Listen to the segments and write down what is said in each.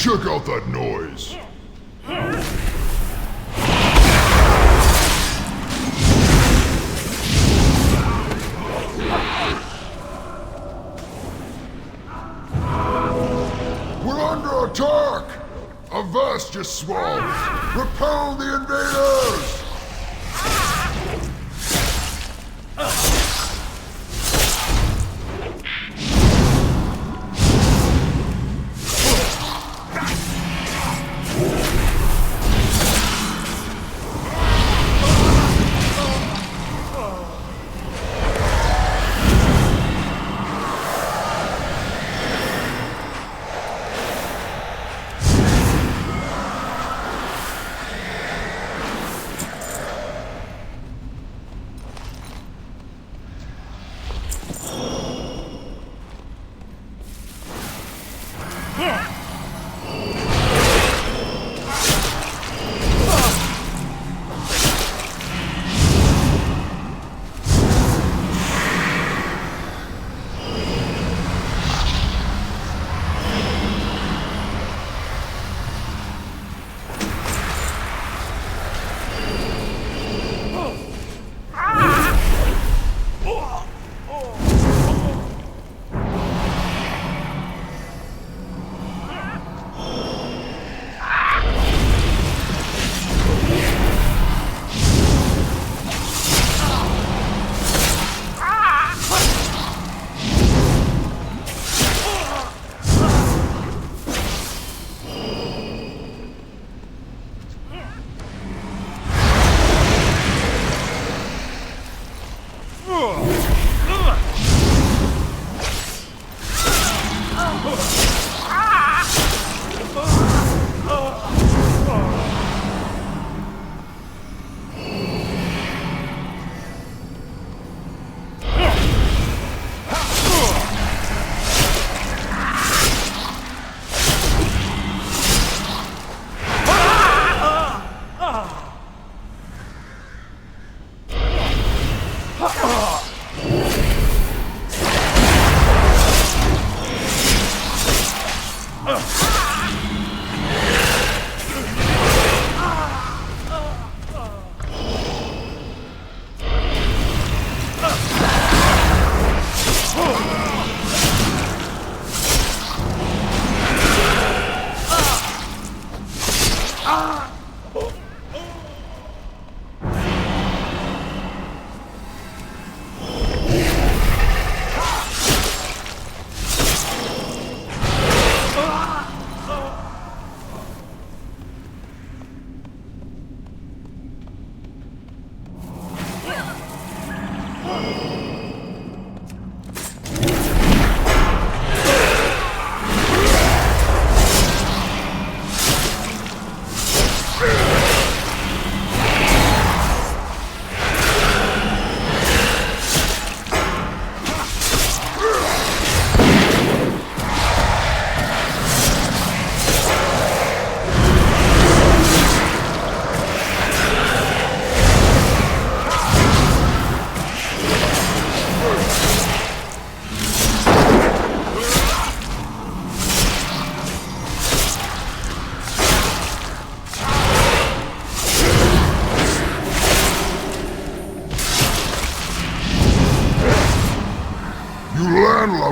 Check out that noise. We're under attack! Avast, you swabs! Repel the invaders!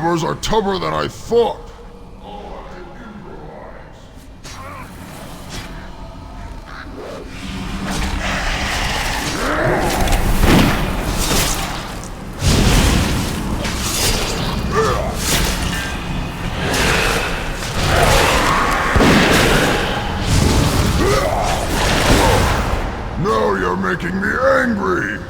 leftovers are tougher than I thought. Now you're making me angry!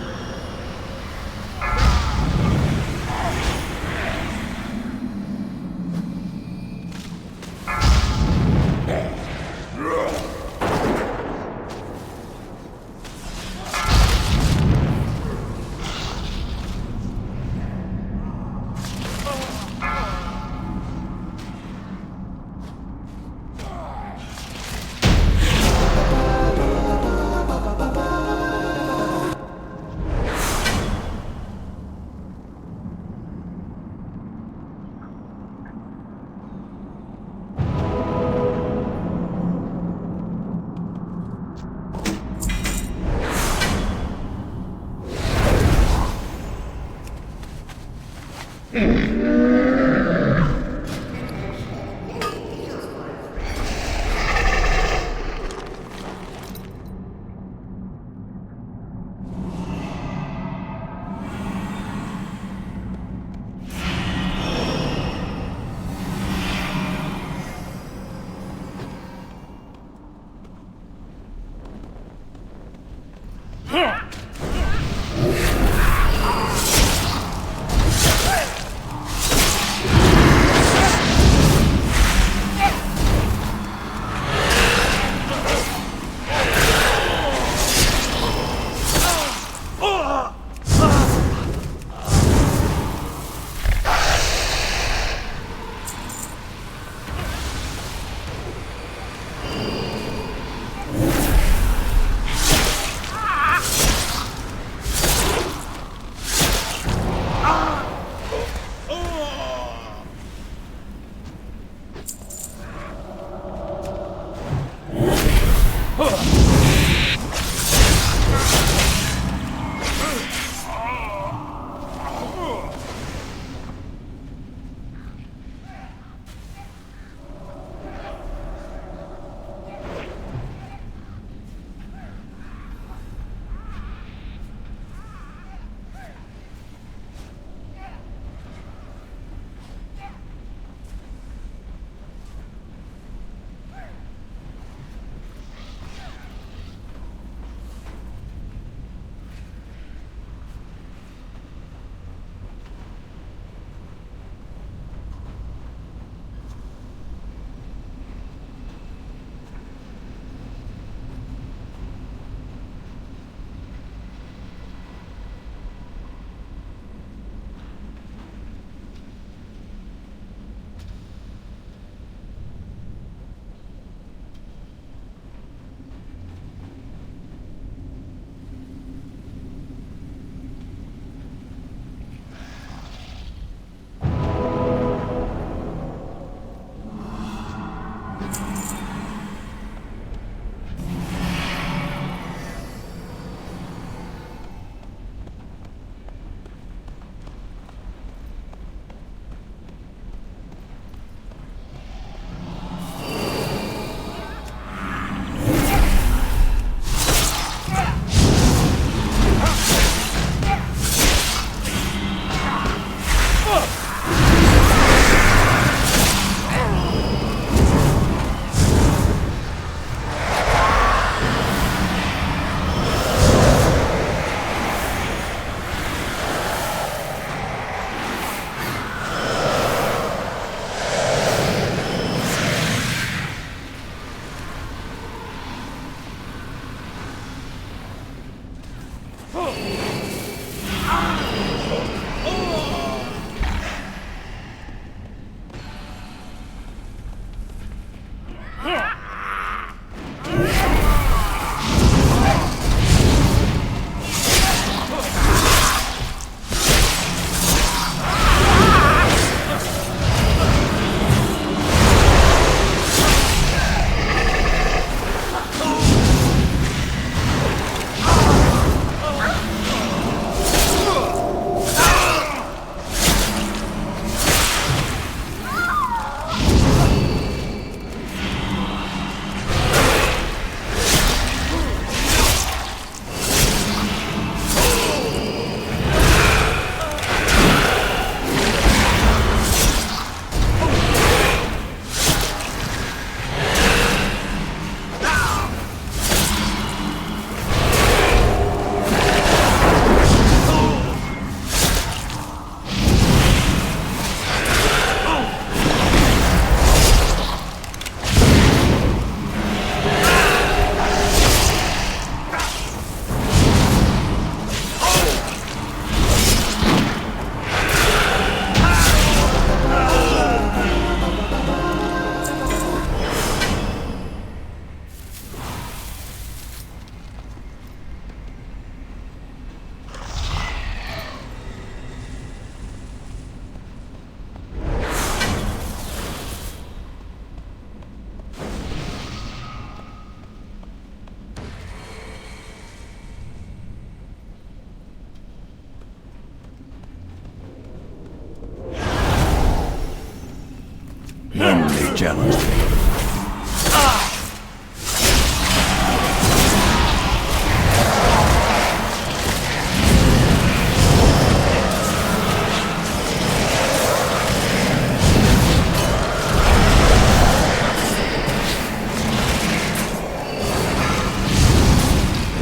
challenge me.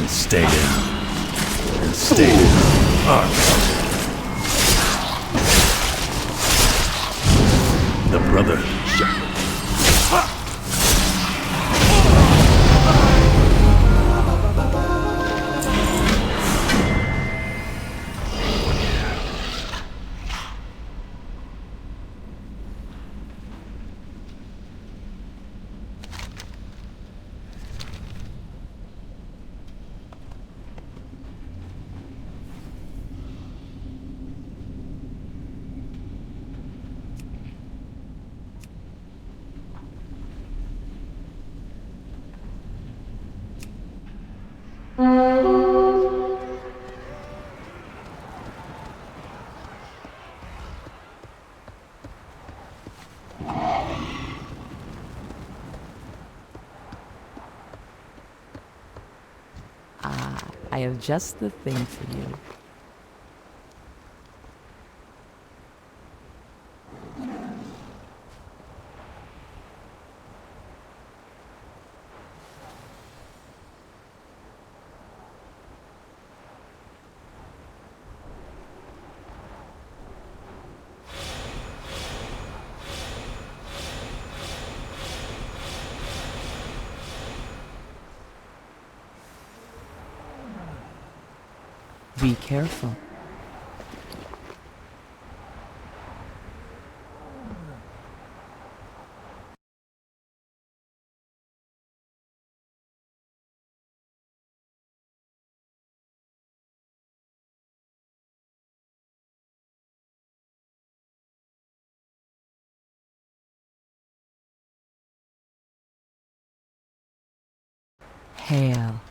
Instated. The brother. I have just the thing for you. Be careful. Hail.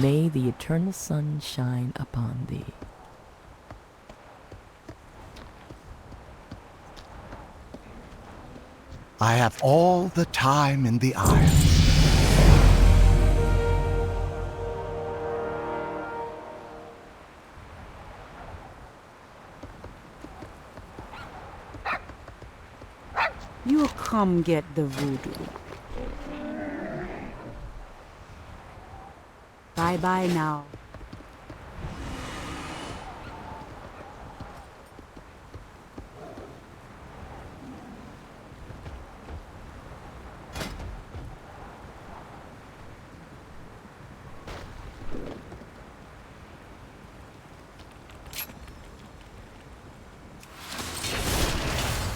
May the eternal sun shine upon thee. I have all the time in the Isles. You come get the voodoo. Bye-bye now.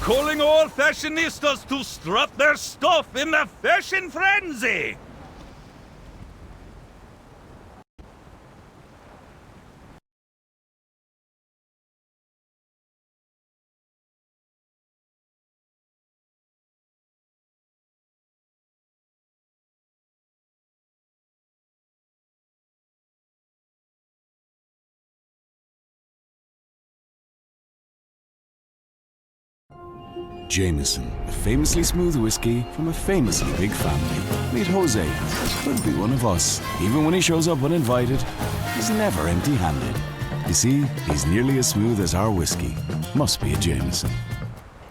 Calling all fashionistas to strut their stuff in the fashion frenzy! Jameson, a famously smooth whiskey from a famously big family. Meet Jose, could be one of us. Even when he shows up uninvited, he's never empty-handed. You see, he's nearly as smooth as our whiskey. Must be a Jameson.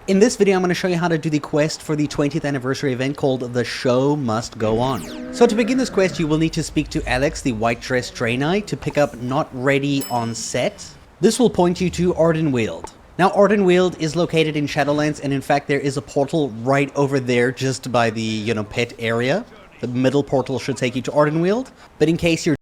In this video, I'm going to show you how to do the quest for the 20th anniversary event called The Show Must Go On. So to begin this quest, you will need to speak to Alex, the white dress Draenei, to pick up Not Ready on Set. This will point you to Ardenweald. Now, Ardenweald is located in Shadowlands, and in fact, there is a portal right over there just by the, pet area. The middle portal should take you to Ardenweald, but in case you're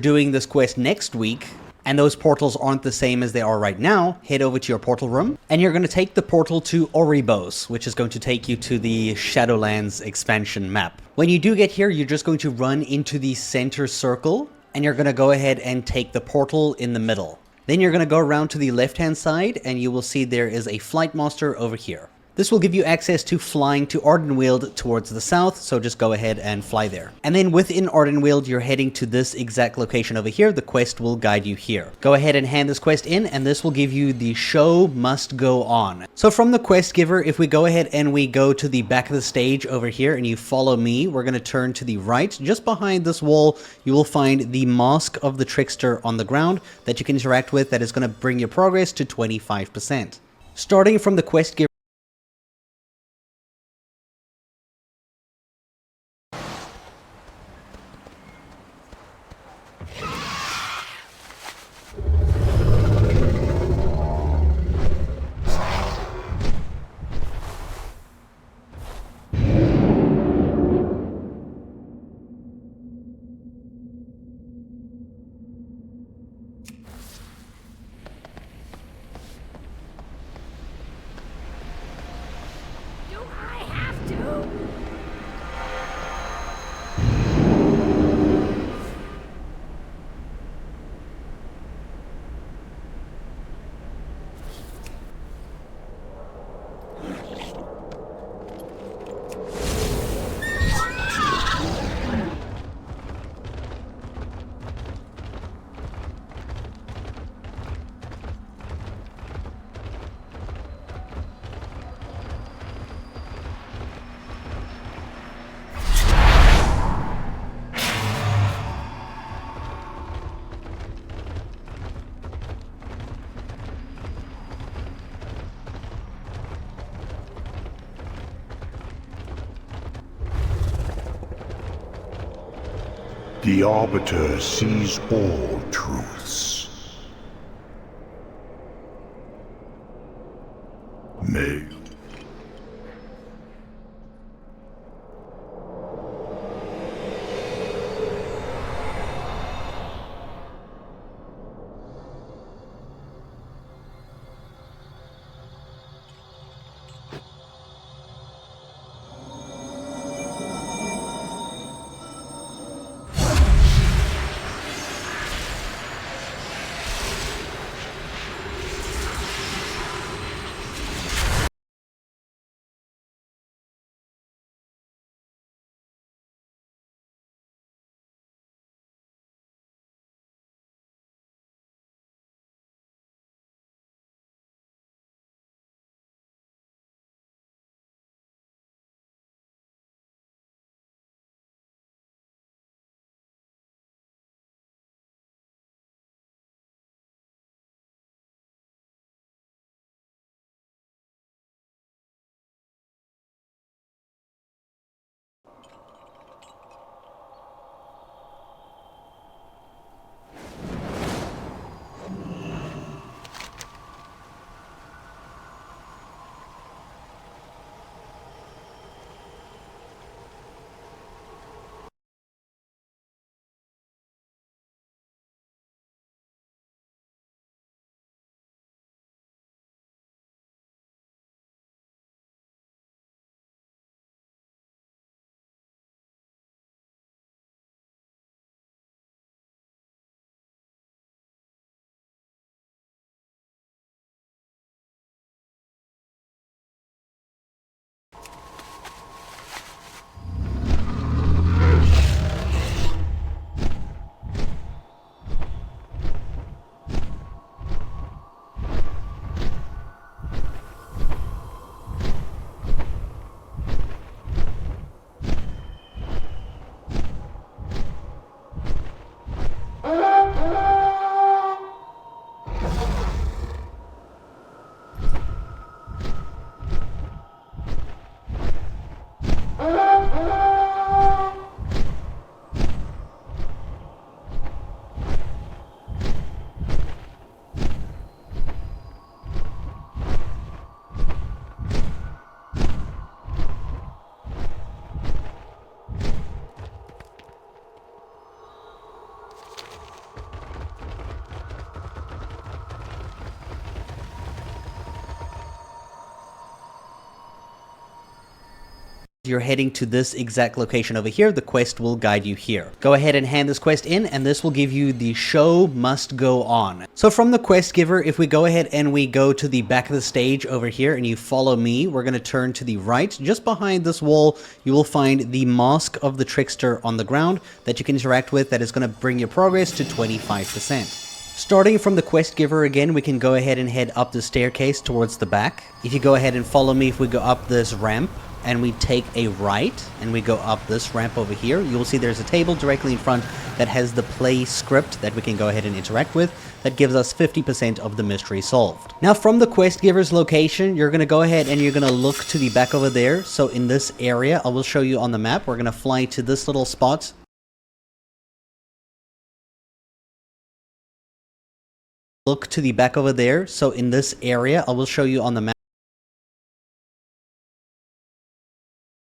doing this quest next week, and those portals aren't the same as they are right now, head over to your portal room, and you're going to take the portal to Oribos, which is going to take you to the Shadowlands expansion map. When you do get here, you're just going to run into the center circle, and you're going to go ahead and take the portal in the middle. Then you're going to go around to the left-hand side, and you will see there is a flight master over here. This will give you access to flying to Ardenweald towards the south, so just go ahead and fly there. And then within Ardenweald, you're heading to this exact location over here. The quest will guide you here. Go ahead and hand this quest in, and this will give you The Show Must Go On. So from the quest giver, if we go ahead and we go to the back of the stage over here, and you follow me, we're going to turn to the right. Just behind this wall, you will find the Mask of the Trickster on the ground that you can interact with that is going to bring your progress to 25%. Starting from the quest giver, The Arbiter sees all truths. May. You're heading to this exact location over here, the quest will guide you here. Go ahead and hand this quest in, and this will give you the show must go on. So from the quest giver, if we go ahead and we go to the back of the stage over here and you follow me, we're going to turn to the right. Just behind this wall, you will find the Mask of the Trickster on the ground that you can interact with, that is going to bring your progress to 25%. Starting from the quest giver again, we can go ahead and head up the staircase towards the back. If you go ahead and follow me, if we go up this ramp, and we take a right and we go up this ramp over here, you will see there's a table directly in front that has the play script that we can go ahead and interact with. That gives us 50% of the mystery solved. Now from the quest giver's location, you're going to go ahead and you're going to look to the back over there. So in this area, I will show you on the map, we're going to fly to this little spot. Look to the back over there. So in this area, I will show you on the map.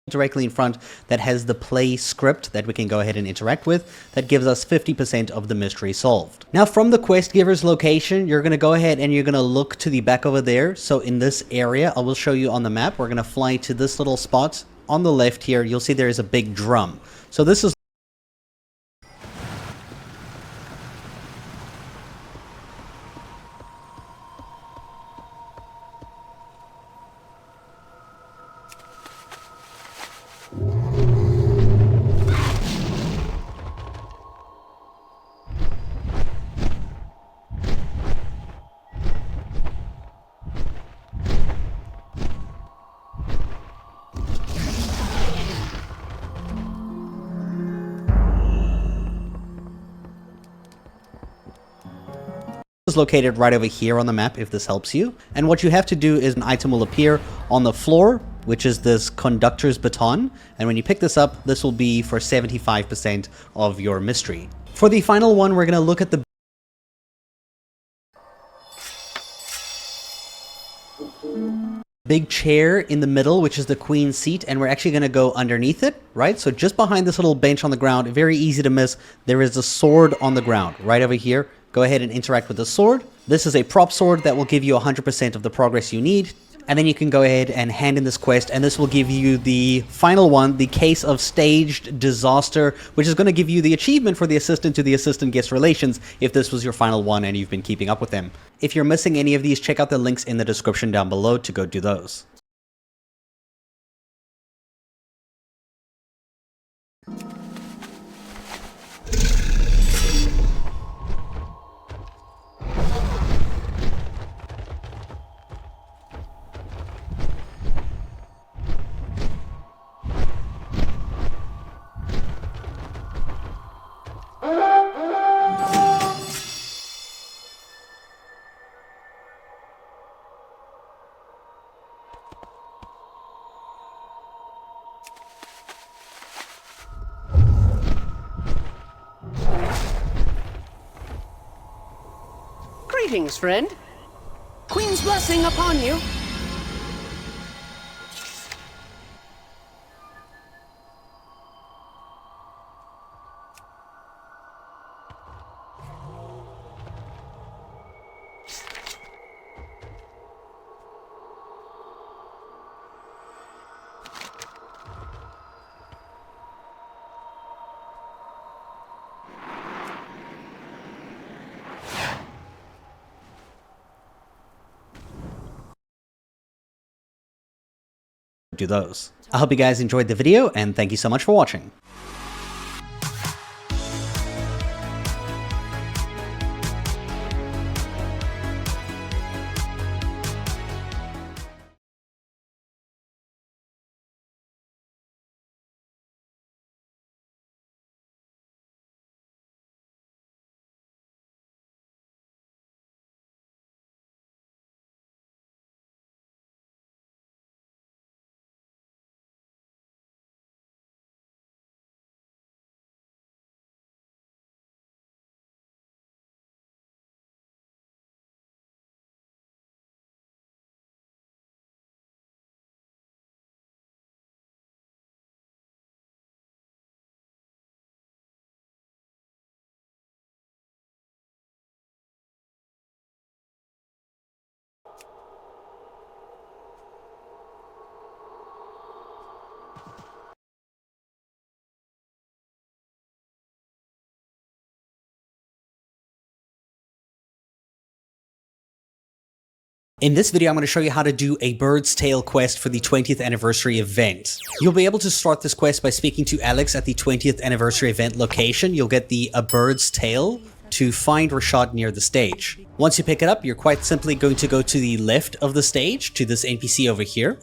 Directly in front that has the play script that we can go ahead and interact with. That gives us 50% of the mystery solved. Now from the quest giver's location, you're going to go ahead and you're going to look to the back over there. So in this area, I will show you on the map, we're going to fly to this little spot. On the left here, you'll see there is a big drum. So this is located right over here on the map, if this helps you. And what you have to do is an item will appear on the floor which is this conductor's baton. And when you pick this up, this will be for 75% of your mystery. For the final one, we're going to look at the big chair in the middle, which is the queen's seat, and we're actually going to go underneath it, right? So just behind this little bench on the ground, very easy to miss, there is a sword on the ground right over here. Go ahead and interact with the sword. This is a prop sword that will give you 100% of the progress you need. And then you can go ahead and hand in this quest, and this will give you the final one, the Case of Staged Disaster, which is going to give you the achievement for the assistant to the assistant guest relations if this was your final one and you've been keeping up with them. If you're missing any of these, check out the links in the description down below to go do those. Greetings, friend. Queen's blessing upon you. Do those. I hope you guys enjoyed the video, and thank you so much for watching. In this video, I'm going to show you how to do a Bird's Tale quest for the 20th anniversary event. You'll be able to start this quest by speaking to Alex at the 20th anniversary event location. You'll get the A Bird's Tale to find Rashad near the stage. Once you pick it up, you're quite simply going to go to the left of the stage to this NPC over here.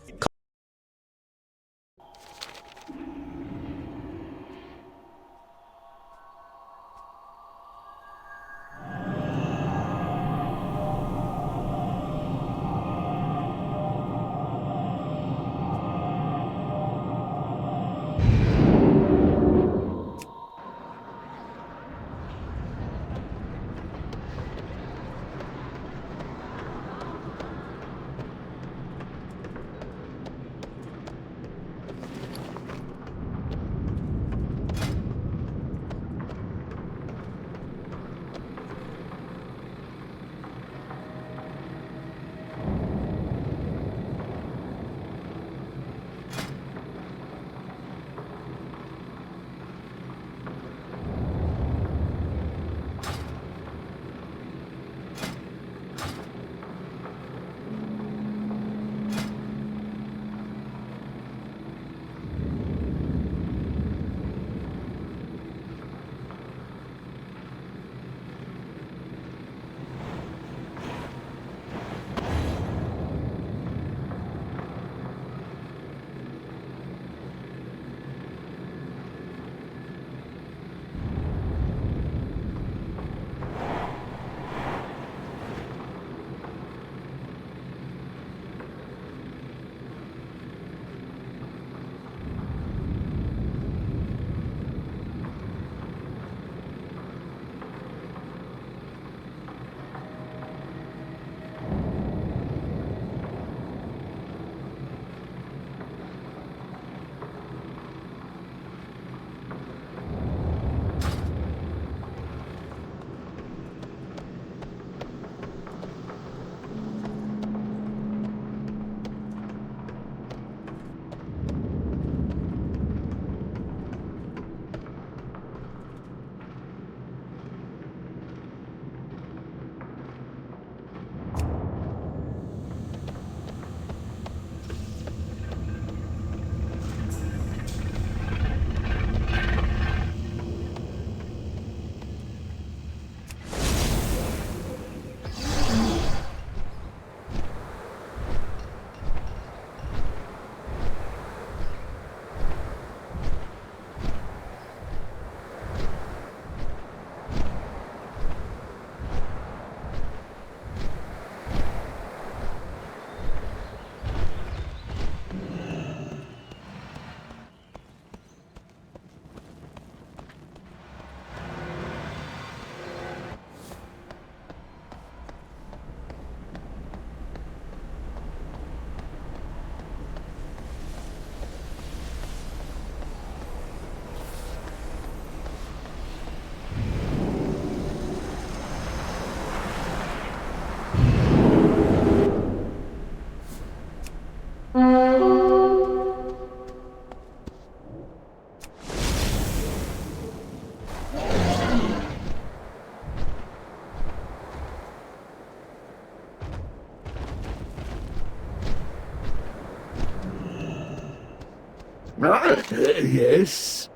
Yes?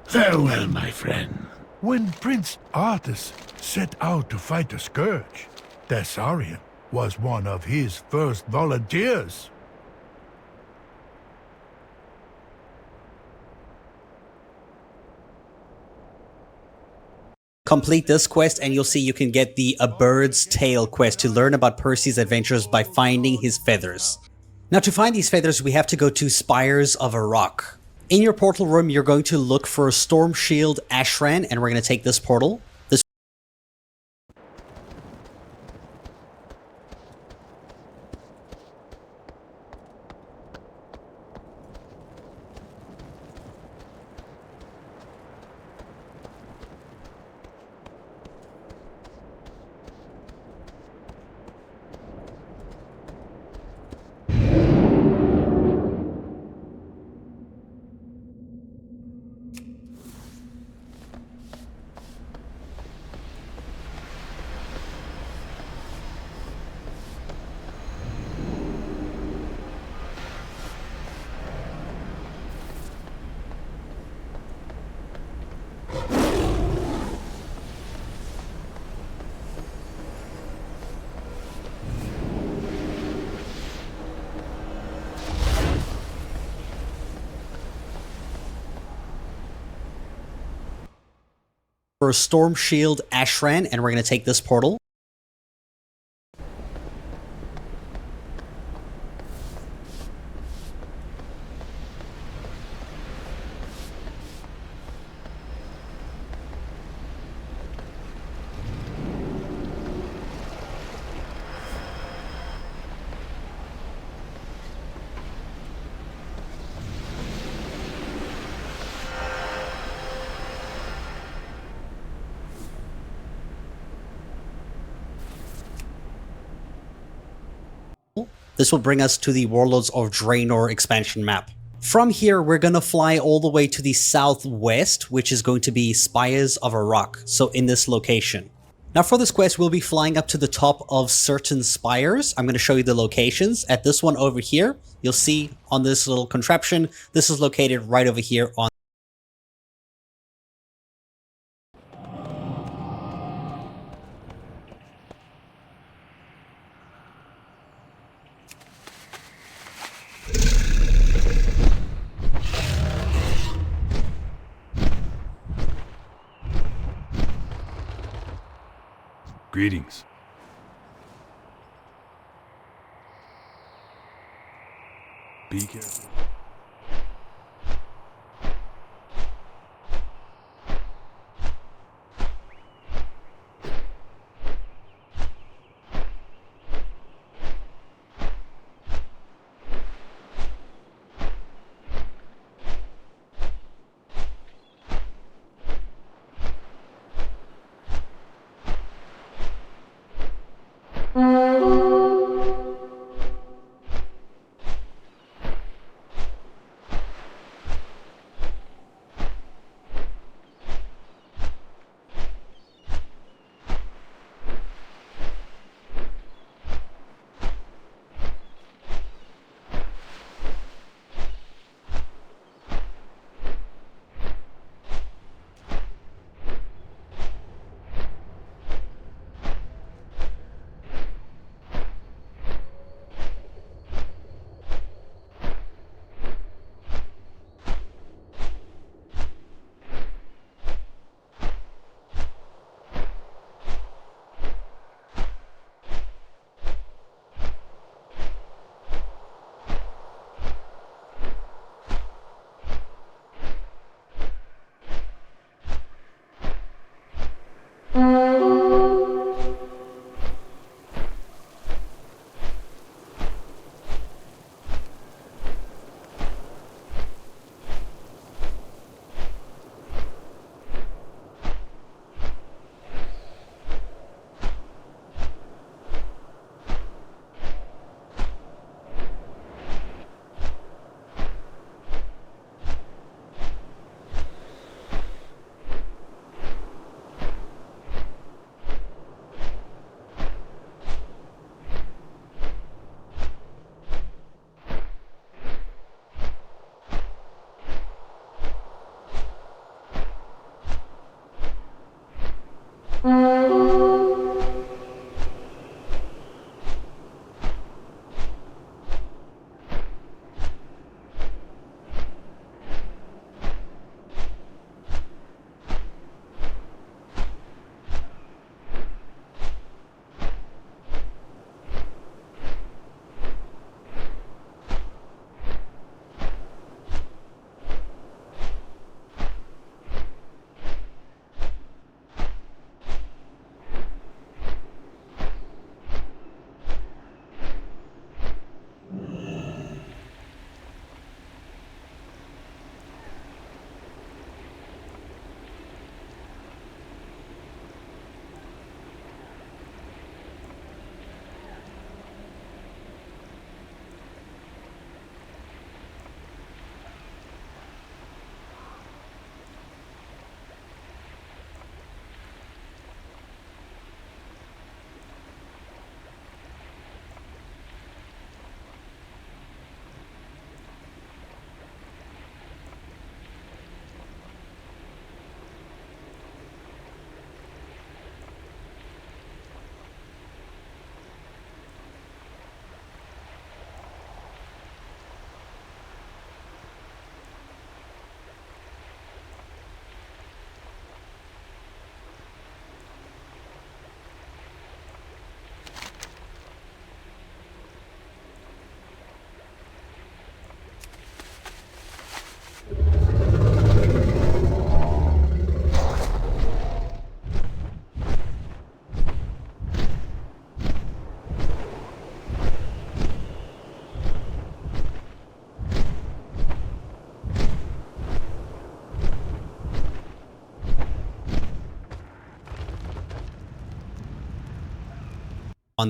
Farewell, my friend. When Prince Arthas set out to fight the Scourge, Thessarion was one of his first volunteers. Complete this quest and you'll see you can get the A Bird's Tale quest to learn about Percy's adventures by finding his feathers. Now to find these feathers we have to go to Spires of Arok. In your portal room you're going to look for Storm Shield Ashran and we're going to take this portal. For Storm Shield Ashran and we're going to take this portal. This will bring us to the Warlords of Draenor expansion map. From here, we're going to fly all the way to the southwest, which is going to be Spires of Arok, so in this location. Now for this quest, we'll be flying up to the top of certain spires. I'm going to show you the locations. At this one over here, you'll see on this little contraption, this is located right over here on Greetings. Be careful. On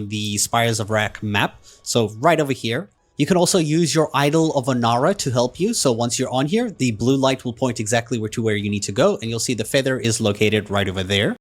the Spires of Wrack map, so right over here. You can also use your Idol of Onara to help you, so once you're on here, the blue light will point exactly to where you need to go, and you'll see the feather is located right over there.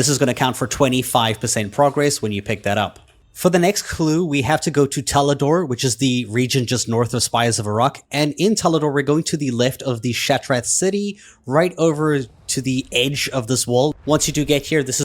This is going to count for 25% progress when you pick that up. For the next clue, we have to go to Talador, which is the region just north of Spires of Arak. And in Talador, we're going to the left of the Shattrath city, right over to the edge of this wall. Once you do get here, this is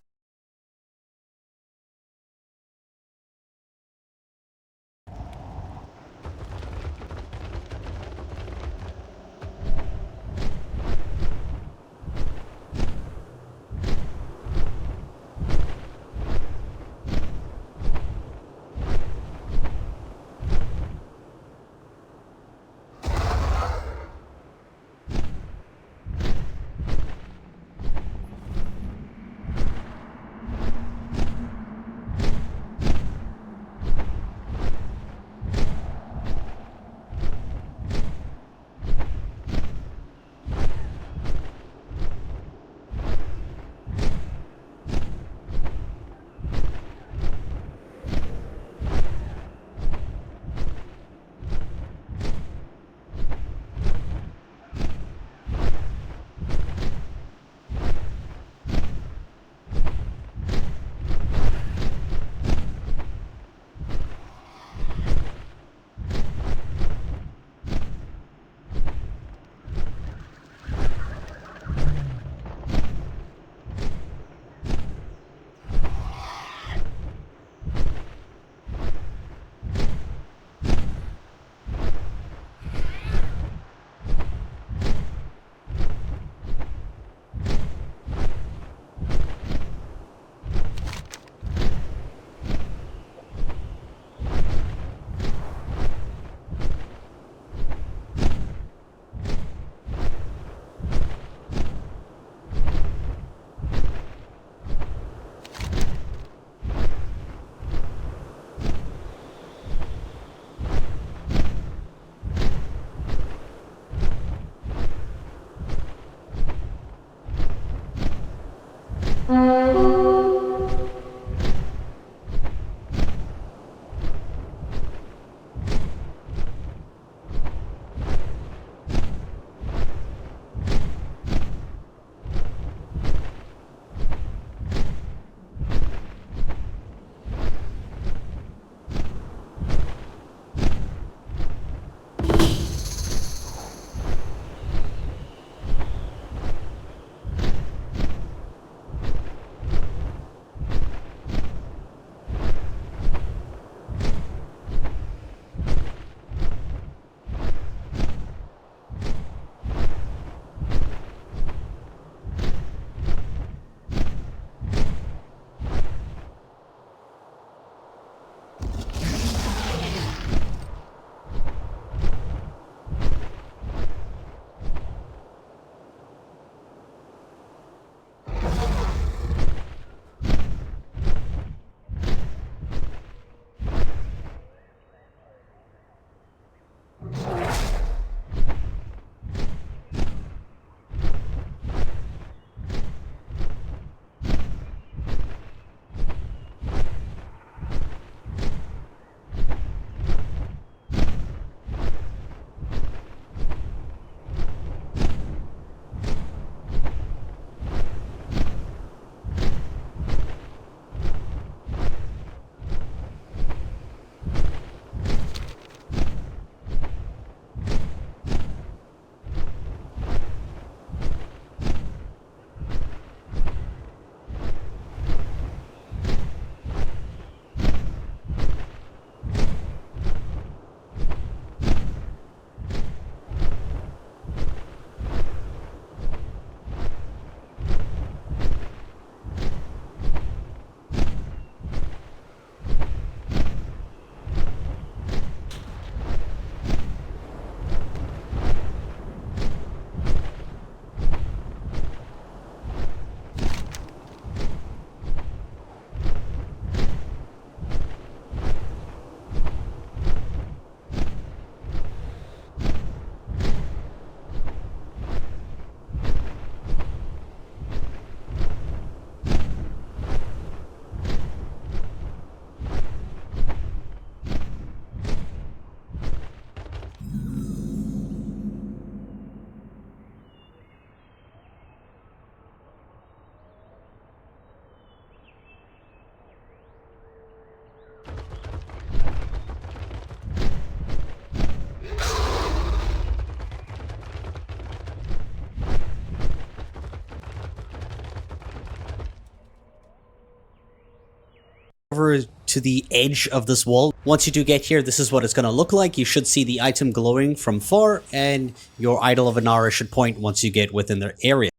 Over to the edge of this wall. Once you do get here, this is what it's going to look like. You should see the item glowing from far, and your Idol of Inara should point once you get within their area.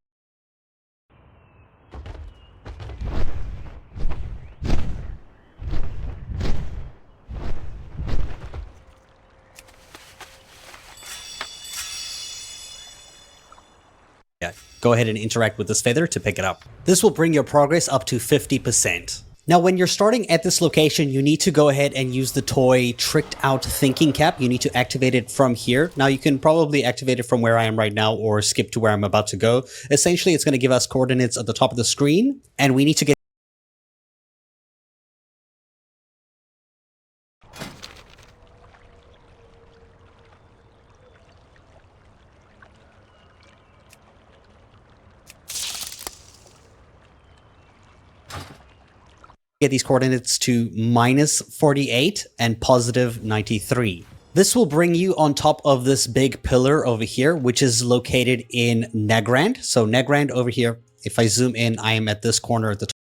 Yeah, go ahead and interact with this feather to pick it up. This will bring your progress up to 50%. Now, when you're starting at this location, you need to go ahead and use the toy Tricked Out Thinking Cap. You need to activate it from here. Now, you can probably activate it from where I am right now or skip to where I'm about to go. Essentially, it's going to give us coordinates at the top of the screen, and we need to get these coordinates to -48 and +93. This will bring you on top of this big pillar over here, which is located in Nagrand. So Nagrand over here, if I zoom in, I am at this corner at the top.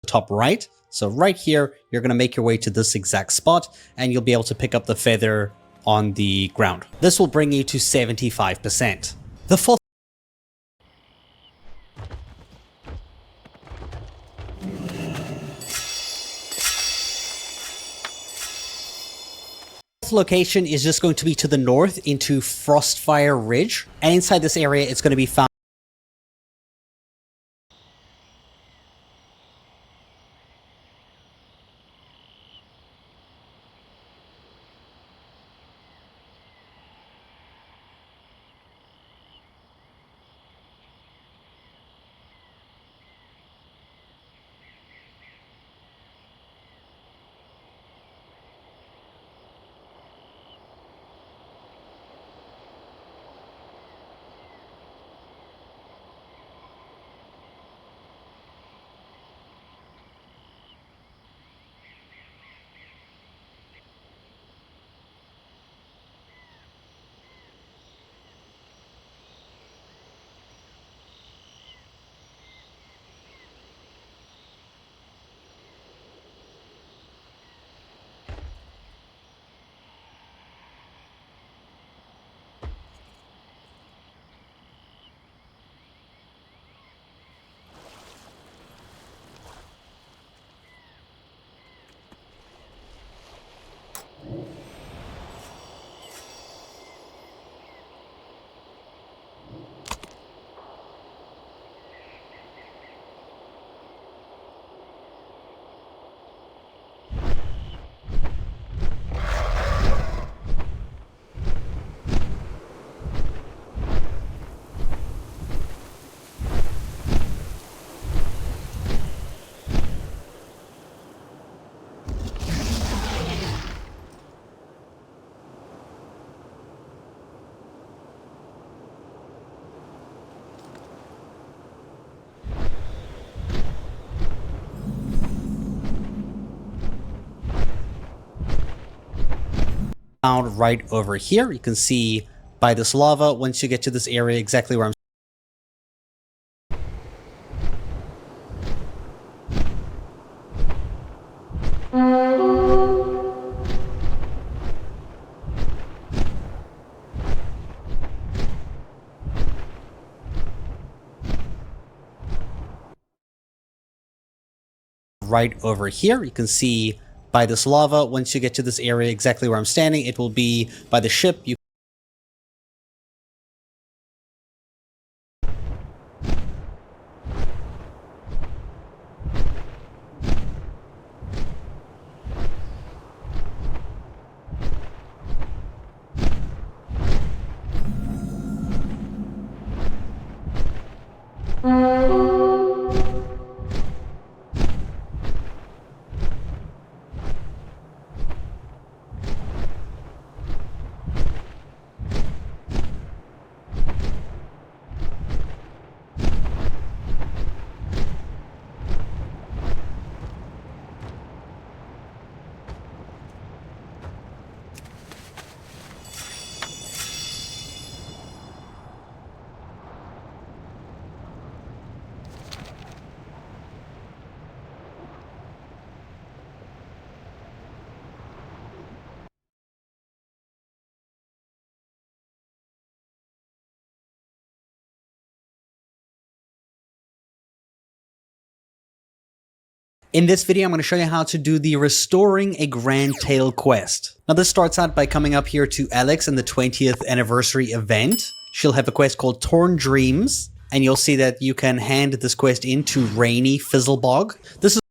top right. So right here, you're going to make your way to this exact spot and you'll be able to pick up the feather on the ground. This will bring you to 75%. The fourth location is just going to be to the north into Frostfire Ridge, and inside this area it's going to be found right over here. You can see by this lava, once you get to this area exactly where I'm right over here. You can see by this lava, once you get to this area exactly where I'm standing, it will be by the ship. You In this video, I'm going to show you how to do the Restoring a Grand Tale quest. Now, this starts out by coming up here to Alex in the 20th anniversary event. She'll have a quest called Torn Dreams, and you'll see that you can hand this quest in to Rainy Fizzlebog. This is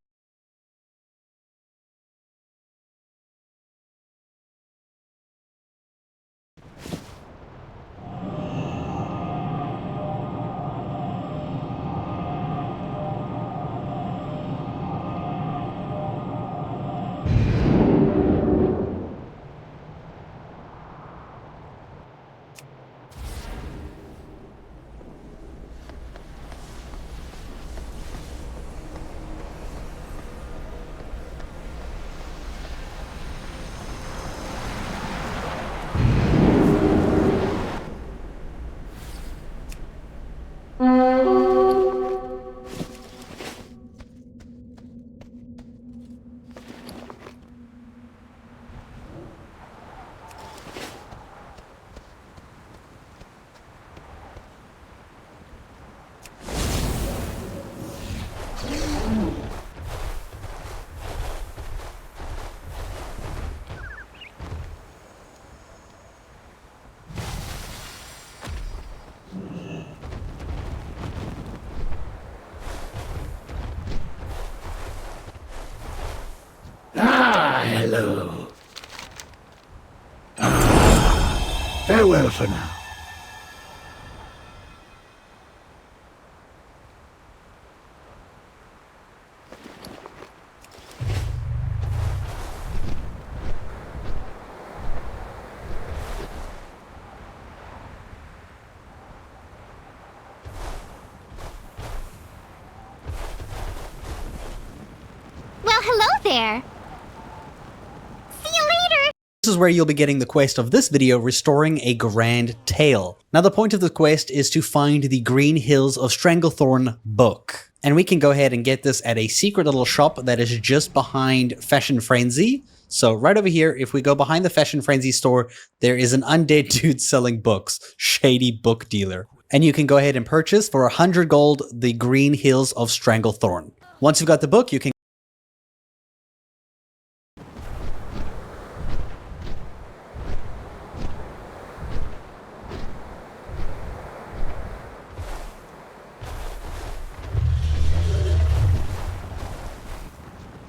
hello. Farewell for now. Well, hello there. See you later. This is where you'll be getting the quest of this video, Restoring a Grand Tale. Now the point of the quest is to find the Green Hills of Stranglethorn book. And we can go ahead and get this at a secret little shop that is just behind Fashion Frenzy. So right over here, if we go behind the Fashion Frenzy store, there is an undead dude selling books. Shady book dealer. And you can go ahead and purchase for 100 gold the Green Hills of Stranglethorn. Once you've got the book, you can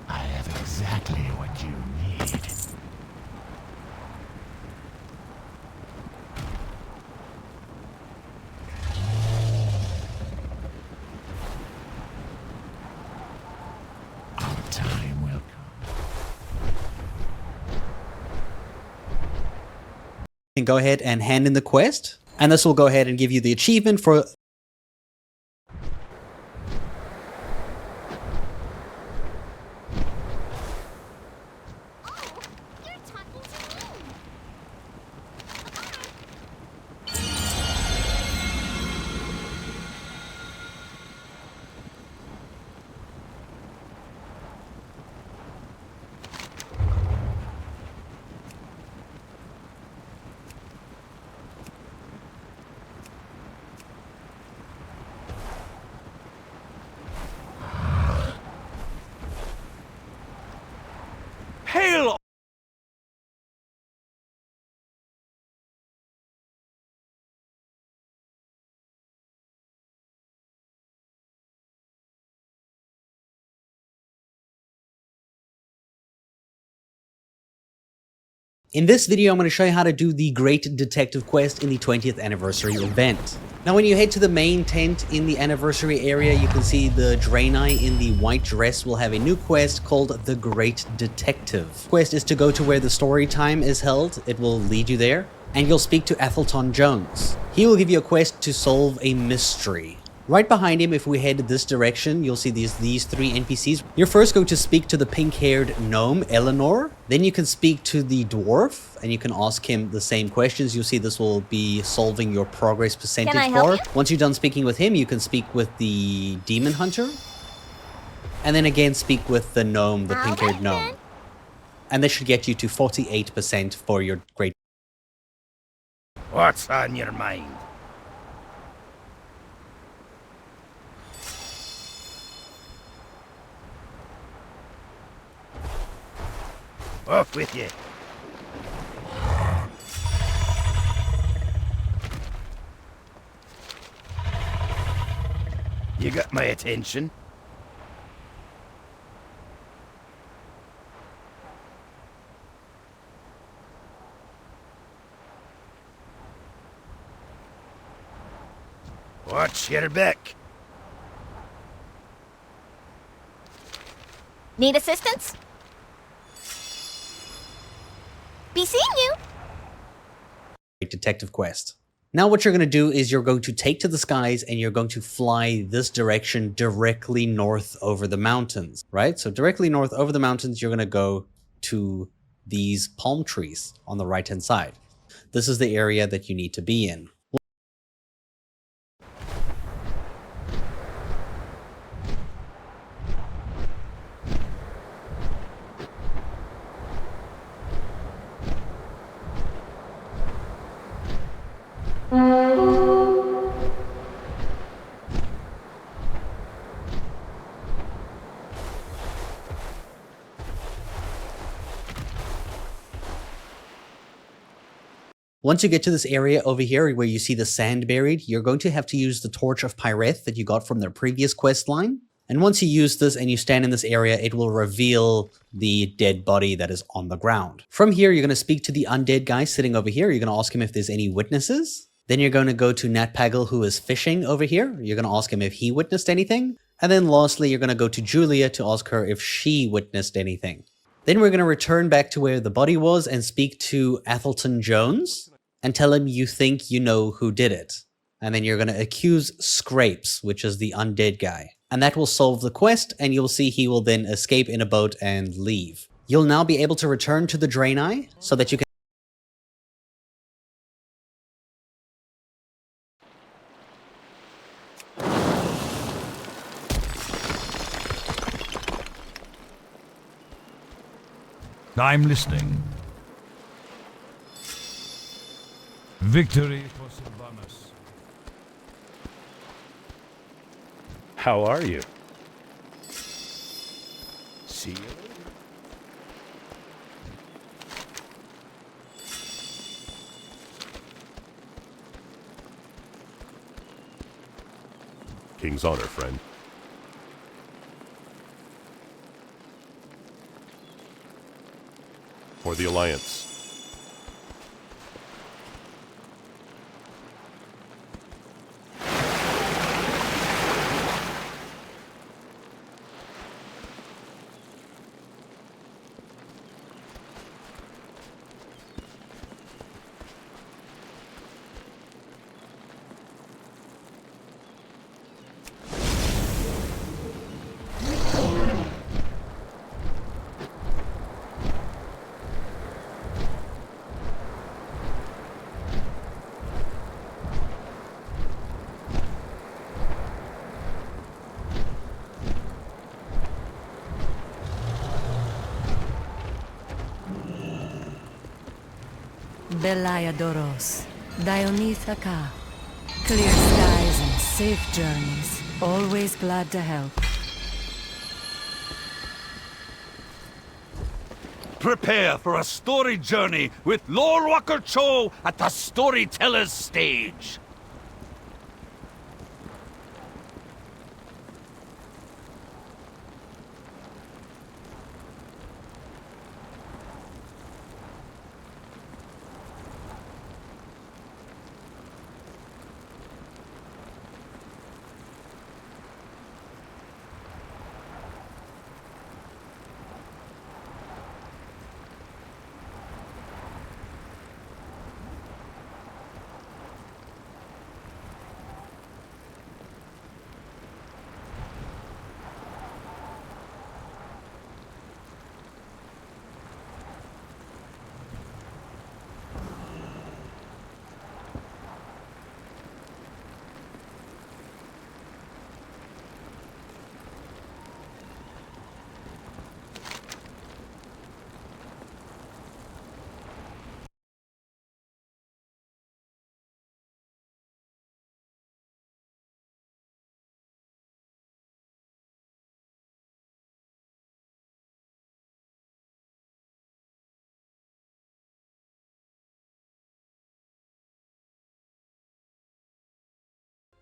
I have exactly what you need. Our time will go ahead and hand in the quest. And this will go ahead and give you the achievement for You're talking to me. Hail! In this video, I'm going to show you how to do the Great Detective Quest in the 20th Anniversary event. Now, when you head to the main tent in the Anniversary area, you can see the Draenei in the white dress will have a new quest called the Great Detective. The quest is to go to where the story time is held. It will lead you there, and you'll speak to Athelton Jones. He will give you a quest to solve a mystery. Right behind him, if we head this direction, you'll see these three NPCs. You're first going to speak to the pink-haired gnome, Eleanor. Then you can speak to the dwarf, and you can ask him the same questions. You'll see this will be solving your progress percentage Can I help bar. you? Once you're done speaking with him, you can speak with the demon hunter. And then again, speak with the gnome, the All pink-haired right, gnome. then. And this should get you to 48% for your great. What's on your mind? Off with you. You got my attention. Watch your back. Need assistance? Be seeing you. Great Detective Quest. Now what you're going to do is you're going to take to the skies and you're going to fly this direction directly north over the mountains, right? So directly north over the mountains, you're going to go to these palm trees on the right-hand side. This is the area that you need to be in. Once you get to this area over here where you see the sand buried, you're going to have to use the Torch of Pyreth that you got from their previous quest line. And once you use this and you stand in this area, it will reveal the dead body that is on the ground. From here, you're going to speak to the undead guy sitting over here. You're going to ask him if there's any witnesses. Then you're going to go to Natpagel, who is fishing over here. You're going to ask him if he witnessed anything. And then lastly, you're going to go to Julia to ask her if she witnessed anything. Then we're going to return back to where the body was and speak to Athelton Jones and tell him you think you know who did it. And then you're going to accuse Scrapes, which is the undead guy. And that will solve the quest, and you'll see he will then escape in a boat and leave. You'll now be able to return to the Draenei so that you can... I'm listening. Victory for Sylvanas. How are you? See you later. King's honor, friend. For the Alliance. Beliadoros, Dionythaka. Clear skies and safe journeys. Always glad to help. Prepare for a story journey with Lord Walker Cho at the Storyteller's stage.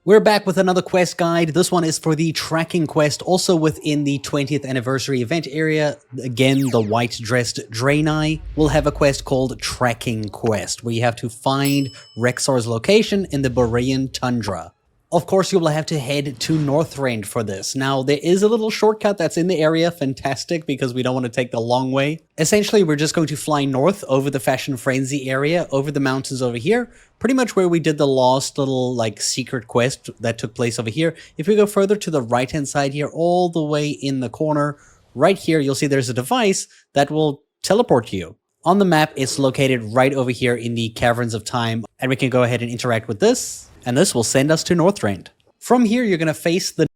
We're back with another quest guide. This one is for the tracking quest, also within the 20th anniversary event area. Again, the white-dressed Draenei will have a quest called Tracking Quest, where you have to find Rexar's location in the Borean Tundra. Of course, you will have to head to Northrend for this. Now, there is a little shortcut that's in the area, fantastic, because we don't want to take the long way. Essentially, we're just going to fly north over the Fashion Frenzy area, over the mountains over here, pretty much where we did the last little, like, secret quest that took place over here. If we go further to the right-hand side here, all the way in the corner, right here, you'll see there's a device that will teleport you. On the map, it's located right over here in the Caverns of Time, and we can go ahead and interact with this. And this will send us to Northrend. From here, you're going to face the...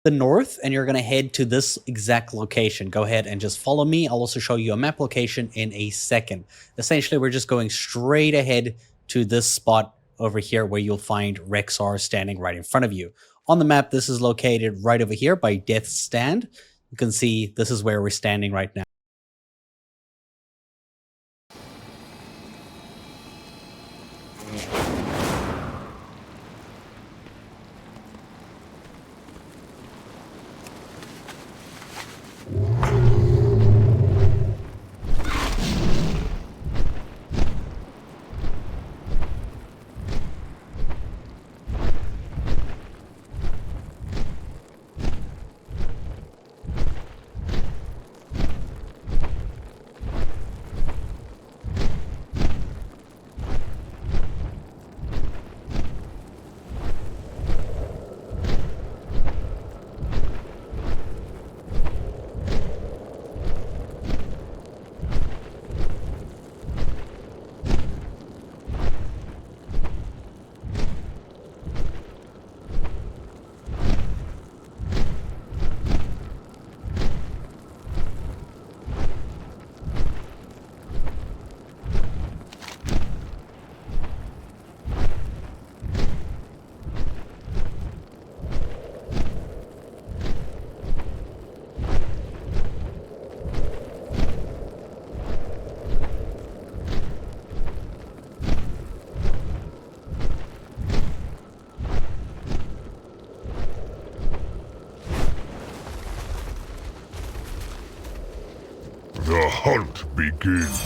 the north and you're going to head to this exact location. Go ahead and just follow me. I'll also show you a map location in a second. Essentially, we're just going straight ahead to this spot over here where you'll find Rexxar standing right in front of you. On the map, this is located right over here by Death's Stand. You can see this is where we're standing right now. The hunt begins.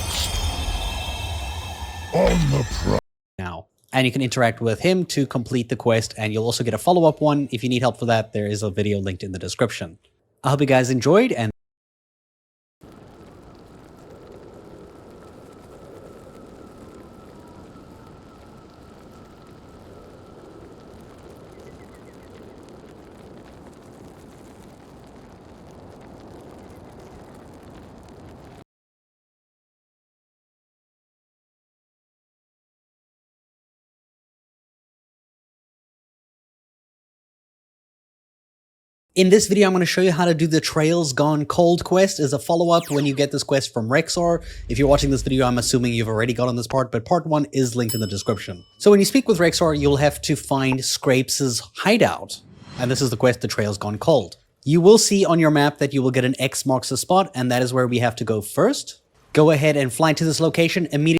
On the prowl. Now, and you can interact with him to complete the quest, and you'll also get a follow-up one. If you need help for that, there is a video linked in the description. I hope you guys enjoyed, and in this video, I'm going to show you how to do the Trails Gone Cold quest as a follow-up when you get this quest from Rexxar. If you're watching this video, I'm assuming you've already gotten this part, but part 1 is linked in the description. So when you speak with Rexxar, you'll have to find Scrapes' hideout. And this is the quest, The Trails Gone Cold. You will see on your map that you will get an X marks the spot, and that is where we have to go first. Go ahead and fly to this location immediately.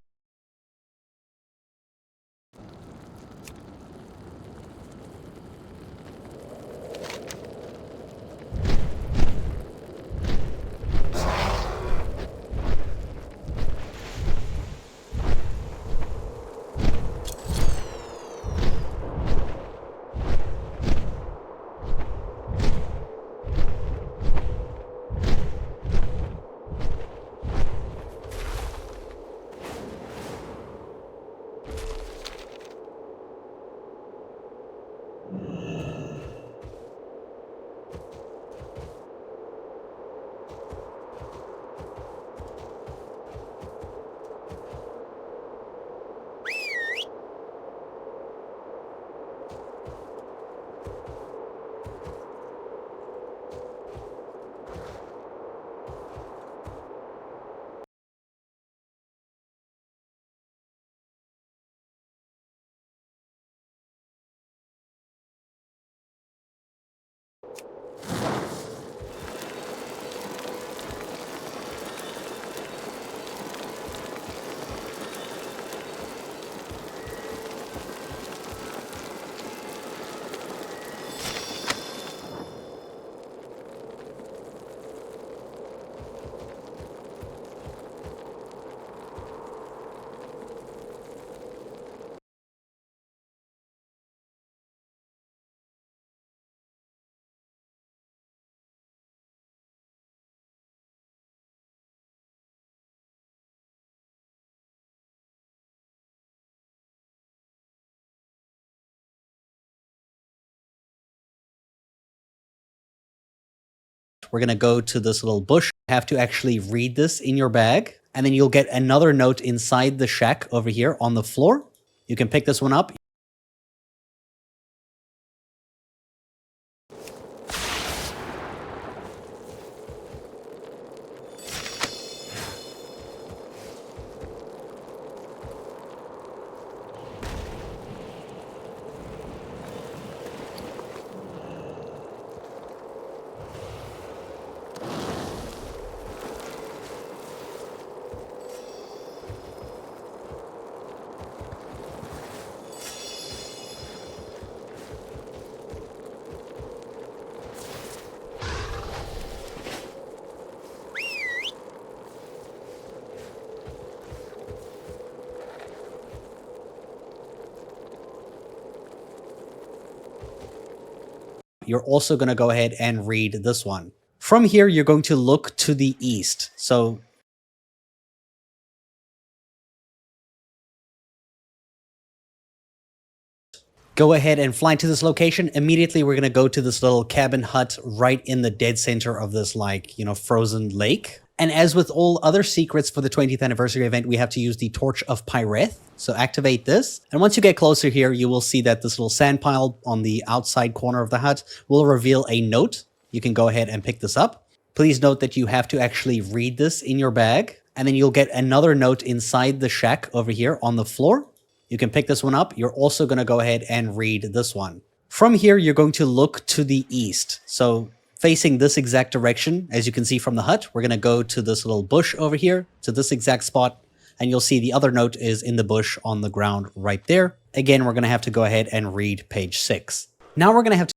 We're going to go to this little bush. You have to actually read this in your bag, and then you'll get another note inside the shack over here on the floor. You can pick this one up. you're also going to go ahead and read this one. From here, you're going to look to the east. So go ahead and fly to this location. Immediately, we're going to go to this little cabin hut right in the dead center of this, like, you know, frozen lake. And as with all other secrets for the 20th anniversary event, we have to use the Torch of Pyreth. So activate this. And once you get closer here, you will see that this little sand pile on the outside corner of the hut will reveal a note. You can go ahead and pick this up. Please note that you have to actually read this in your bag. And then you'll get another note inside the shack over here on the floor. You can pick this one up. You're also going to go ahead and read this one. From here, you're going to look to the east. So facing this exact direction, as you can see from the hut, we're going to go to this little bush over here, to this exact spot, and you'll see the other note is in the bush on the ground right there. Again, we're going to have to go ahead and read page 6. Now we're going to have to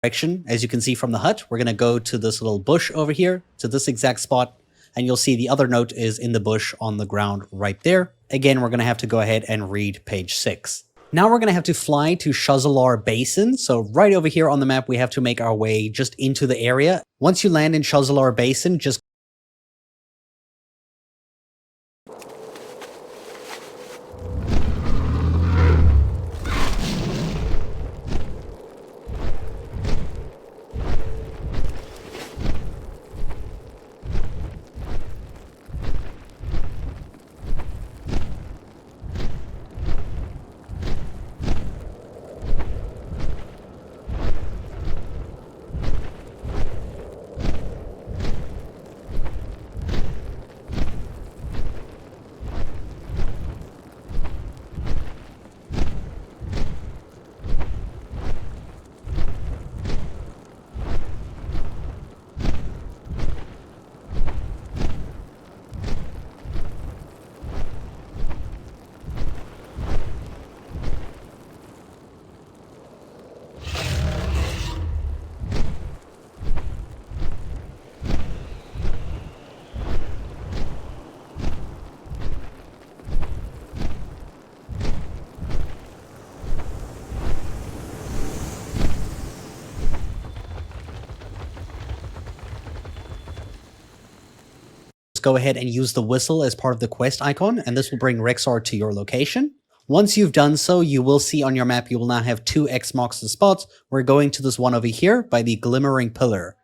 direction, as you can see from the hut, we're going to go to this little bush over here, to this exact spot, and you'll see the other note is in the bush on the ground right there. Again, we're going to have to go ahead and read page 6. Now we're going to have to fly to Shazalar Basin. So right over here on the map, we have to make our way just into the area. Once you land in Shazalar Basin, just go ahead and use the whistle as part of the quest icon, and this will bring Rexxar to your location. Once you've done so, you will see on your map you will now have 2 X marks the spots. We're going to this one over here by the Glimmering Pillar.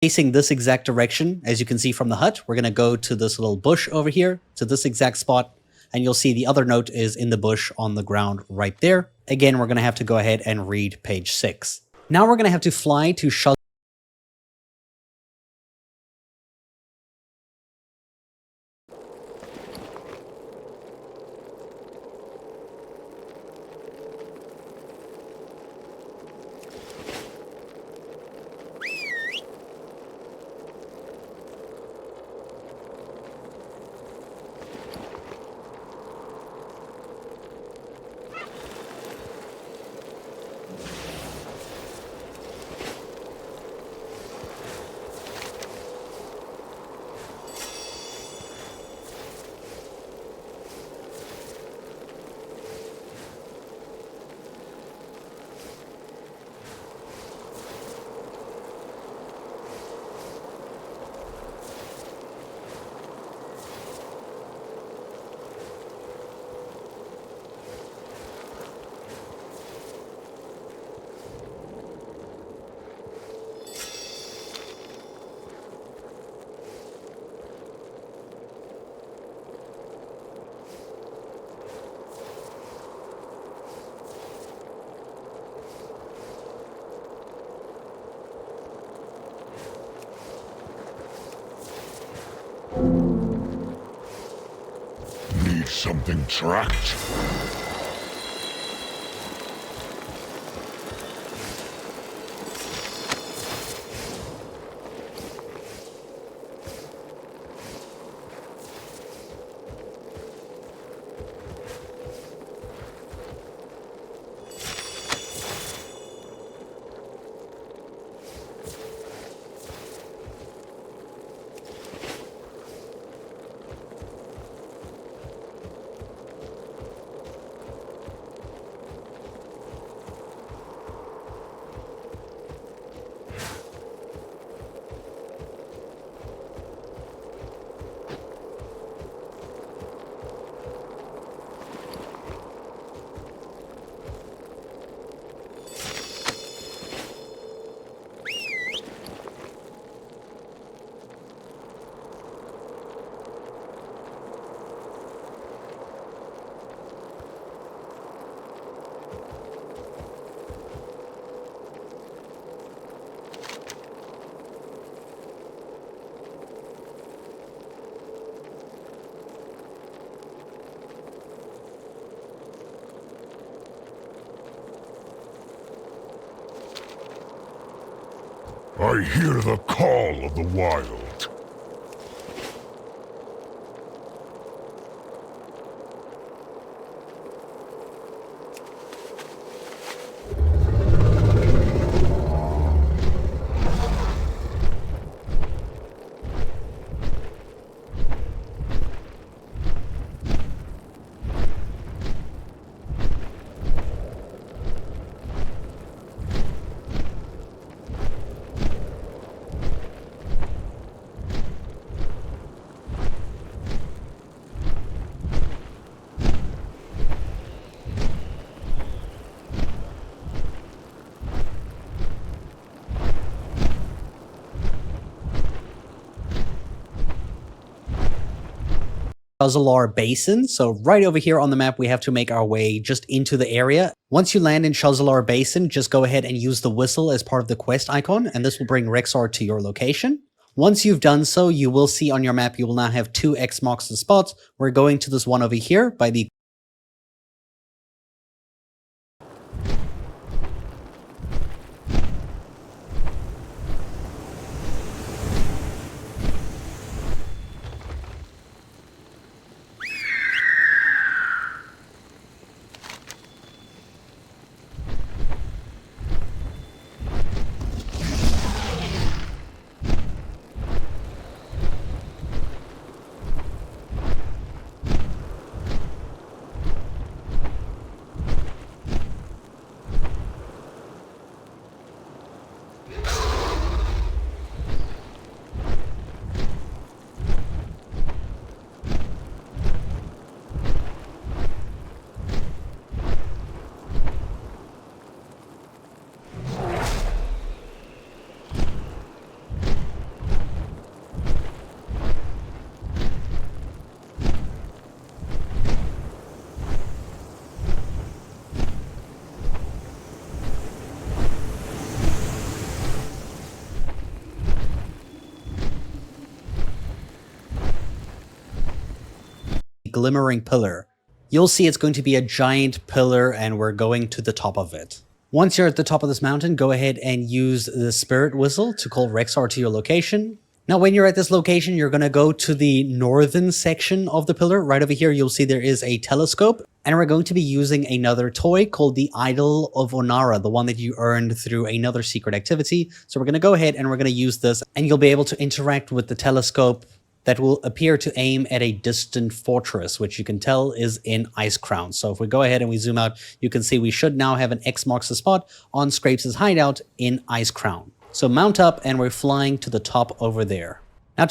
Facing this exact direction, as you can see from the hut, we're going to go to this little bush over here, to this exact spot, and you'll see the other note is in the bush on the ground right there. Again, we're going to have to go ahead and read page 6. Now we're going to have to fly to Shaz. Need something tracked? I hear the call of the wild. Shazalar Basin. So right over here on the map, we have to make our way just into the area. Once you land in Shazalar Basin, just go ahead and use the whistle as part of the quest icon, and this will bring Rexxar to your location. Once you've done so, you will see on your map, you will now have 2 X marks the spots. We're going to this one over here by the glimmering pillar. You'll see it's going to be a giant pillar and we're going to the top of it. Once you're at the top of this mountain, go ahead and use the spirit whistle to call Rexxar to your location. Now, when you're at this location, you're going to go to the northern section of the pillar. Right over here, you'll see there is a telescope. And we're going to be using another toy called the Idol of Onara, the one that you earned through another secret activity. So we're going to go ahead and we're going to use this, and you'll be able to interact with the telescope that will appear to aim at a distant fortress, which you can tell is in Icecrown. So if we go ahead and we zoom out, you can see we should now have an X marks the spot on Scrapes' hideout in Icecrown. So mount up and we're flying to the top over there. Now,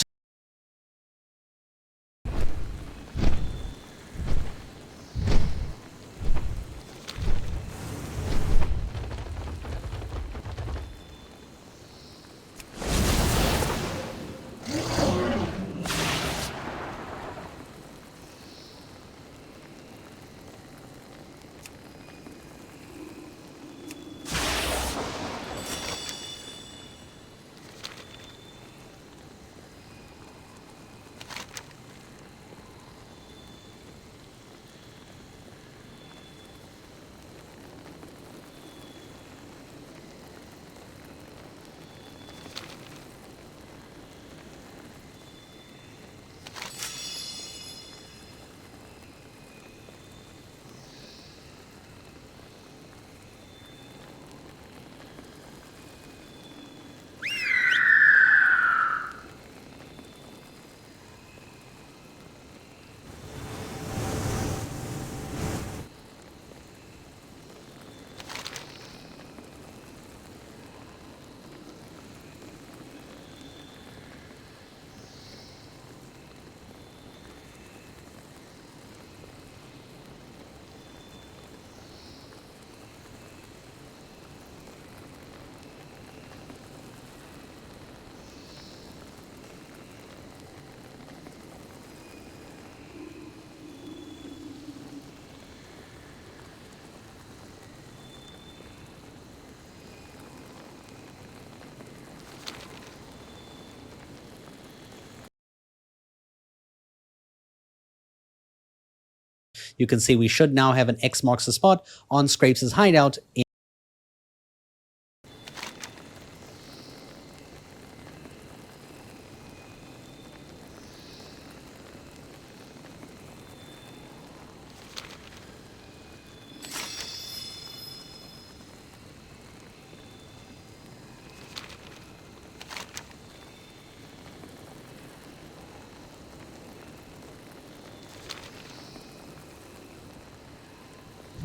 you can see we should now have an X marks the spot on Scrapes' hideout in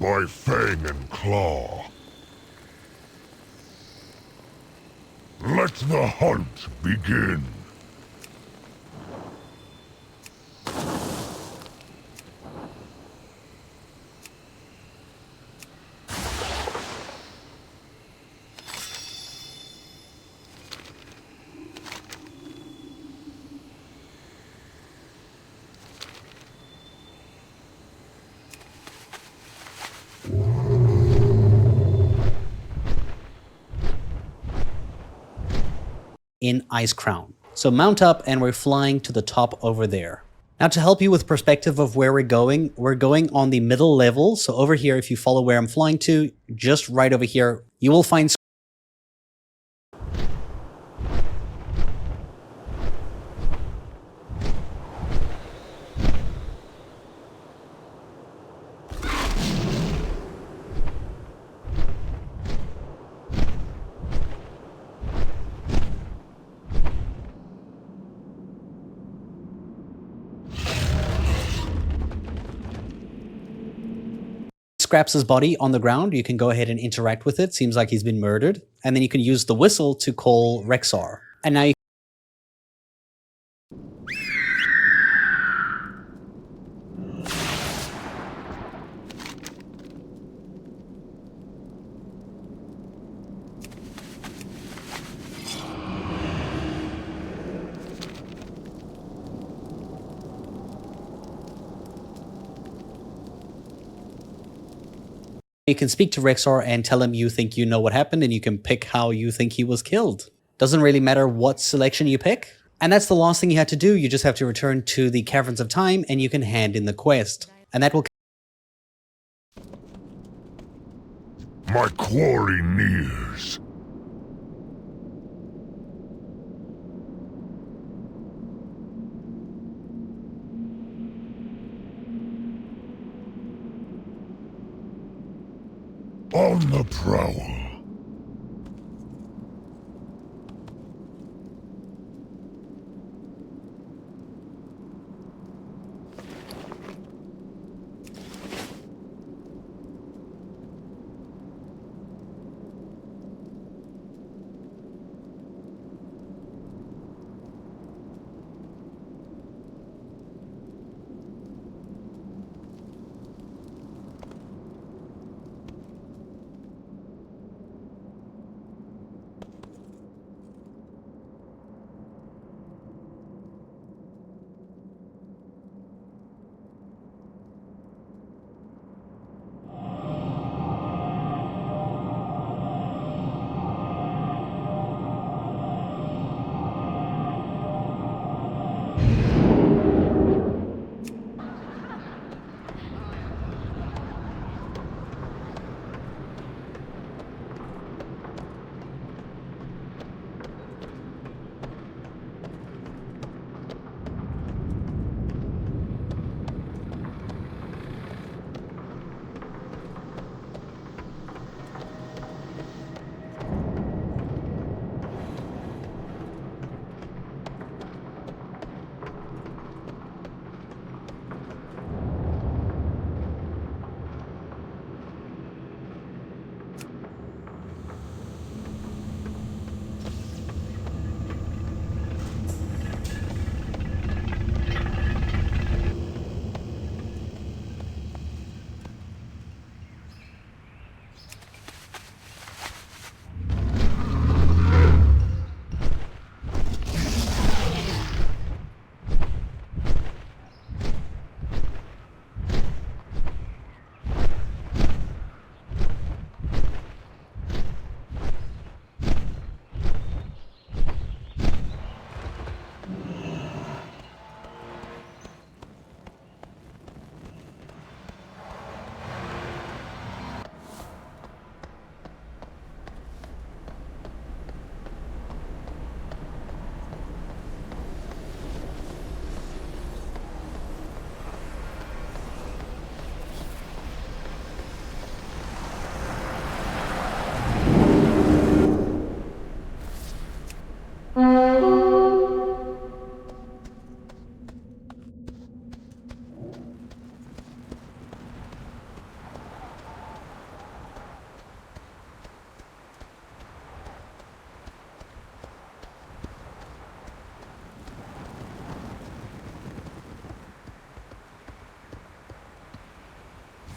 by fang and claw. Let the hunt begin. in Icecrown. So mount up and we're flying to the top over there. Now, to help you with perspective of where we're going on the middle level. So over here, if you follow where I'm flying to, just right over here, you will find Scraps' body on the ground. You can go ahead and interact with it. Seems like he's been murdered. And then you can use the whistle to call Rexxar. And now you can speak to Rexxar and tell him you think you know what happened, and you can pick how you think he was killed. Doesn't really matter what selection you pick. And that's the last thing you have to do. You just have to return to the Caverns of Time and you can hand in the quest. And that will... My quarry nears. On the prowl.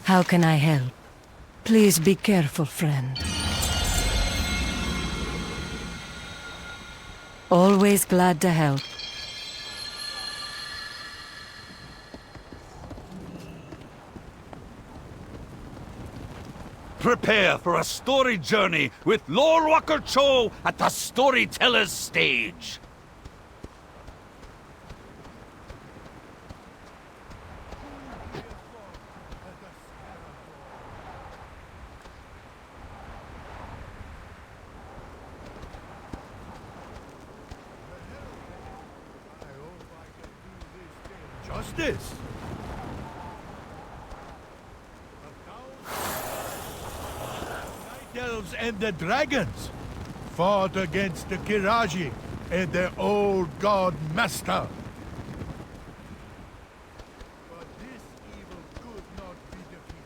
How can I help? Please be careful, friend. Always glad to help. Prepare for a story journey with Lord Walker Cho at the Storyteller's Stage. Justice. Night elves and the dragons fought against the Kiraji and their old god master. But this evil could not be defeated.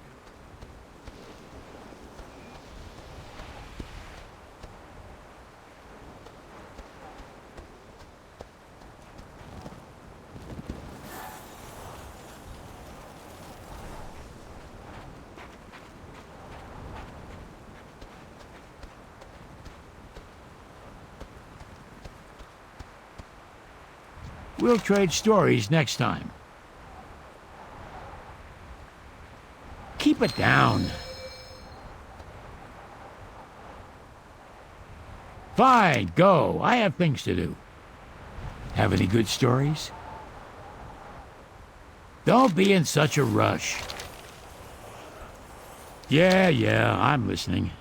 We'll trade stories next time. Keep it down. Fine, go. I have things to do. Have any good stories? Don't be in such a rush. Yeah, I'm listening.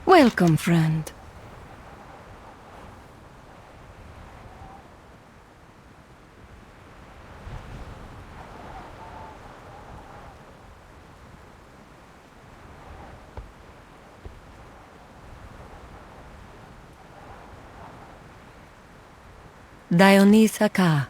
Welcome, friend. Dionysa Ka.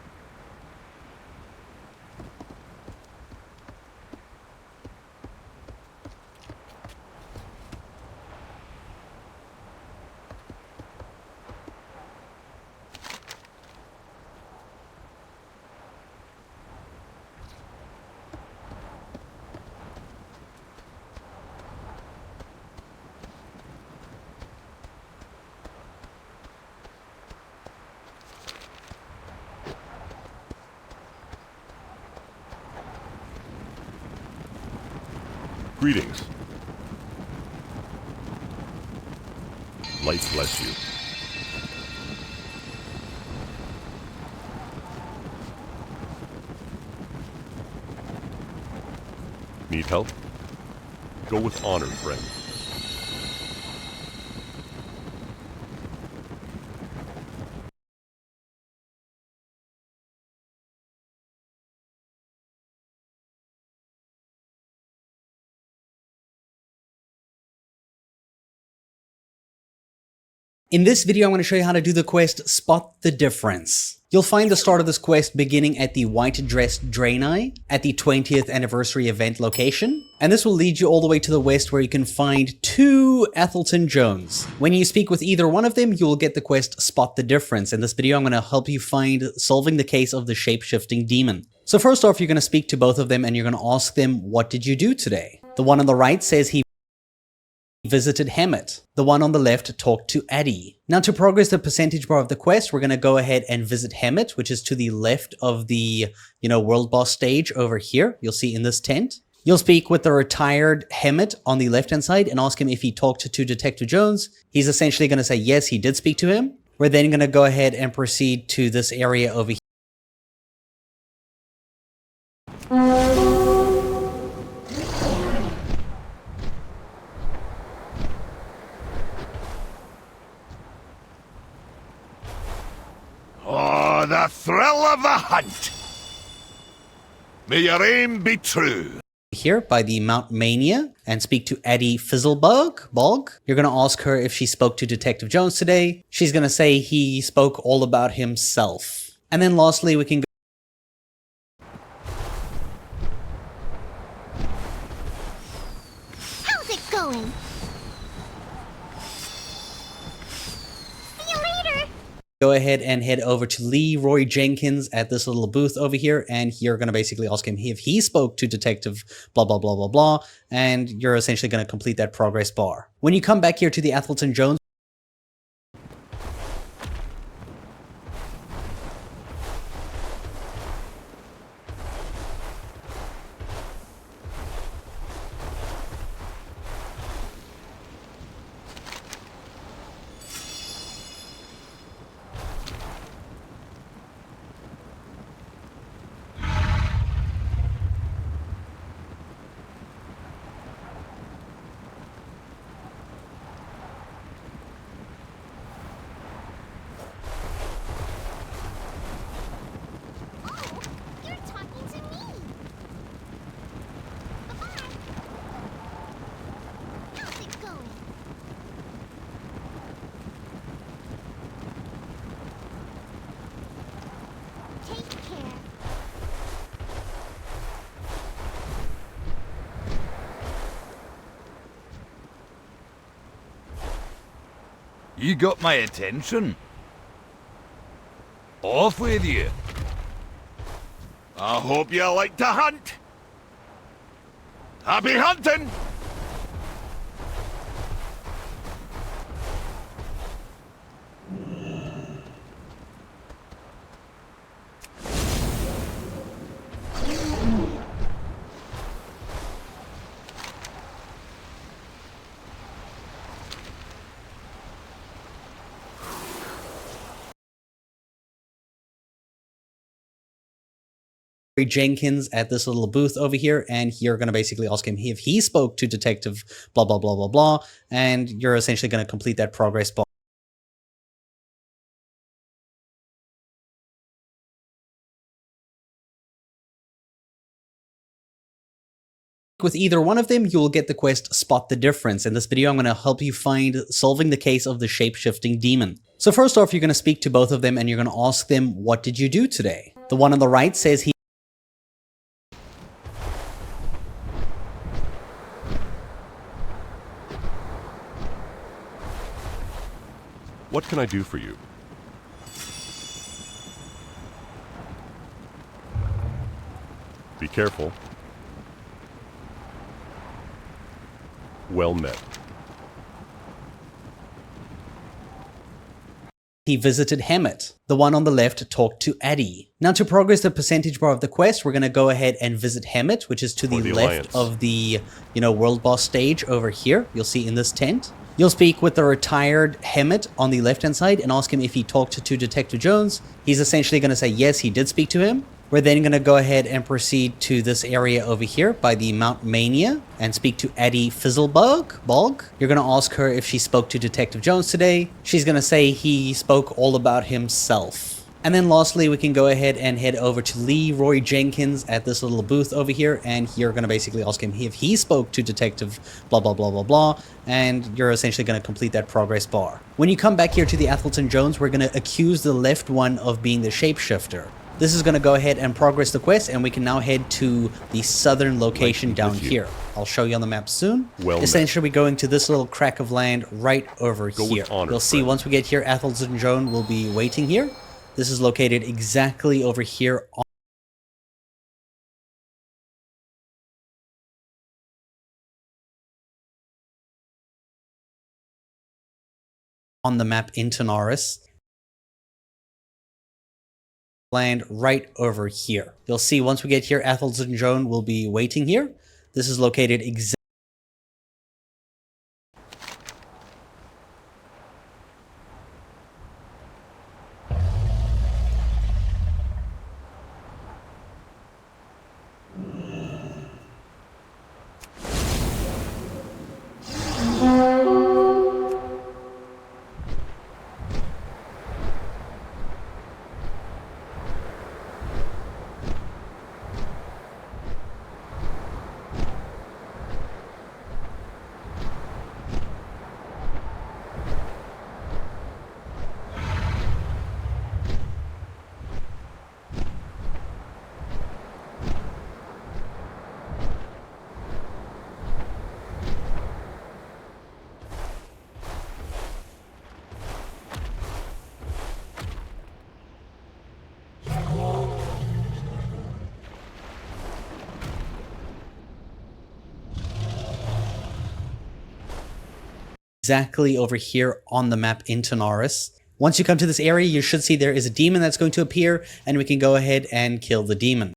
Greetings. Light bless you. Need help? Go with honor, friend. In this video, I'm going to show you how to do the quest Spot the Difference. You'll find the start of this quest beginning at the White Dressed Draenei at the 20th anniversary event location. And this will lead you all the way to the west where you can find 2 Athelton Jones. When you speak with either one of them, you will get the quest Spot the Difference. In this video, I'm going to help you find solving the case of the shape-shifting demon. So first off, you're going to speak to both of them and you're going to ask them, what did you do today? The one on the right says he visited Hemet. The one on the left talked to Addy. Now to progress the percentage bar of the quest, we're going to go ahead and visit Hemet, which is to the left of the, world boss stage over here. You'll see in this tent. You'll speak with the retired Hemet on the left-hand side and ask him if he talked to Detective Jones. He's essentially going to say, yes, he did speak to him. We're then going to go ahead and proceed to this area over here. Oh, the thrill of the hunt! May your aim be true. Here by the Mount Mania and speak to Addy Fizzlebog. You're going to ask her if she spoke to Detective Jones today. She's going to say he spoke all about himself. And then lastly, we can go. How's it going? See you later. Go ahead and head over to Leroy Jenkins at this little booth over here, and you're going to basically ask him if he spoke to Detective blah, blah, blah, blah, blah, and you're essentially going to complete that progress bar. When you come back here to the Athelton Jones, You got my attention. Off with you. I hope you like to hunt. Happy hunting! Jenkins at this little booth over here, and you're going to basically ask him if he spoke to Detective blah blah blah blah blah, and you're essentially going to complete that progress bar. With either one of them, you will get the quest Spot the Difference. In this video, I'm going to help you find solving the case of the shape-shifting demon. So first off, you're going to speak to both of them and you're going to ask them, what did you do today? The one on the right says he What can I do for you? Be careful. Well met. he visited Hemet. The one on the left talked to Addy. Now to progress the percentage bar of the quest, we're going to go ahead and visit Hemet, which is to the left of the, world boss stage over here. You'll see in this tent. You'll speak with the retired Hemet on the left-hand side and ask him if he talked to Detective Jones. He's essentially going to say yes, he did speak to him. We're then going to go ahead and proceed to this area over here by the Mount Mania and speak to Addy Fizzlebog. You're going to ask her if she spoke to Detective Jones today. She's going to say he spoke all about himself. And then lastly, we can go ahead and head over to Leroy Jenkins at this little booth over here, and you're going to basically ask him if he spoke to Detective blah blah blah blah blah, and you're essentially going to complete that progress bar. When you come back here to the Athelton Jones, we're going to accuse the left one of being the shapeshifter. This is going to go ahead and progress the quest, and we can now head to the southern location down here. I'll show you on the map soon. Essentially, we're going to this little crack of land right over here. You'll see once we get here, Athelton Jones will be waiting here. This is located exactly over here on the map in Tanaris. Land right over here. You'll see once we get here, Athelton Jones will be waiting here. This is located exactly over here on the map in Tanaris. Once you come to this area, you should see there is a demon that's going to appear, and we can go ahead and kill the demon.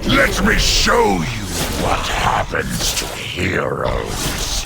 Let me show you what happens to heroes.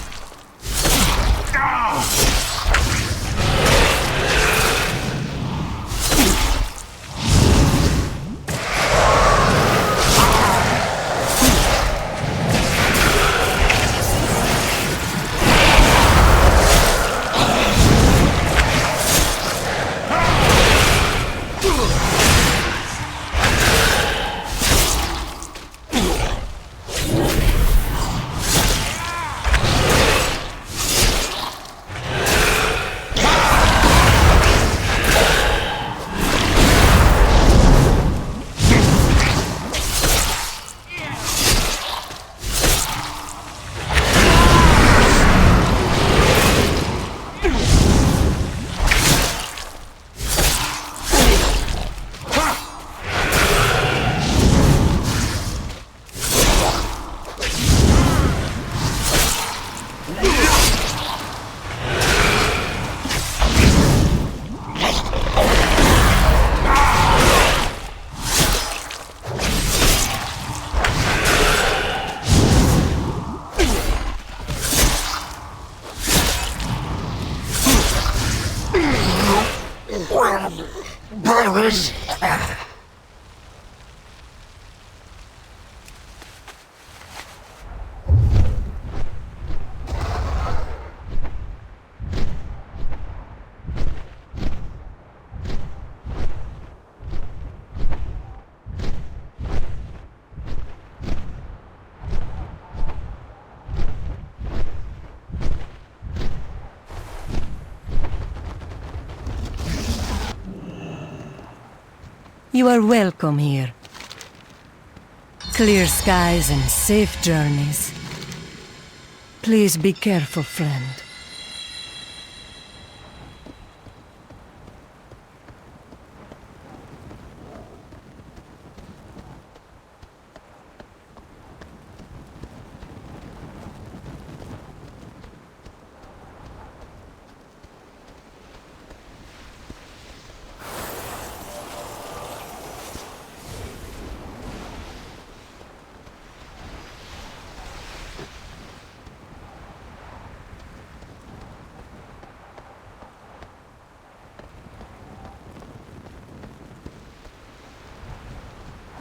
You are welcome here. Clear skies and safe journeys. Please be careful, friend.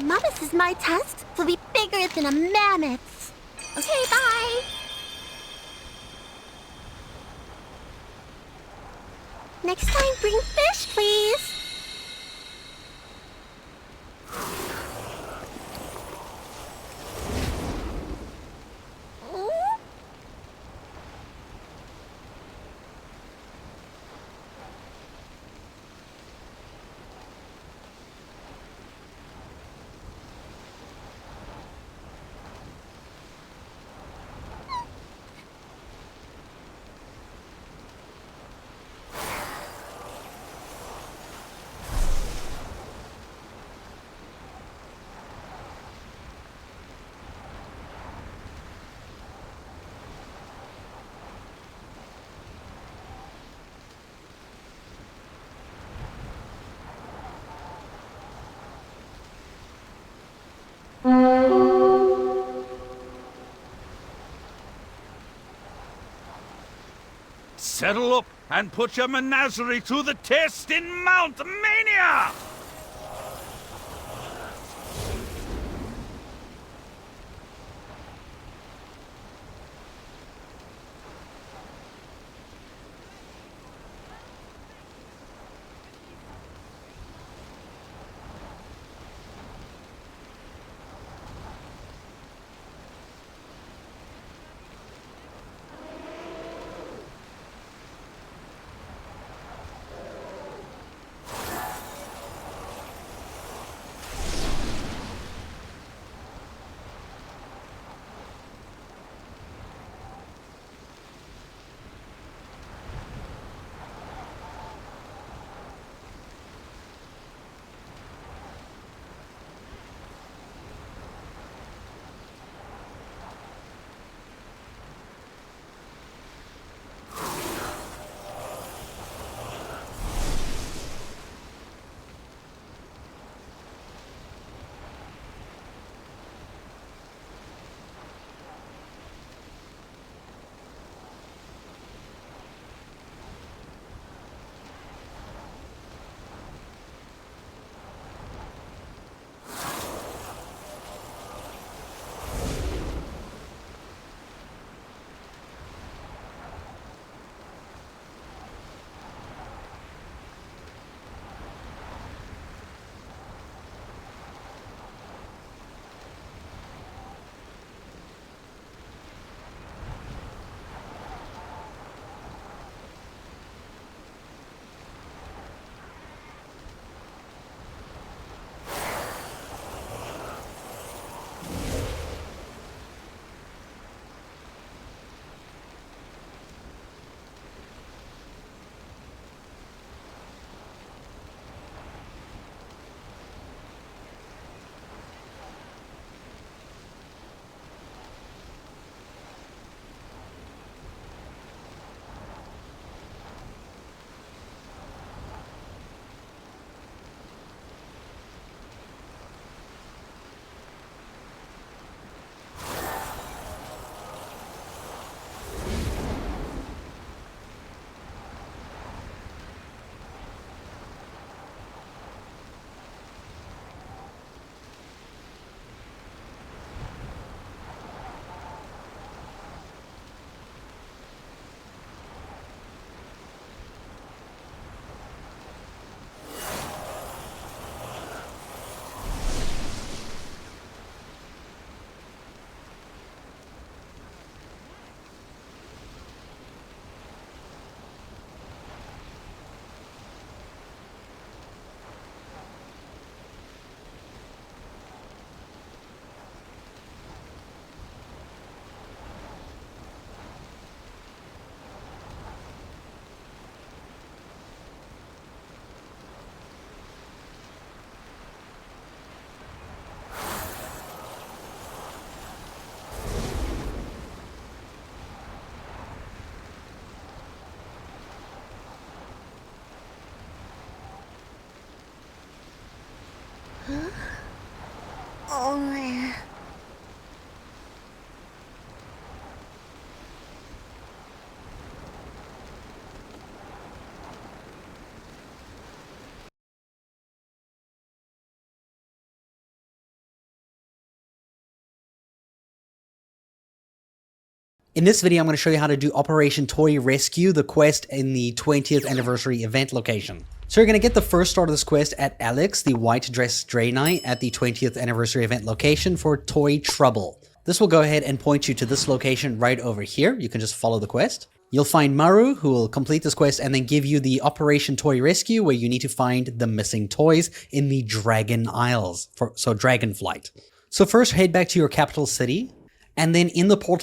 Mama says my test will be bigger than a mammoth's. Okay, bye. Next time, bring fish, please. Settle up and put your menagerie to the test in Mount Mania! Oh. In this video, I'm going to show you how to do Operation Toy Rescue, the quest in the 20th anniversary event location. So you're going to get the first start of this quest at Alex, the white dressed Draenei, at the 20th anniversary event location for Toy Trouble. This will go ahead and point you to this location right over here. You can just follow the quest. You'll find Maru, who will complete this quest and then give you the Operation Toy Rescue, where you need to find the missing toys in the Dragon Isles, so Dragonflight. So first head back to your capital city, and then in the portal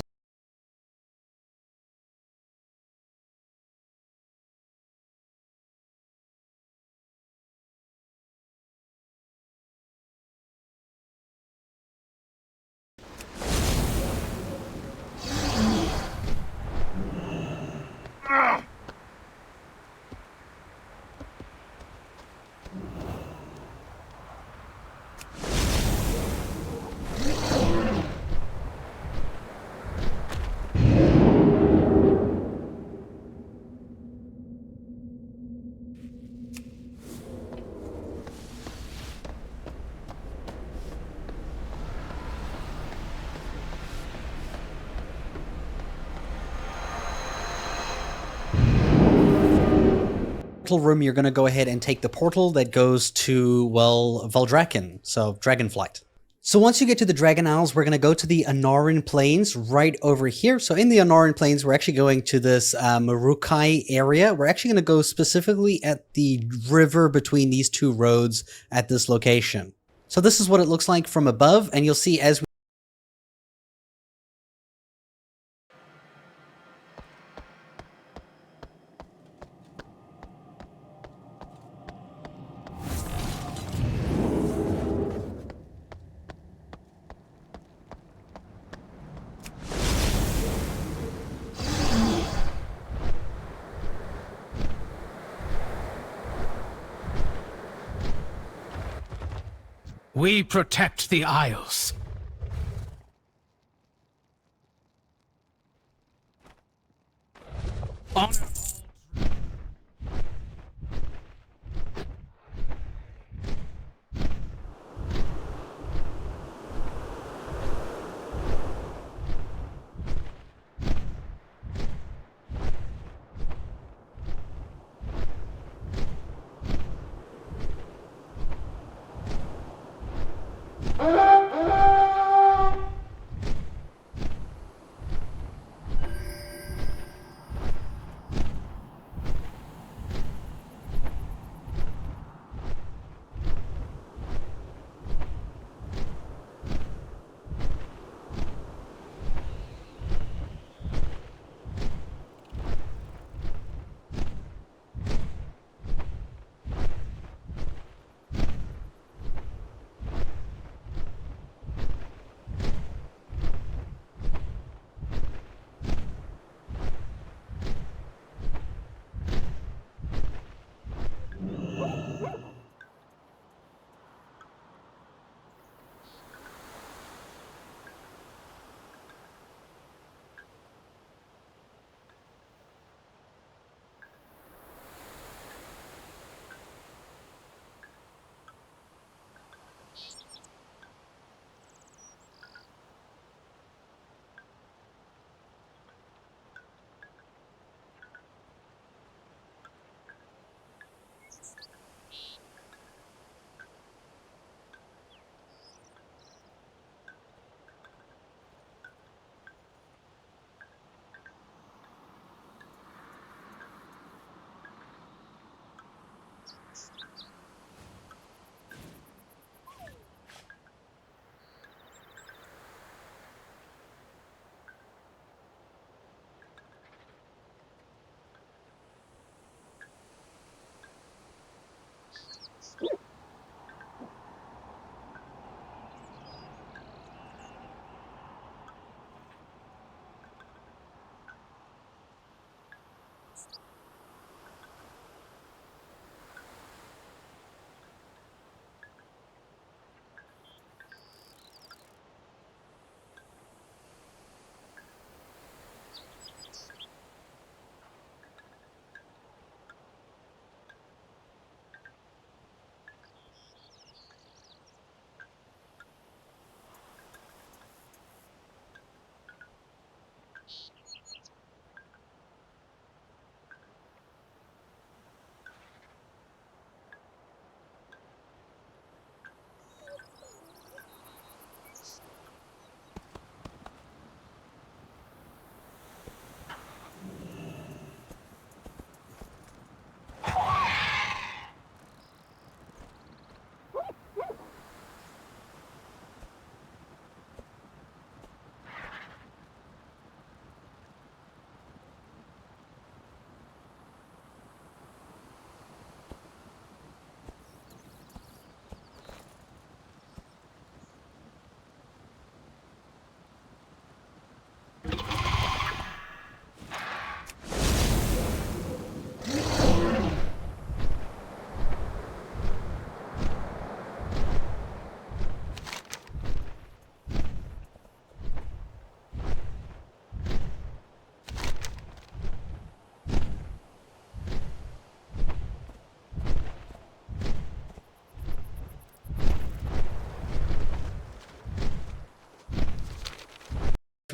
room, you're going to go ahead and take the portal that goes to, well, Valdrakken, so Dragonflight. So once you get to the Dragon Isles, we're going to go to the Anaran Plains right over here. So in the Anaran Plains, we're actually going to this Marukai area. We're actually going to go specifically at the river between these two roads at this location. So this is what it looks like from above, and you'll see as we We protect the Isles. Honor.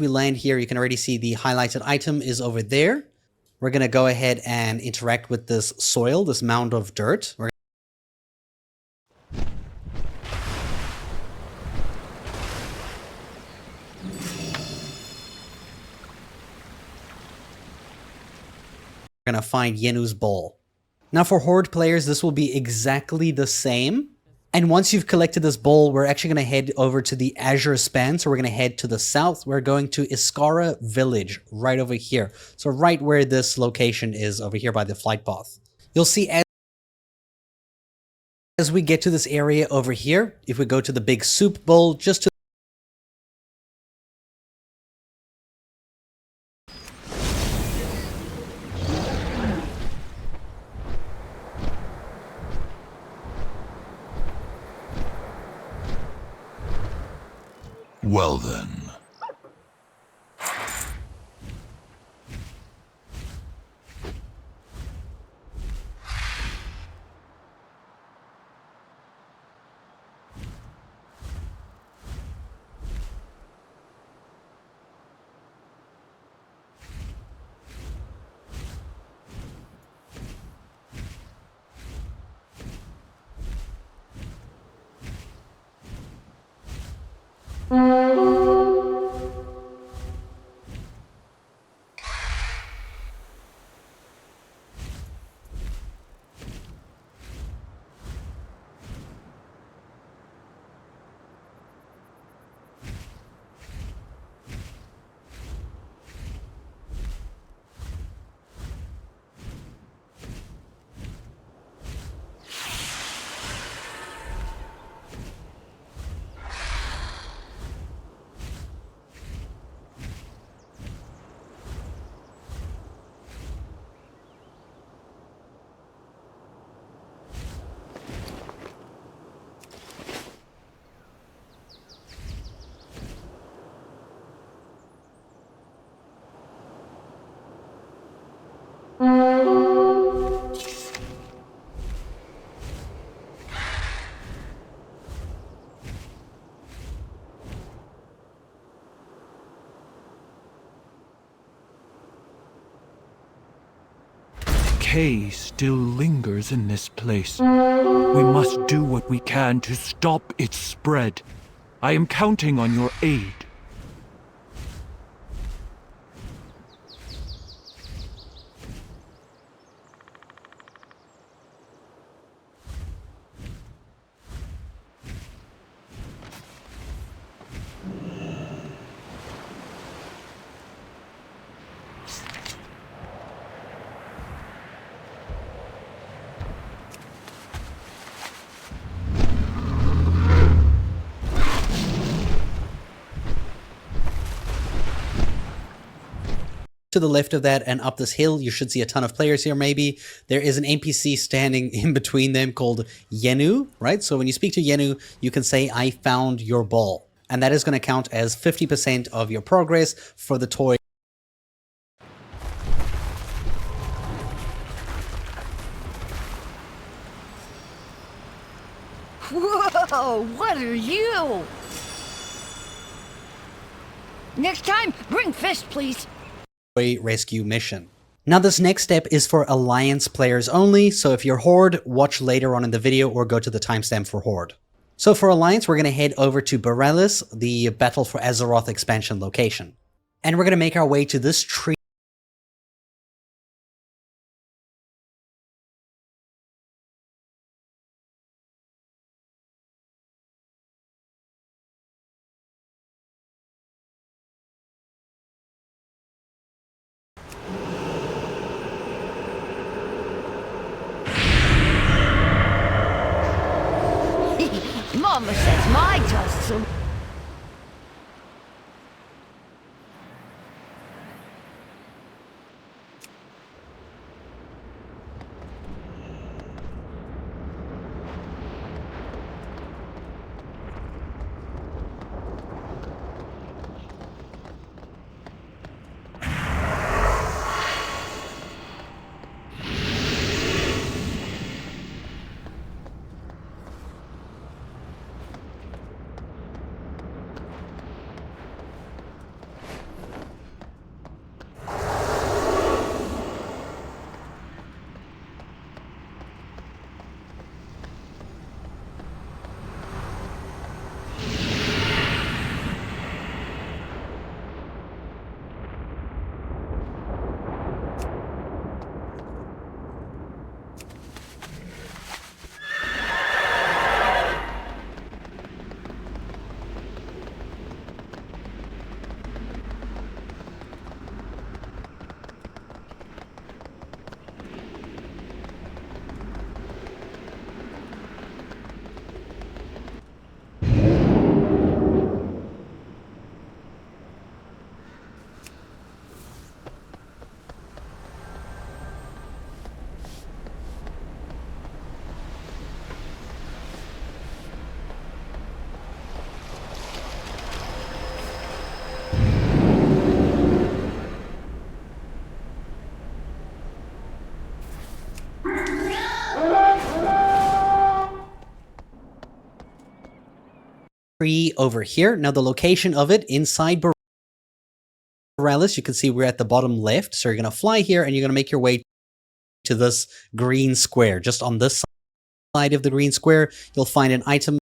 we land here, you can already see the highlighted item is over there. We're going to go ahead and interact with this soil, this mound of dirt. We're going to find Yenu's bowl. Now for Horde players, this will be exactly the same. And once you've collected this bowl, we're actually going to head over to the Azure Span. So we're going to head to the south. We're going to Iskara Village, right over here. So right where this location is, over here by the flight path. You'll see as we get to this area over here, if we go to the big soup bowl, just to Well then. decay still lingers in this place. We must do what we can to stop its spread. I am counting on your aid. To the left of that and up this hill, you should see a ton of players here maybe. There is an NPC standing in between them called Yenu, right? So when you speak to Yenu, you can say, I found your ball. And that is going to count as 50% of your progress for the toy. Whoa, what are you? Next time, bring fist, please. Rescue mission. Now this next step is for Alliance players only, so if you're Horde, watch later on in the video or go to the timestamp for Horde. So for Alliance, we're going to head over to Boralus, the Battle for Azeroth expansion location. And we're going to make our way to this tree. Mama says my dust so. tree over here. Now the location of it inside Boralus, you can see we're at the bottom left. So you're going to fly here and you're going to make your way to this green square. Just on this side of the green square, you'll find an item.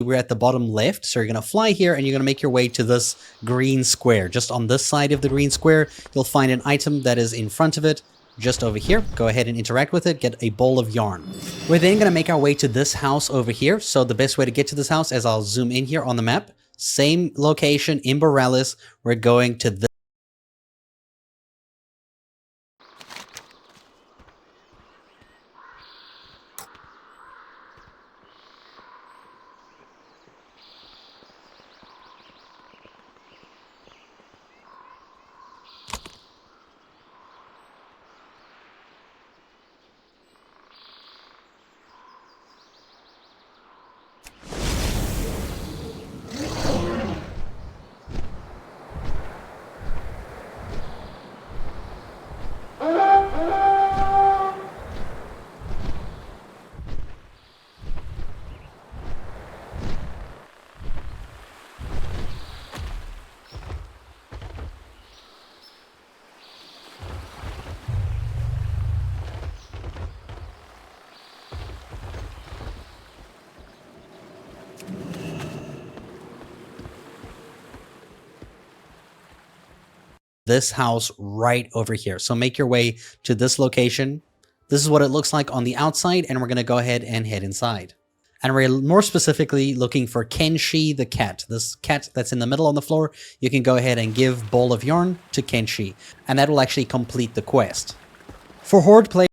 We're at the bottom left, so you're going to fly here and you're going to make your way to this green square. Just on this side of the green square, you'll find an item that is in front of it. Just over here, go ahead and interact with it, get a bowl of yarn. We're then going to make our way to this house over here. So the best way to get to this house, as I'll zoom in here on the map, same location in Boralus, we're going to this. This house right over here. So make your way to this location. This is what it looks like on the outside, and we're going to go ahead and head inside. And we're more specifically looking for Kenshi the cat. This cat that's in the middle on the floor, you can go ahead and give Bowl of Yarn to Kenshi, and that will actually complete the quest. For Horde players,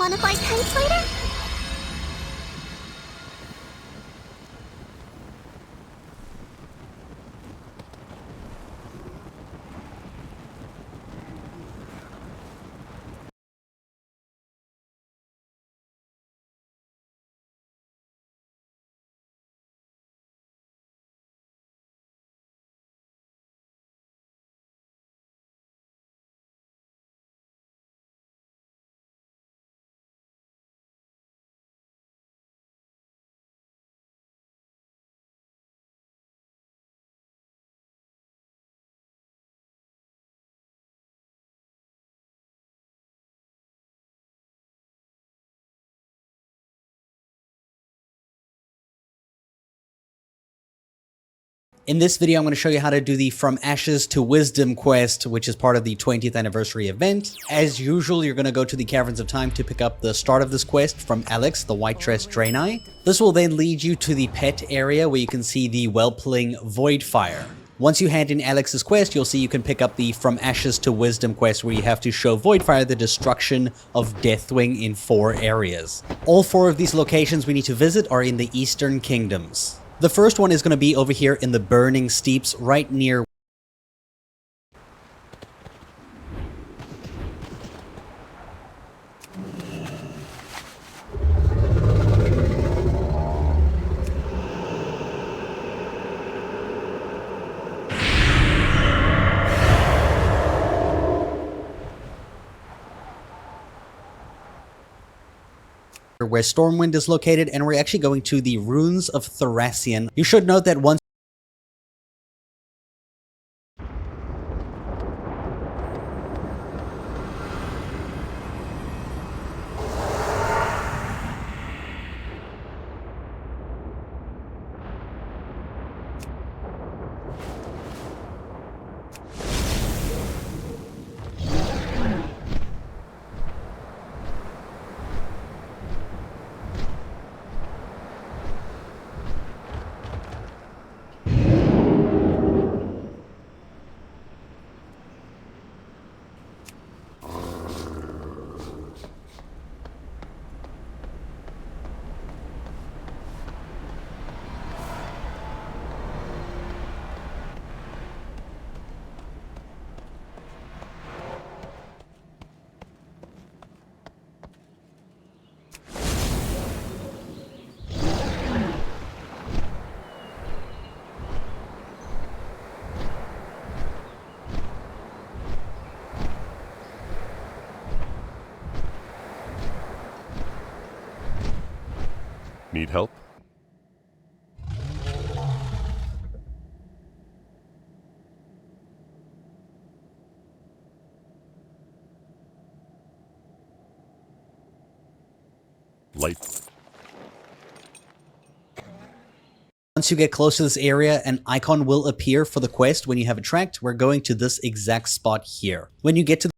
Wanna fight Tides later? In this video, I'm going to show you how to do the From Ashes to Wisdom quest, which is part of the 20th anniversary event. As usual, you're going to go to the Caverns of Time to pick up the start of this quest from Alex, the White-Dressed Draenei. This will then lead you to the pet area where you can see the Whelpling Voidfire. Once you hand in Alex's quest, you'll see you can pick up the From Ashes to Wisdom quest where you have to show Voidfire the destruction of Deathwing in 4 areas. All 4 of these locations we need to visit are in the Eastern Kingdoms. The first one is going to be over here in the Burning Steeps, right near where Stormwind is located, and we're actually going to the Runes of Thracian. You should note that once Need help? Light. once you get close to this area, an icon will appear for the quest when you have it tracked. We're going to this exact spot here. When you get to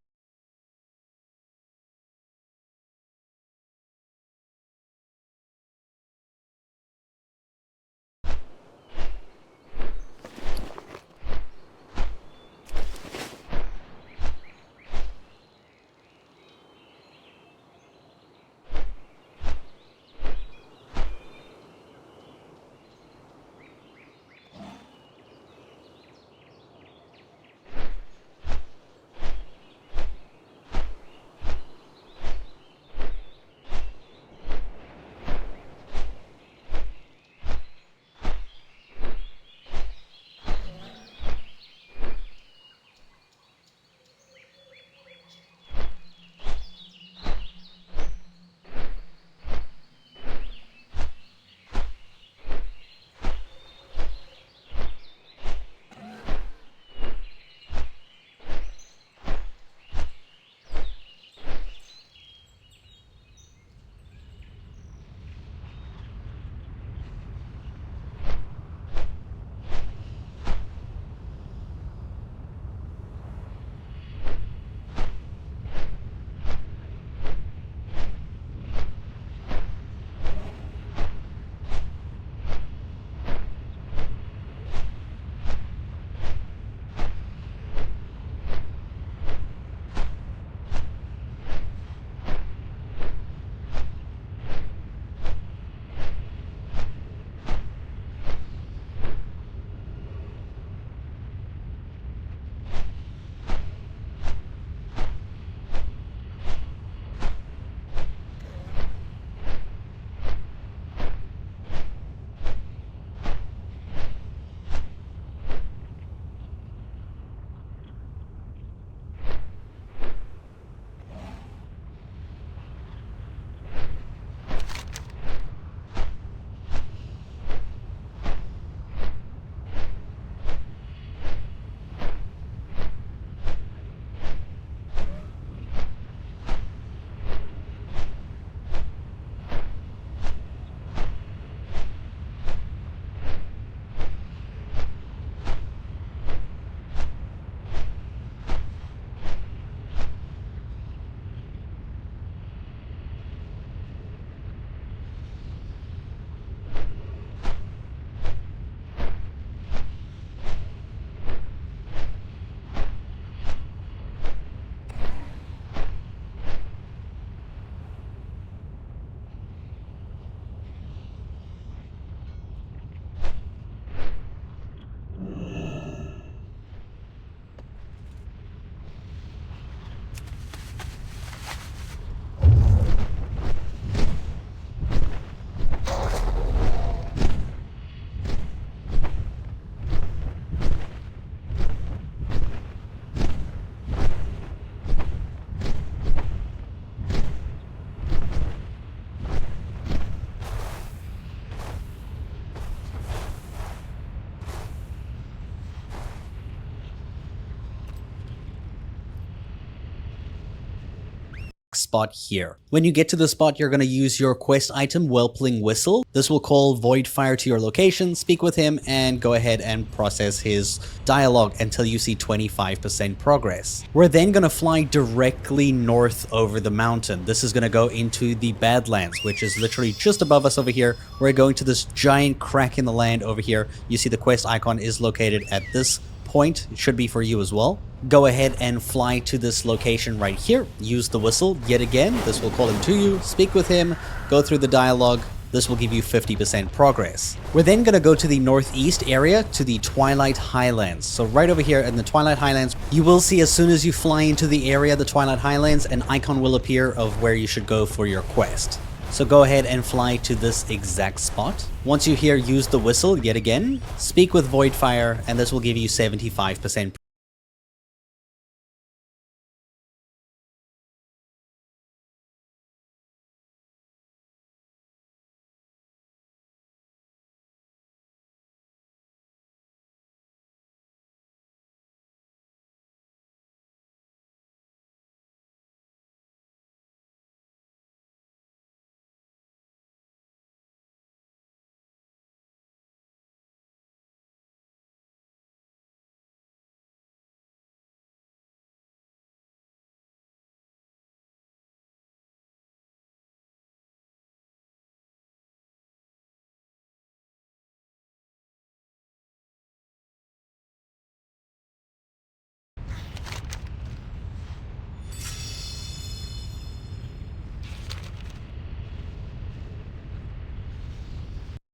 spot here. When you get to the spot, you're going to use your quest item, Whelpling Whistle. This will call Voidfire to your location, speak with him, and go ahead and process his dialogue until you see 25% progress. We're then going to fly directly north over the mountain. This is going to go into the Badlands, which is literally just above us over here. We're going to this giant crack in the land over here. You see the quest icon is located at this point. It should be for you as well. Go ahead and fly to this location right here. Use the whistle yet again. This will call him to you, speak with him, go through the dialogue. This will give you 50% progress. We're then going to go to the northeast area to the Twilight Highlands. So right over here in the Twilight Highlands, you will see as soon as you fly into the area, the Twilight Highlands, an icon will appear of where you should go for your quest. So go ahead and fly to this exact spot. Once you hear use the whistle yet again, speak with Voidfire, and this will give you 75%.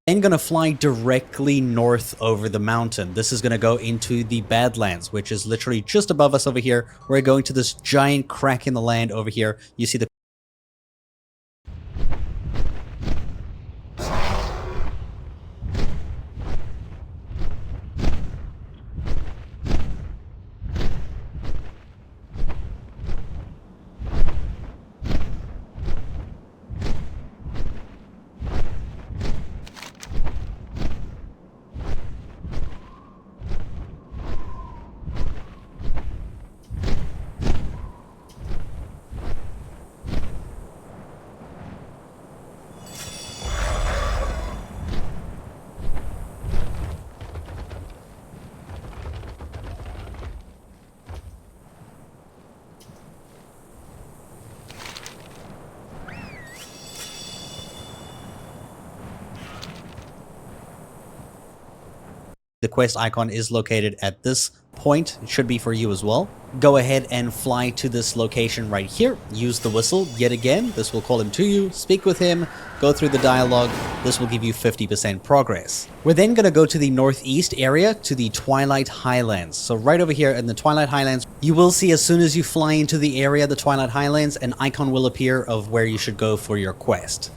Then going to fly directly north over the mountain. This is going to go into the Badlands, which is literally just above us over here. We're going to this giant crack in the land over here. You see the quest icon is located at this point. It should be for you as well. Go ahead and fly to this location right here. Use the whistle yet again. This will call him to you, speak with him, go through the dialogue. This will give you 50% progress. We're then going to go to the northeast area to the Twilight Highlands. So right over here in the Twilight Highlands, you will see as soon as you fly into the area, the Twilight Highlands, an icon will appear of where you should go for your quest.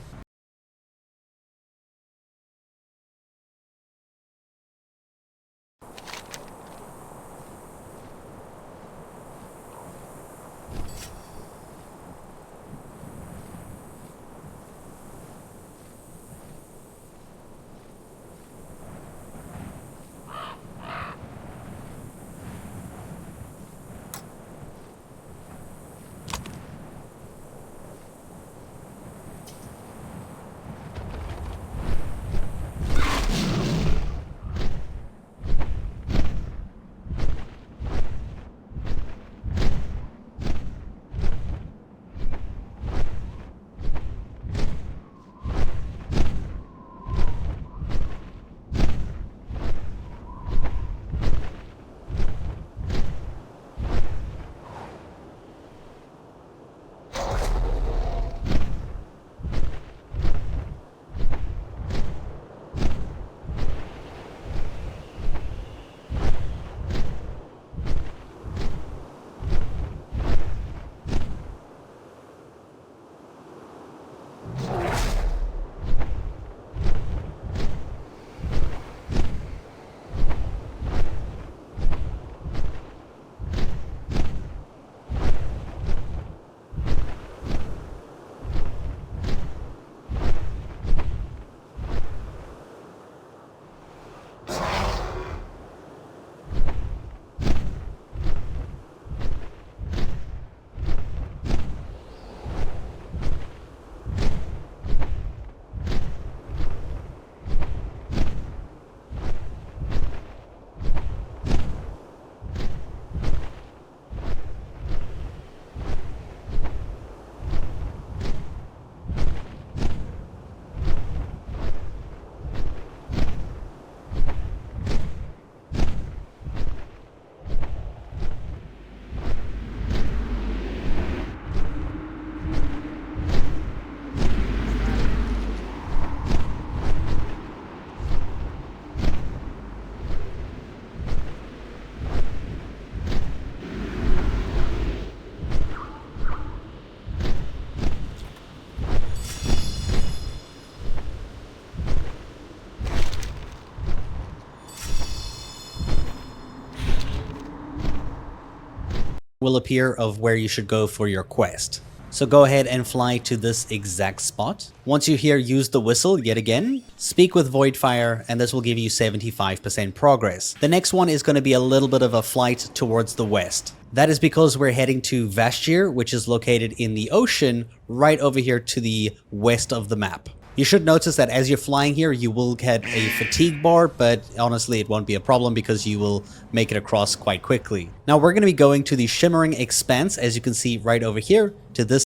will appear of where you should go for your quest. So go ahead and fly to this exact spot. Once you hear use the whistle yet again, speak with Voidfire, and this will give you 75% progress. The next one is going to be a little bit of a flight towards the west. That is because we're heading to Vashj'ir, which is located in the ocean right over here to the west of the map. You should notice that as you're flying here, you will get a fatigue bar, but honestly it won't be a problem because you will make it across quite quickly. Now we're going to be going to the Shimmering Expanse, as you can see right over here, to this.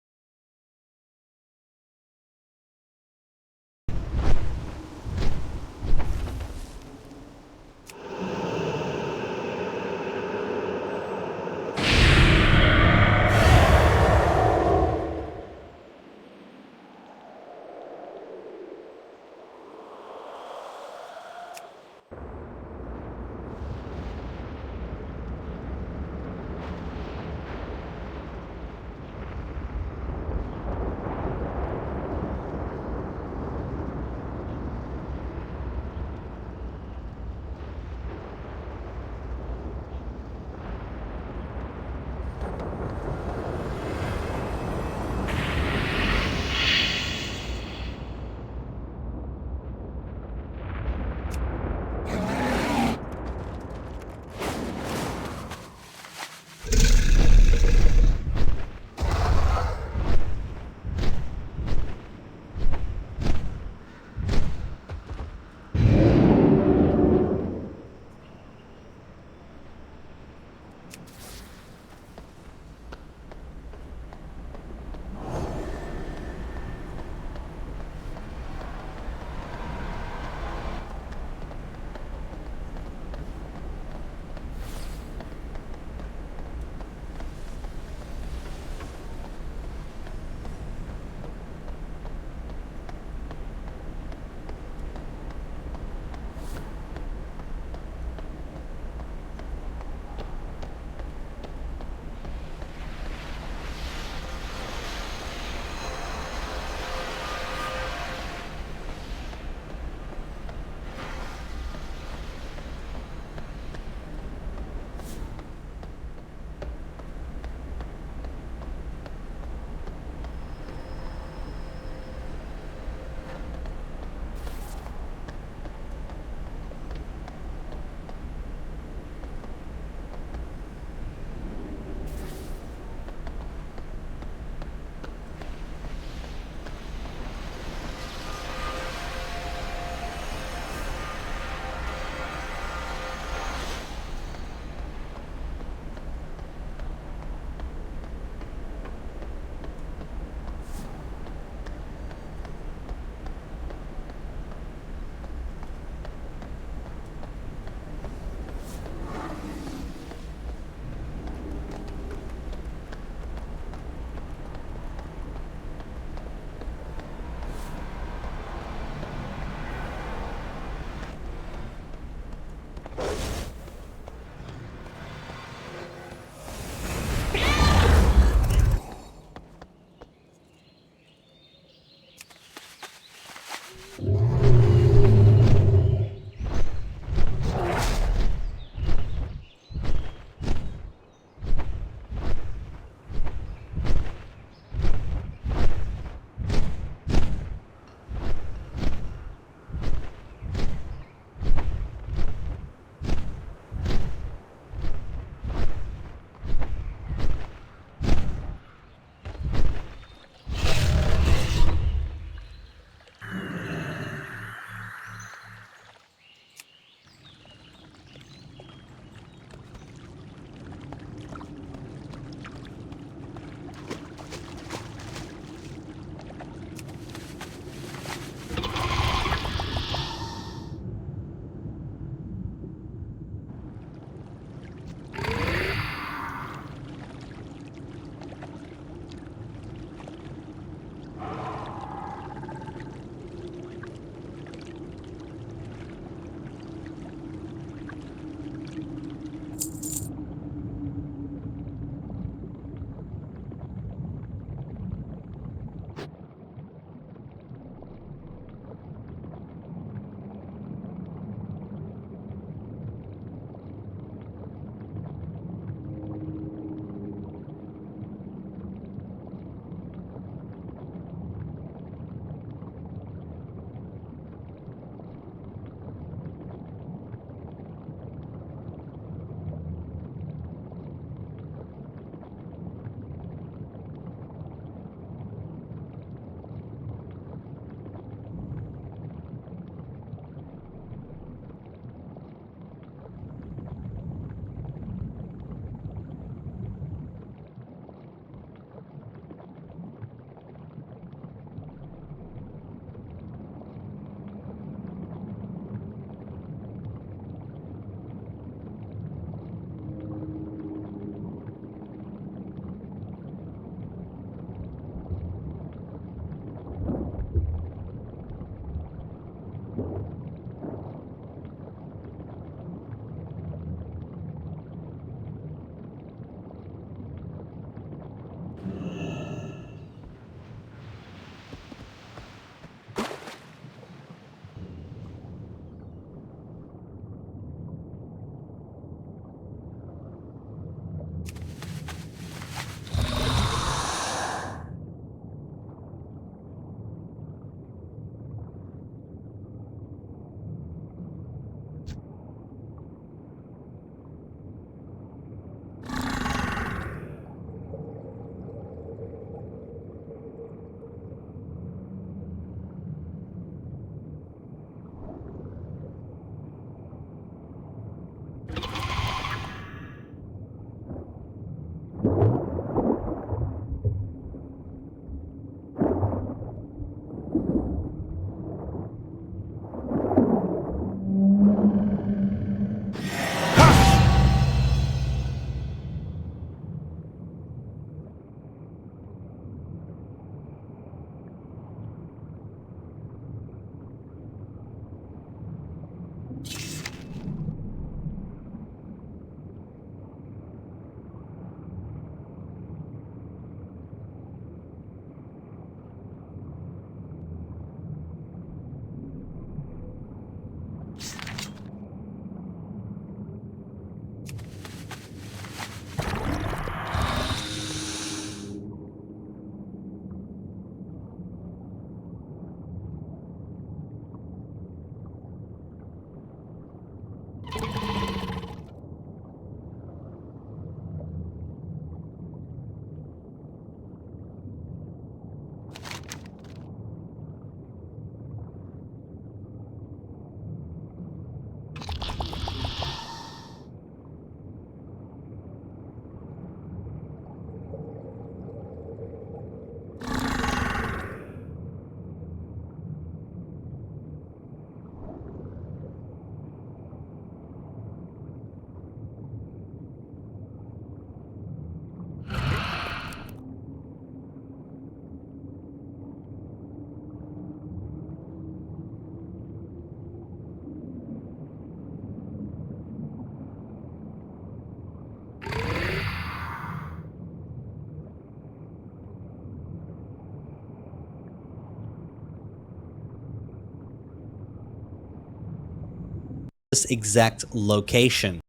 this exact location.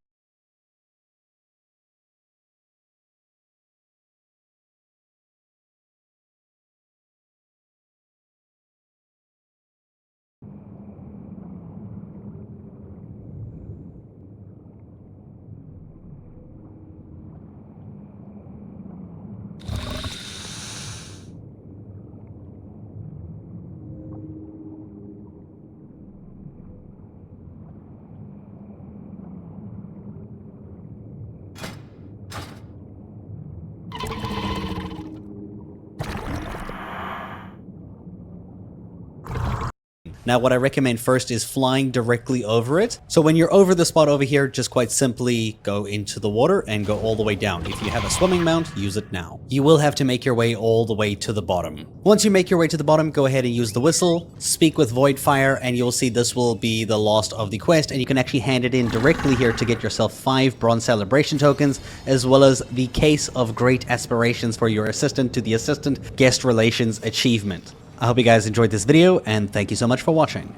Now what I recommend first is flying directly over it. So when you're over the spot over here, just quite simply go into the water and go all the way down. If you have a swimming mount, use it now. You will have to make your way all the way to the bottom. Once you make your way to the bottom, go ahead and use the whistle, speak with Voidfire, and you'll see this will be the last of the quest, and you can actually hand it in directly here to get yourself 5 bronze celebration tokens, as well as the Case of Great Aspirations for your assistant to the Assistant Guest Relations achievement. I hope you guys enjoyed this video, and thank you so much for watching.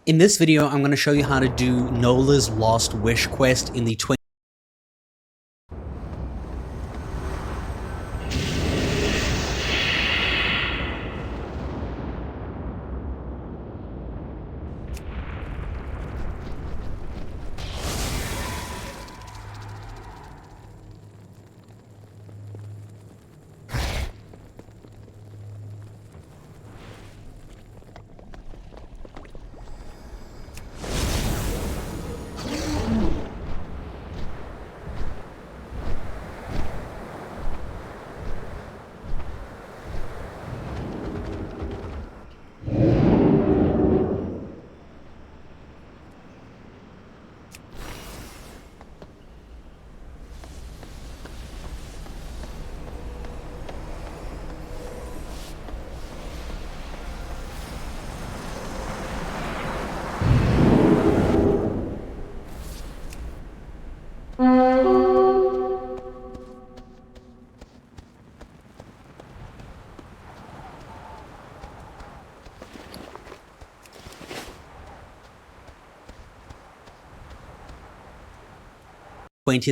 In this video, I'm going to show you how to do Nola's Lost Wish quest in the 20th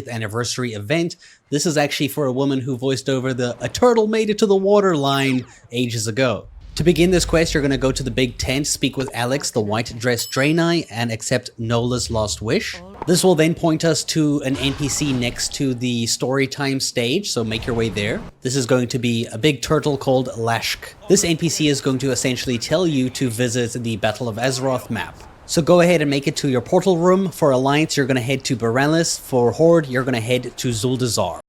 anniversary event. This is actually for a woman who voiced over the "A turtle made it to the water" line ages ago. To begin this quest, you're going to go to the big tent, speak with Alex, the white-dressed Draenei, and accept Nola's Lost Wish. This will then point us to an NPC next to the storytime stage, so make your way there. This is going to be a big turtle called Lashk. This NPC is going to essentially tell you to visit the Battle of Azeroth map. So go ahead and make it to your portal room. For Alliance, you're going to head to Boralus. For Horde, you're going to head to Zuldazar.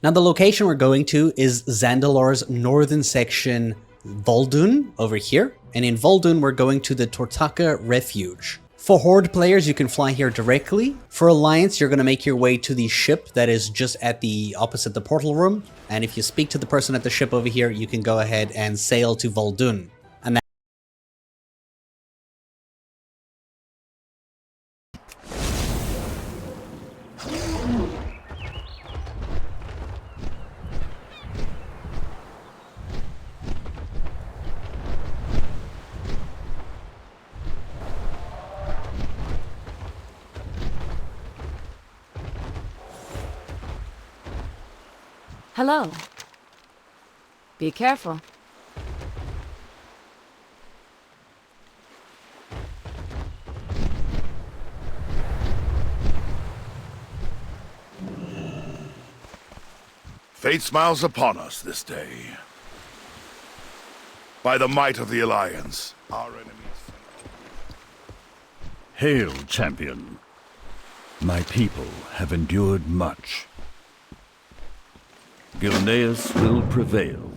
Now the location we're going to is Zandalor's northern section, Vol'dun, over here. And in Vol'dun, we're going to the Tortaka Refuge. For Horde players, you can fly here directly. For Alliance, you're going to make your way to the ship that is just at the opposite the portal room. And if you speak to the person at the ship over here, you can go ahead and sail to Vol'dun. And Hello. Be careful. Fate smiles upon us this day. By the might of the Alliance, our enemies... Hail, champion. My people have endured much. Gilneas will prevail.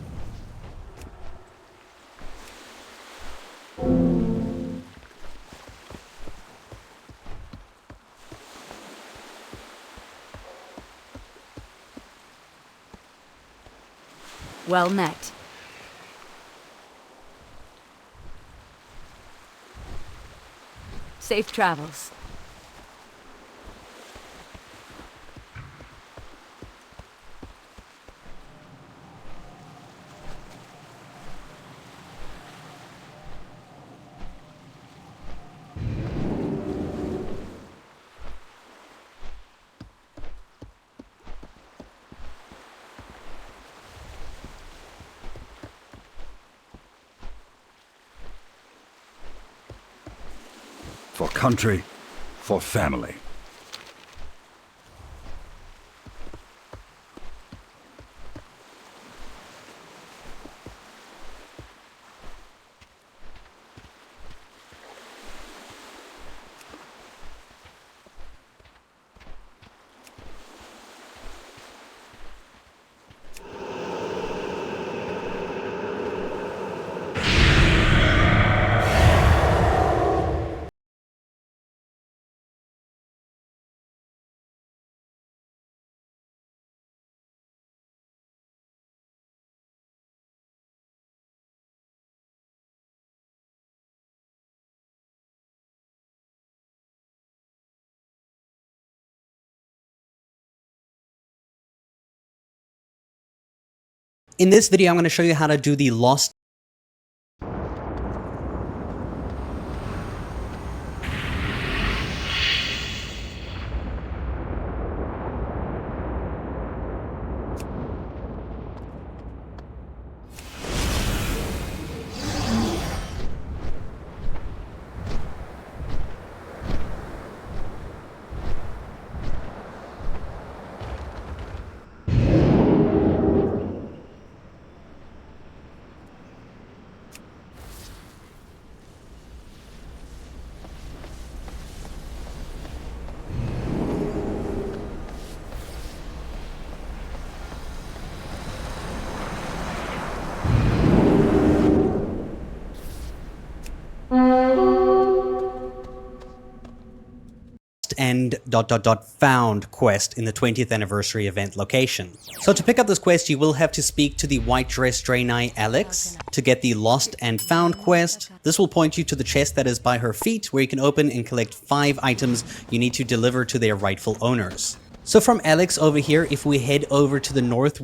Well met. Safe travels. For country, for family. in this video, I'm going to show you how to do the Lost and ... found quest in the 20th anniversary event location. So to pick up this quest, you will have to speak to the white dress Draenei Alex to get the lost and found quest. This will point you to the chest that is by her feet, where you can open and collect 5 items you need to deliver to their rightful owners. So from Alex over here, if we head over to the north,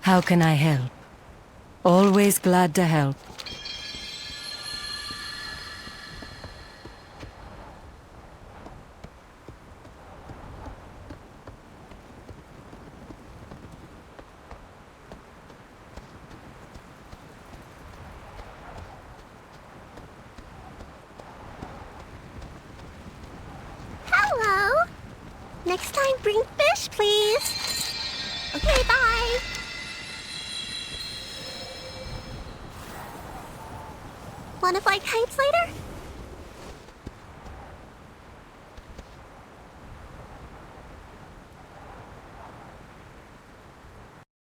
How can I help? Always glad to help. Next time, bring fish, please. Okay, bye. Wanna fly kites later?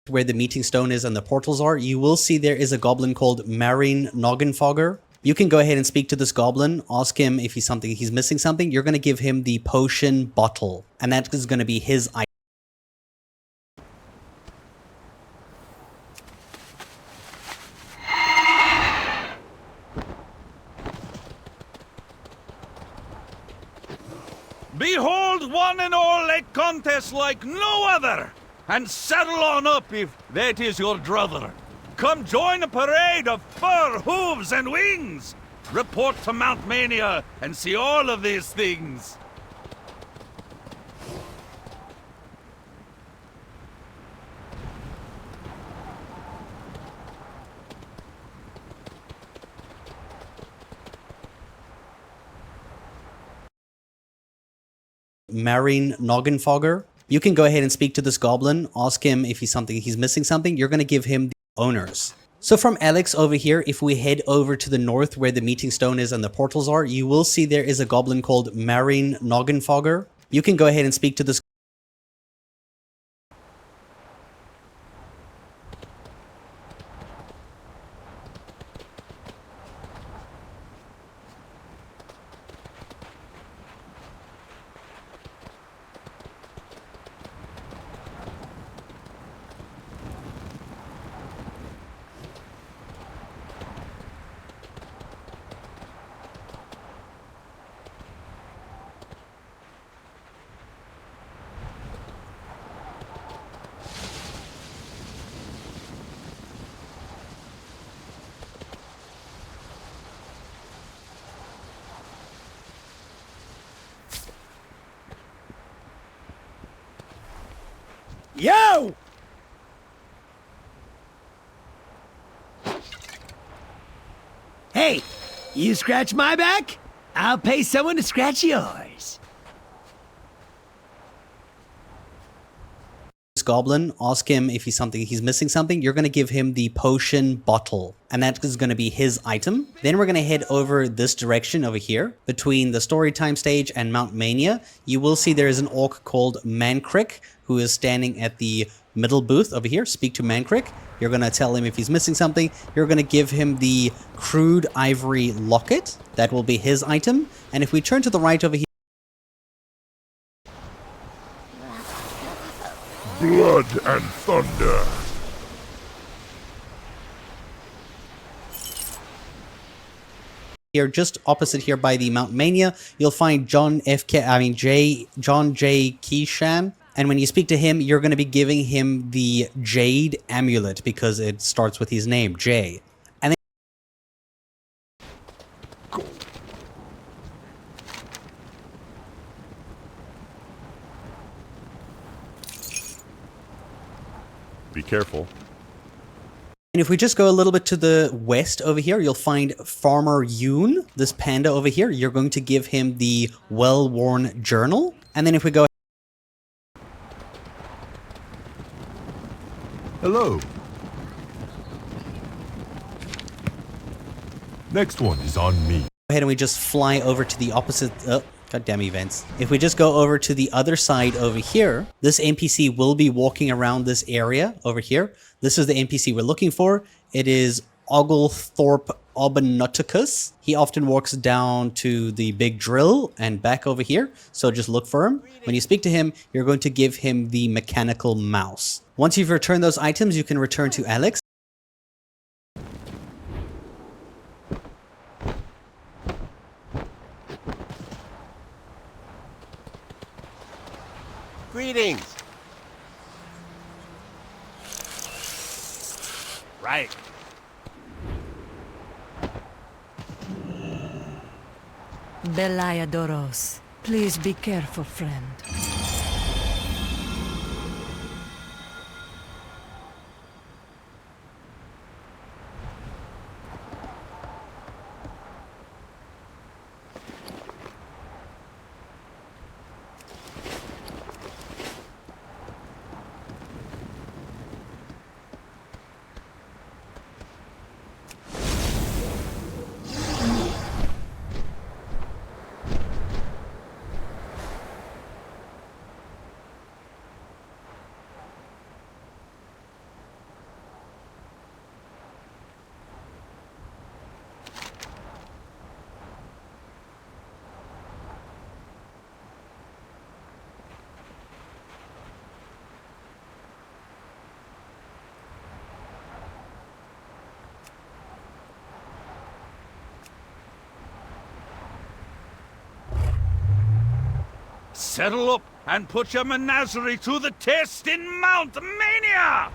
Where the meeting stone is and the portals are, you will see there is a goblin called Marine Noggenfogger. You can go ahead and speak to this goblin, ask him if he's missing something. You're going to give him the potion bottle, and that is going to be his item. Behold one and all a contest like no other, and saddle on up if that is your druther. Come join a parade of fur, hooves, and wings. Report to Mount Mania and see all of these things. Marine Noggenfogger. You can go ahead and speak to this goblin, ask him if he's missing something. You're going to give him the owners. So from Alex over here, if we head over to the north where the meeting stone is and the portals are, you will see there is a goblin called Marine Noggenfogger. You can go ahead and speak to this. Yo! Hey, you scratch my back? I'll pay someone to scratch yours. This goblin, ask him if he's missing something. You're going to give him the potion bottle, and that is going to be his item. Then we're going to head over this direction over here between the Storytime stage and Mount Mania. You will see there is an orc called Mancrick who is standing at the middle booth over here. Speak to Mancrick. You're going to tell him if he's missing something. You're going to give him the crude ivory locket. That will be his item. And if we turn to the right over here, Blood and thunder. here, just opposite here by the Mount Mania, you'll find John J. Keyshan. And when you speak to him, you're going to be giving him the Jade Amulet because it starts with his name, Jay. And then Be careful. and if we just go a little bit to the west over here, you'll find Farmer Yoon, this panda over here. You're going to give him the well-worn journal. And then if we go... Hello. Next one is on me. Go ahead and we just fly over to the opposite... goddamn events. If we just go over to the other side over here, this NPC will be walking around this area over here. This is the NPC we're looking for. It is Oglethorpe Obanauticus. He often walks down to the big drill and back over here, so just look for him. When you speak to him, you're going to give him the mechanical mouse. Once you've returned those items, you can return to Alex. Greetings. Right. Beliadoros, please be careful, friend. settle up and put your menagerie to the test in Mount Mania!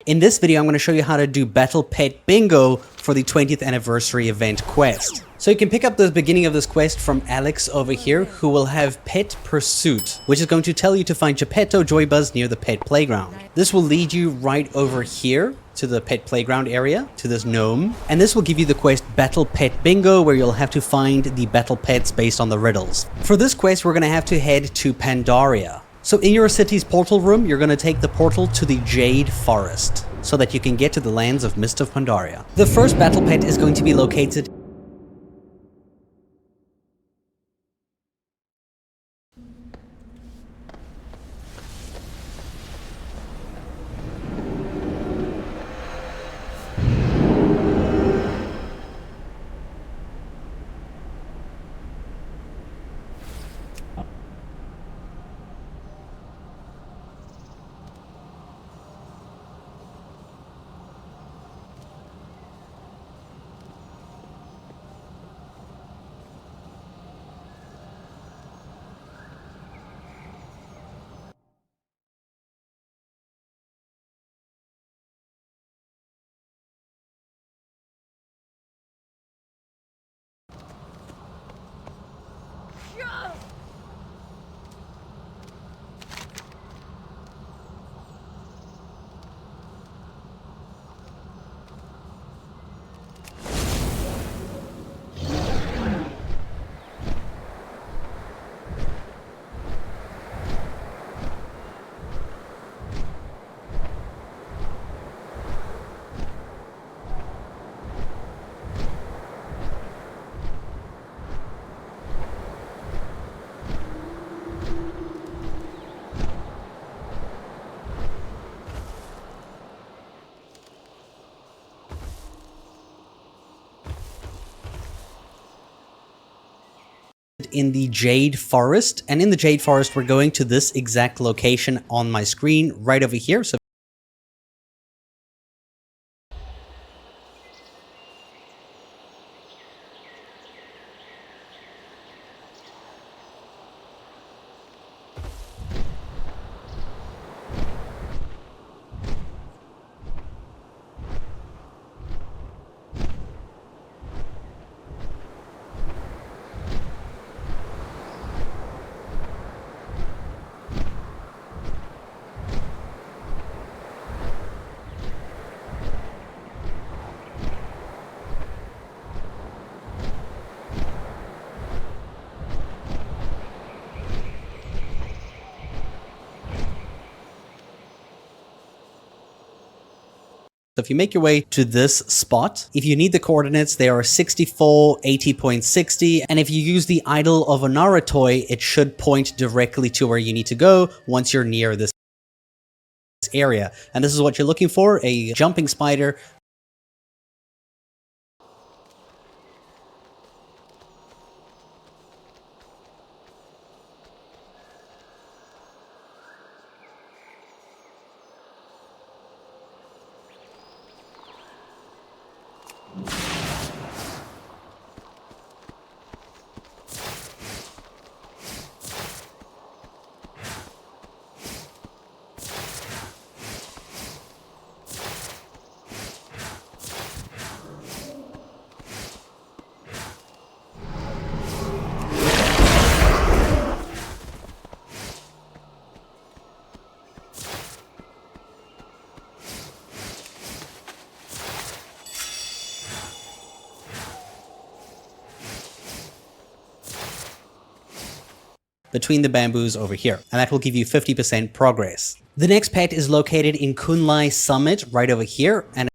In this video, I'm going to show you how to do Battle Pet Bingo for the 20th anniversary event quest. So you can pick up the beginning of this quest from Alex over here, who will have Pet Pursuit, which is going to tell you to find Geppetto Joybuzz near the pet playground. This will lead you right over here to the pet playground area, to this gnome, and this will give you the quest Battle Pet Bingo, where you'll have to find the battle pets based on the riddles. For this quest, we're going to have to head to Pandaria. So in your city's portal room, you're going to take the portal to the Jade Forest, so that you can get to the lands of Mist of Pandaria. The first battle pet is going to be located in the Jade Forest, and in the Jade Forest we're going to this exact location on my screen right over here. So if you make your way to this spot, if you need the coordinates, they are 64, 80.60, and if you use the Idol of Onaratoi, it should point directly to where you need to go once you're near this area. And this is what you're looking for, a jumping spider. Between the bamboos over here, and that will give you 50% progress. The next pet is located in Kunlai Summit right over here, and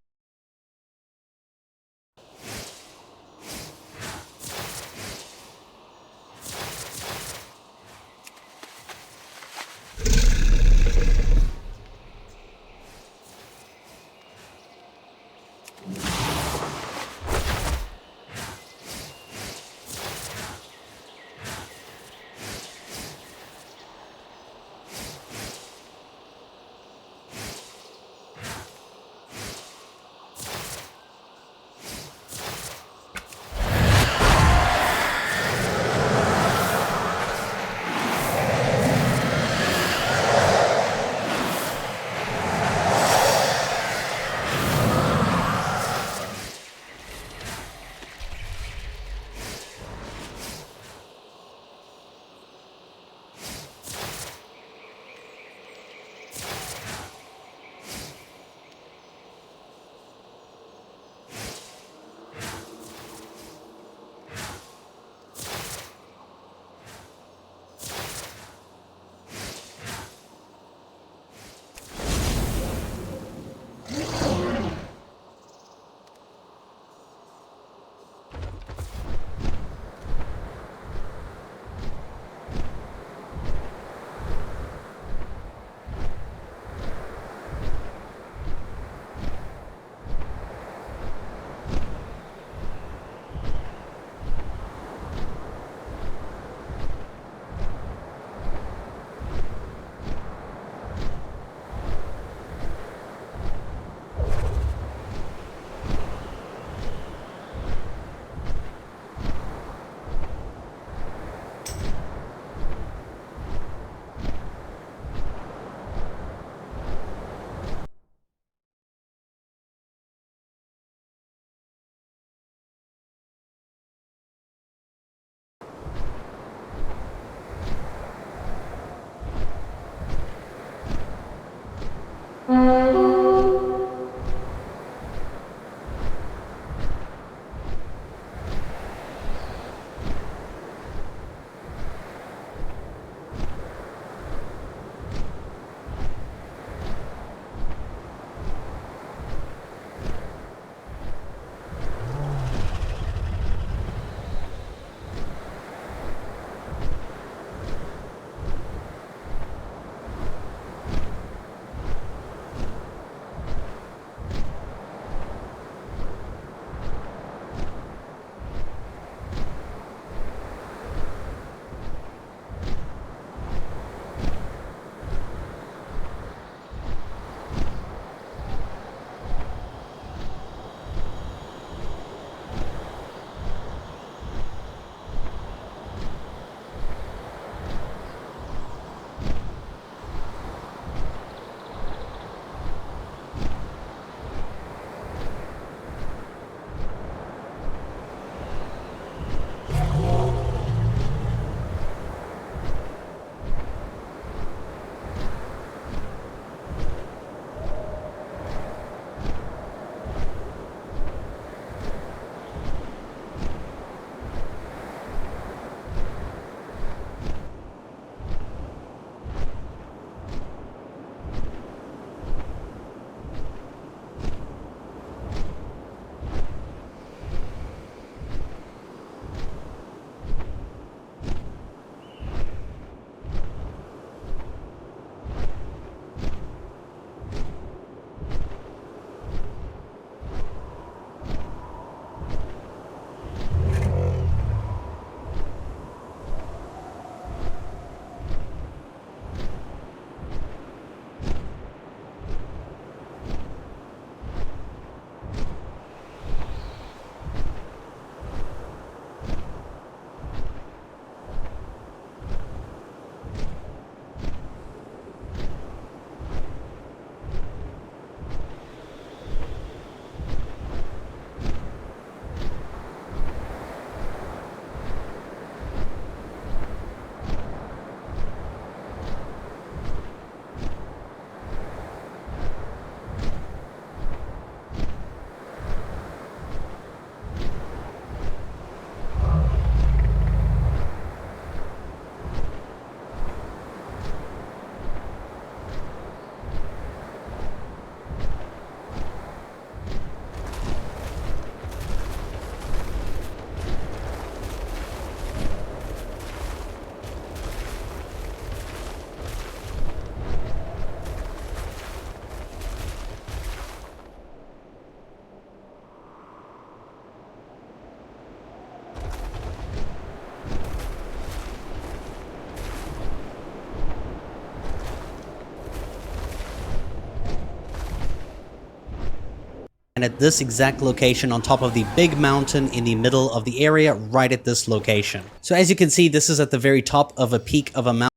And at this exact location on top of the big mountain in the middle of the area, right at this location. So as you can see, this is at the very top of a peak of a mountain.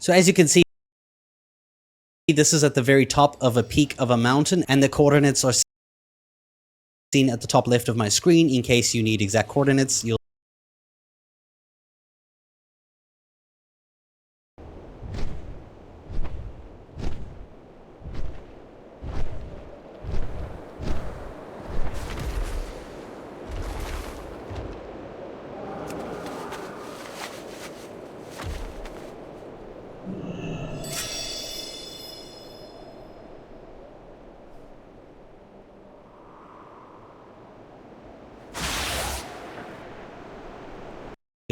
So as you can see, this is at the very top of a peak of a mountain, and the coordinates are seen at the top left of my screen. In case you need exact coordinates, you'll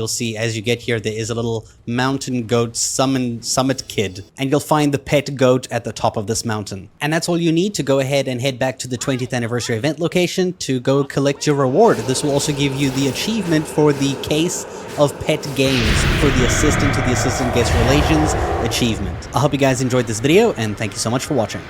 see as you get here, there is a little mountain goat summit kid, and you'll find the pet goat at the top of this mountain. And that's all you need to go ahead and head back to the 20th anniversary event location to go collect your reward. This will also give you the achievement for the Case of Pet Games for the Assistant to the Assistant Guest Relations achievement. I hope you guys enjoyed this video, and thank you so much for watching.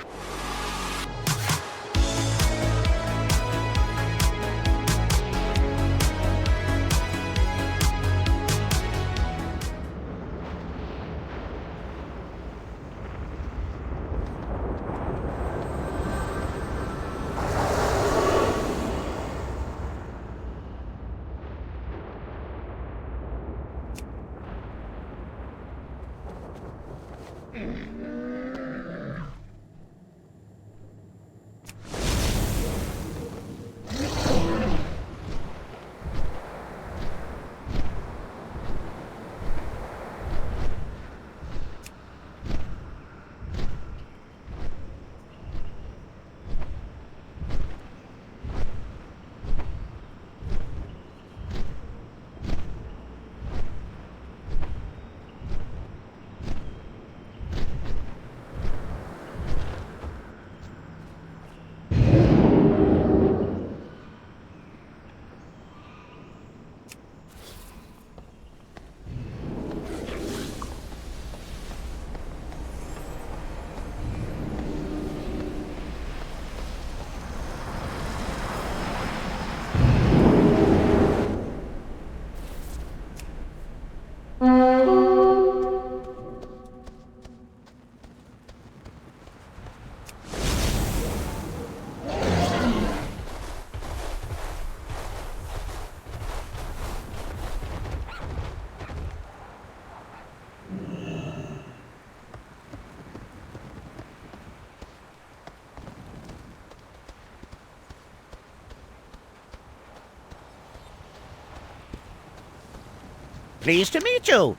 Pleased to meet you.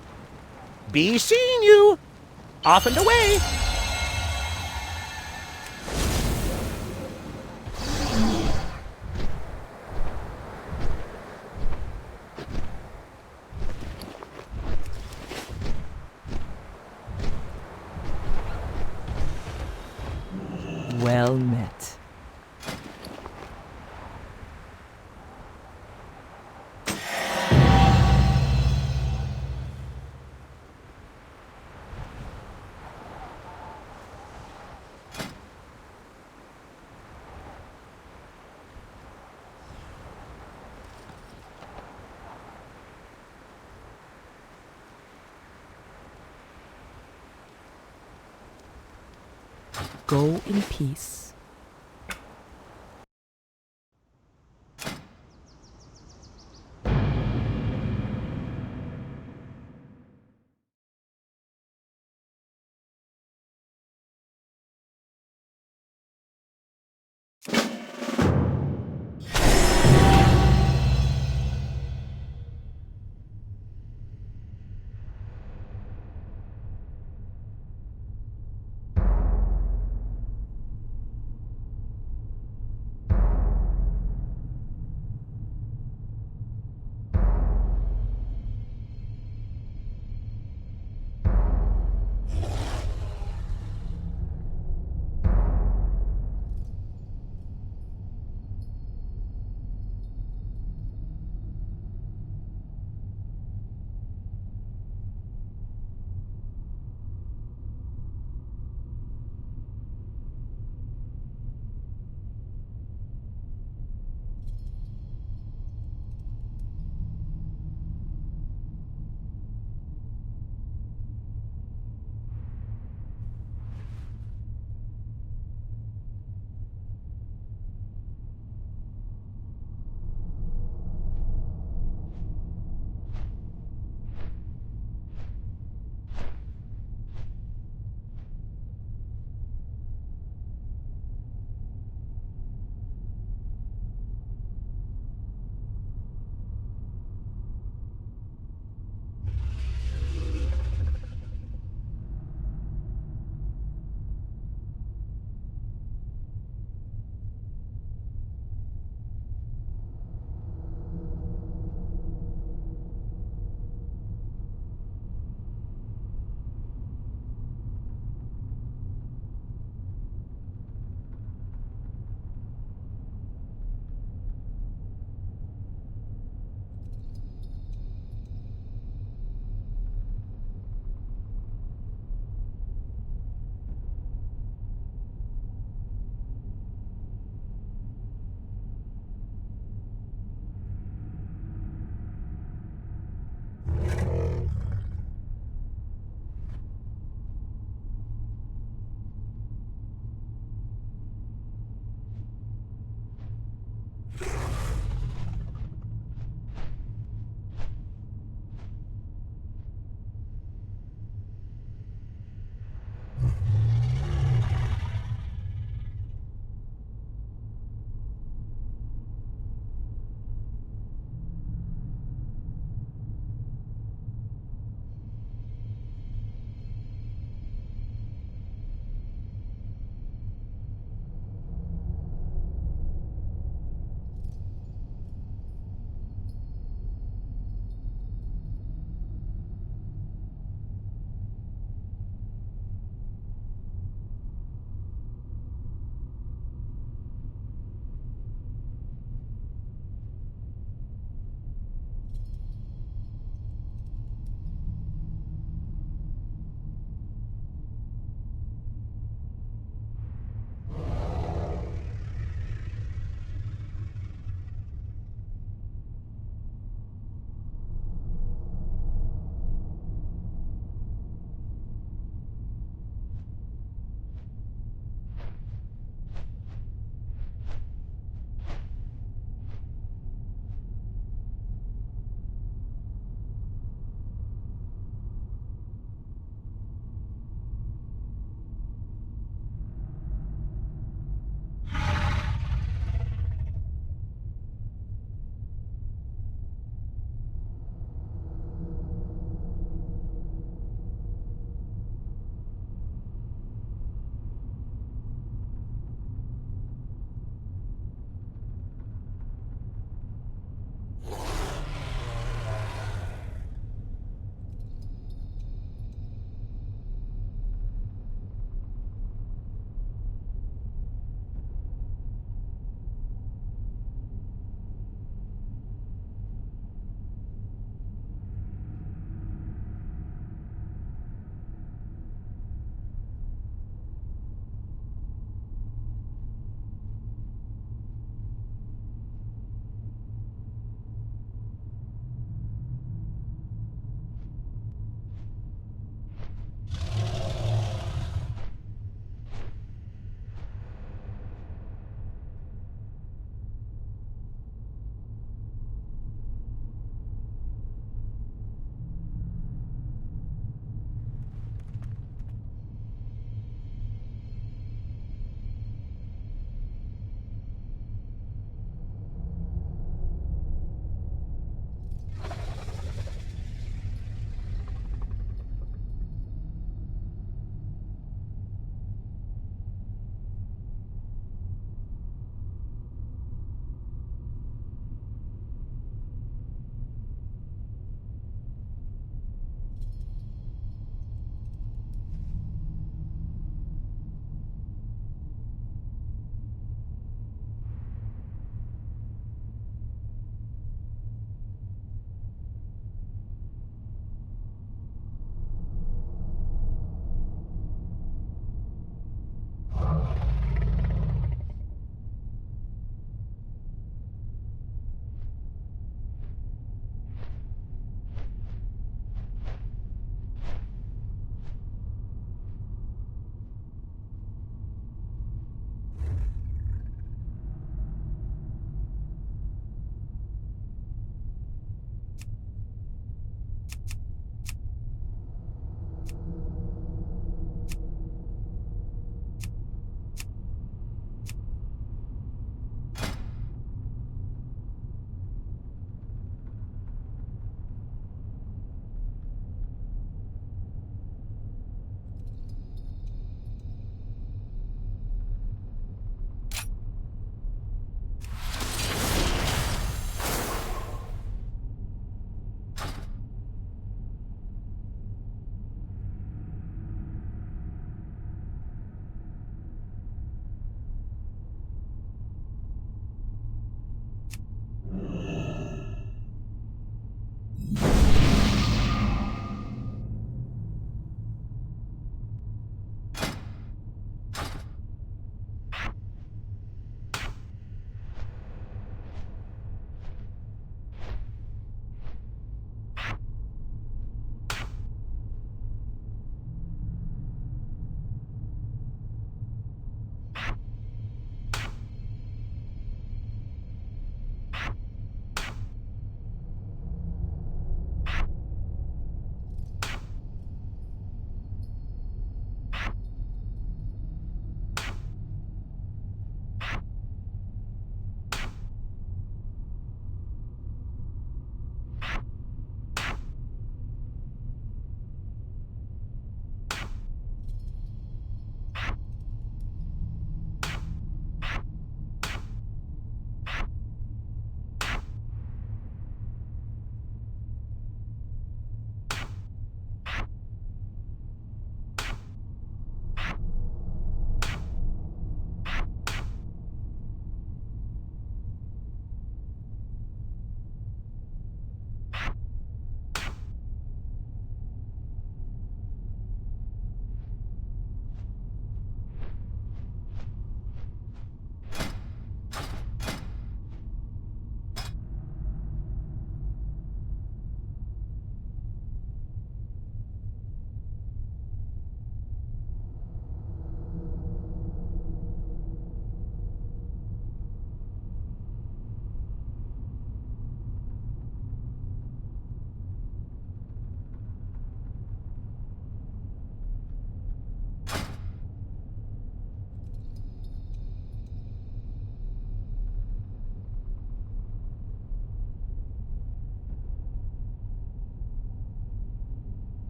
Be seeing you. Off and away. Well met. Go in peace.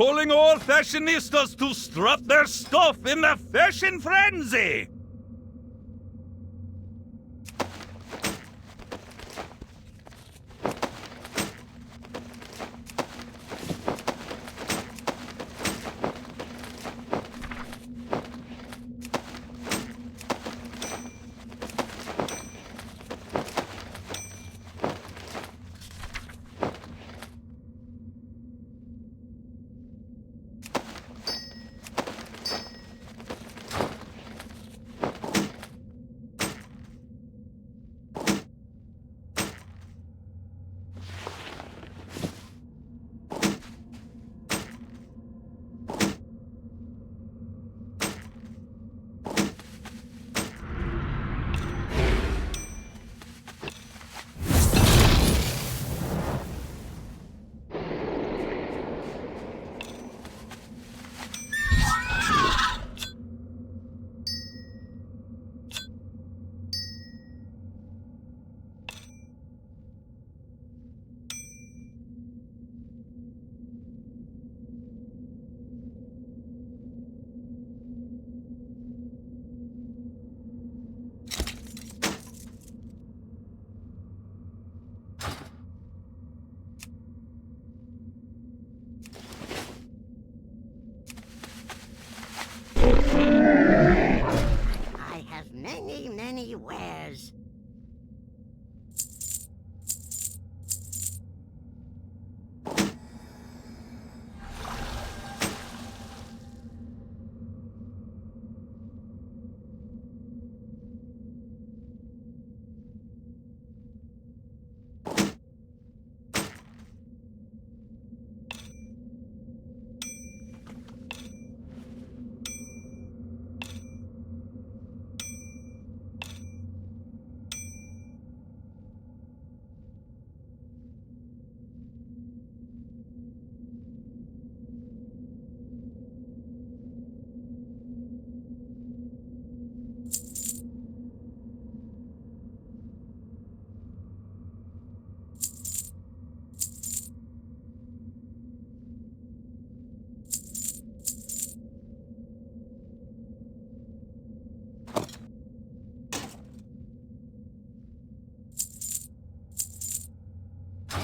calling all fashionistas to strut their stuff in the fashion frenzy! I have many, many wares.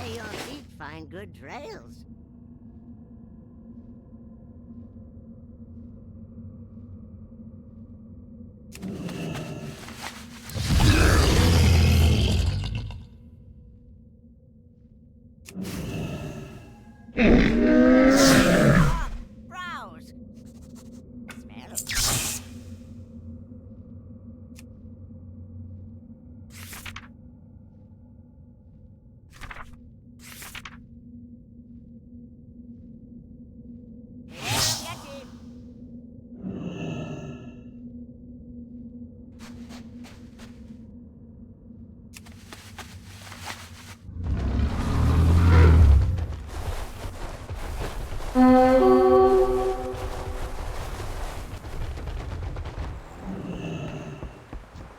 May your feet find good trails. Browse. Smell it.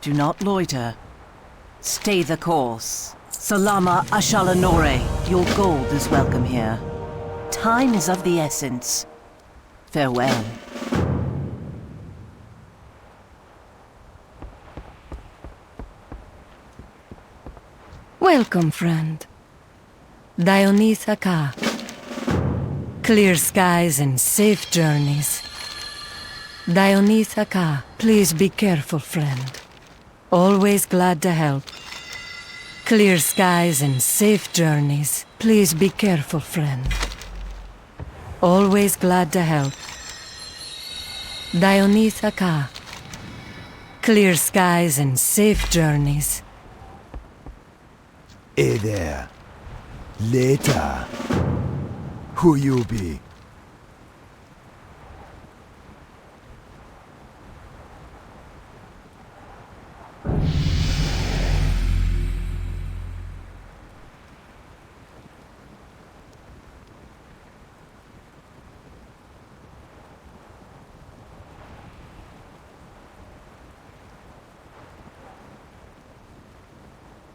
Do not loiter. Stay the course. Salama Ashalanore, your gold is welcome here. Time is of the essence. Farewell. Welcome, friend. Dionysa Ka. Clear skies and safe journeys. Dionysa Ka. Please be careful, friend. Always glad to help. Clear skies and safe journeys. Please be careful, friend. Always glad to help. Dionysa Ka. Clear skies and safe journeys. Hey there. Later. Who you be?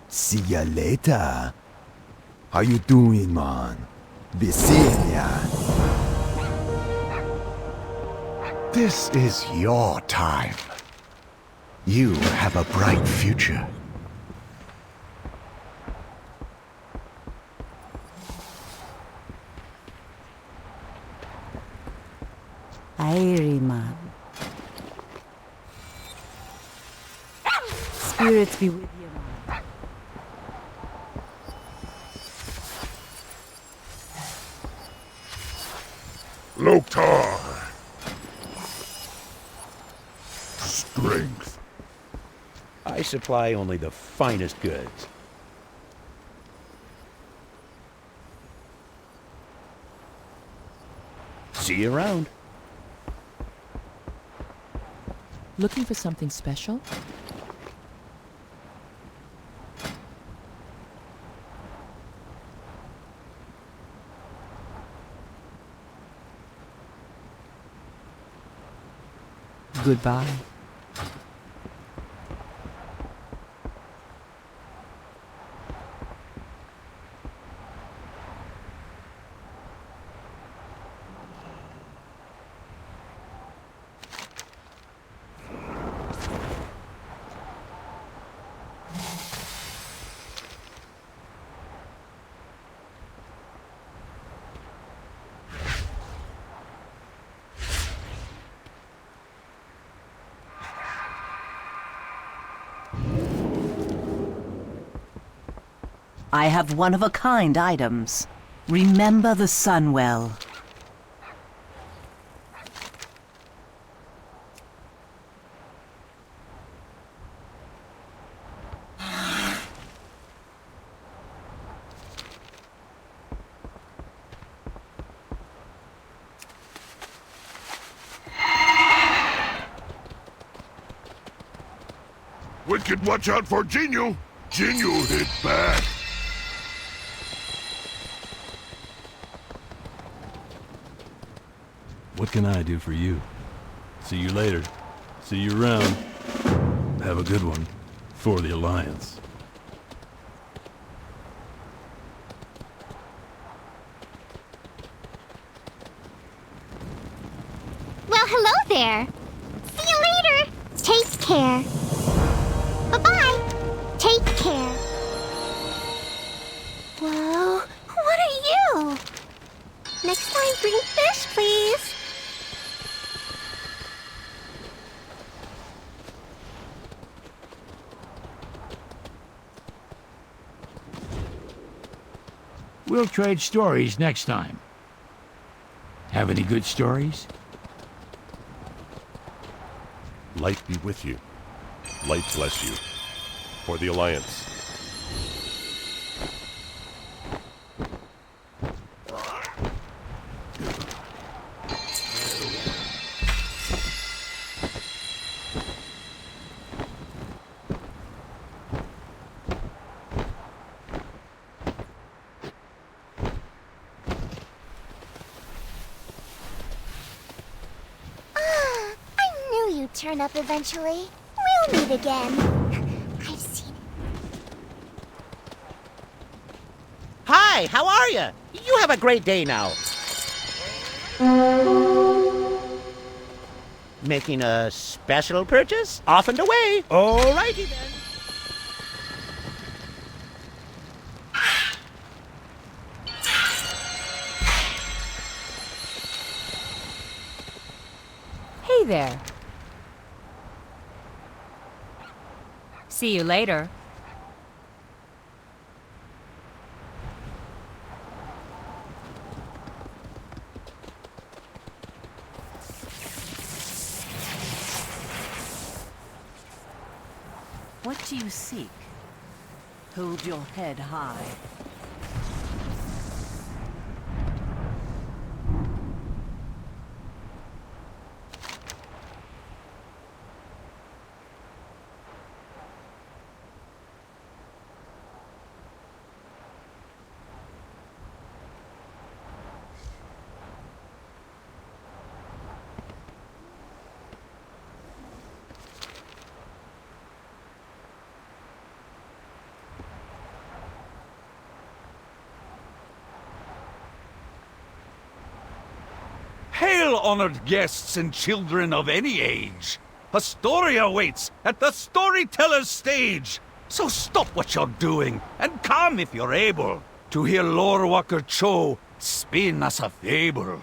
See ya later. How you doing, man? Be seeing ya. This is your time. You have a bright future. Ahriman. Spirits be with you, man. Loktar. Strength. I supply only the finest goods. See you around. Looking for something special? Goodbye. I have one-of-a-kind items. Remember the sun well. Wicked, watch out for Jinyu. Jinyu hit back. What can I do for you? See you later. See you around. Have a good one. For the Alliance. Well, hello there. See you later. Take care. Bye-bye. Take care. Whoa, what are you? Next time, bring fish, please. We'll trade stories next time. Have any good stories? Light be with you. Light bless you. For the Alliance. Turn up eventually. We'll meet again. I've seen. Hi, how are you? You have a great day now. Making a special purchase? Off and away. Alrighty then. Hey there. See you later. What do you seek? Hold your head high. honored guests and children of any age. A story awaits at the storyteller's stage. So stop what you're doing and come if you're able to hear Lore Walker Cho spin us a fable.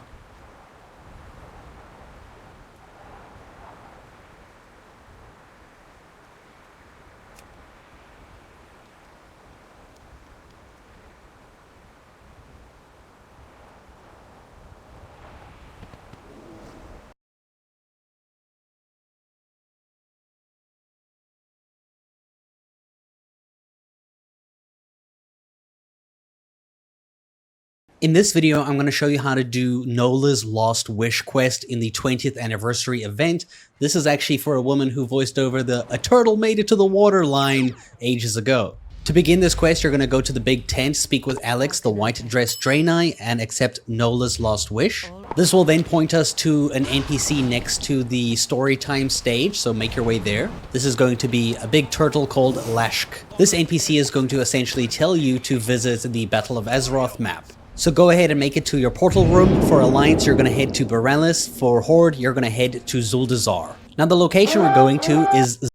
In this video, I'm going to show you how to do Nola's Lost Wish quest in the 20th anniversary event. This is actually for a woman who voiced over the "A turtle made it to the water" line ages ago. To begin this quest, you're going to go to the big tent, speak with Alex, the white-dressed Draenei, and accept Nola's Lost Wish. This will then point us to an NPC next to the Storytime stage, so make your way there. This is going to be a big turtle called Lashk. This NPC is going to essentially tell you to visit the Battle of Azeroth map. So go ahead and make it to your portal room. For Alliance, you're going to head to Boralus. For Horde, you're going to head to Zuldazar. Now the location we're going to is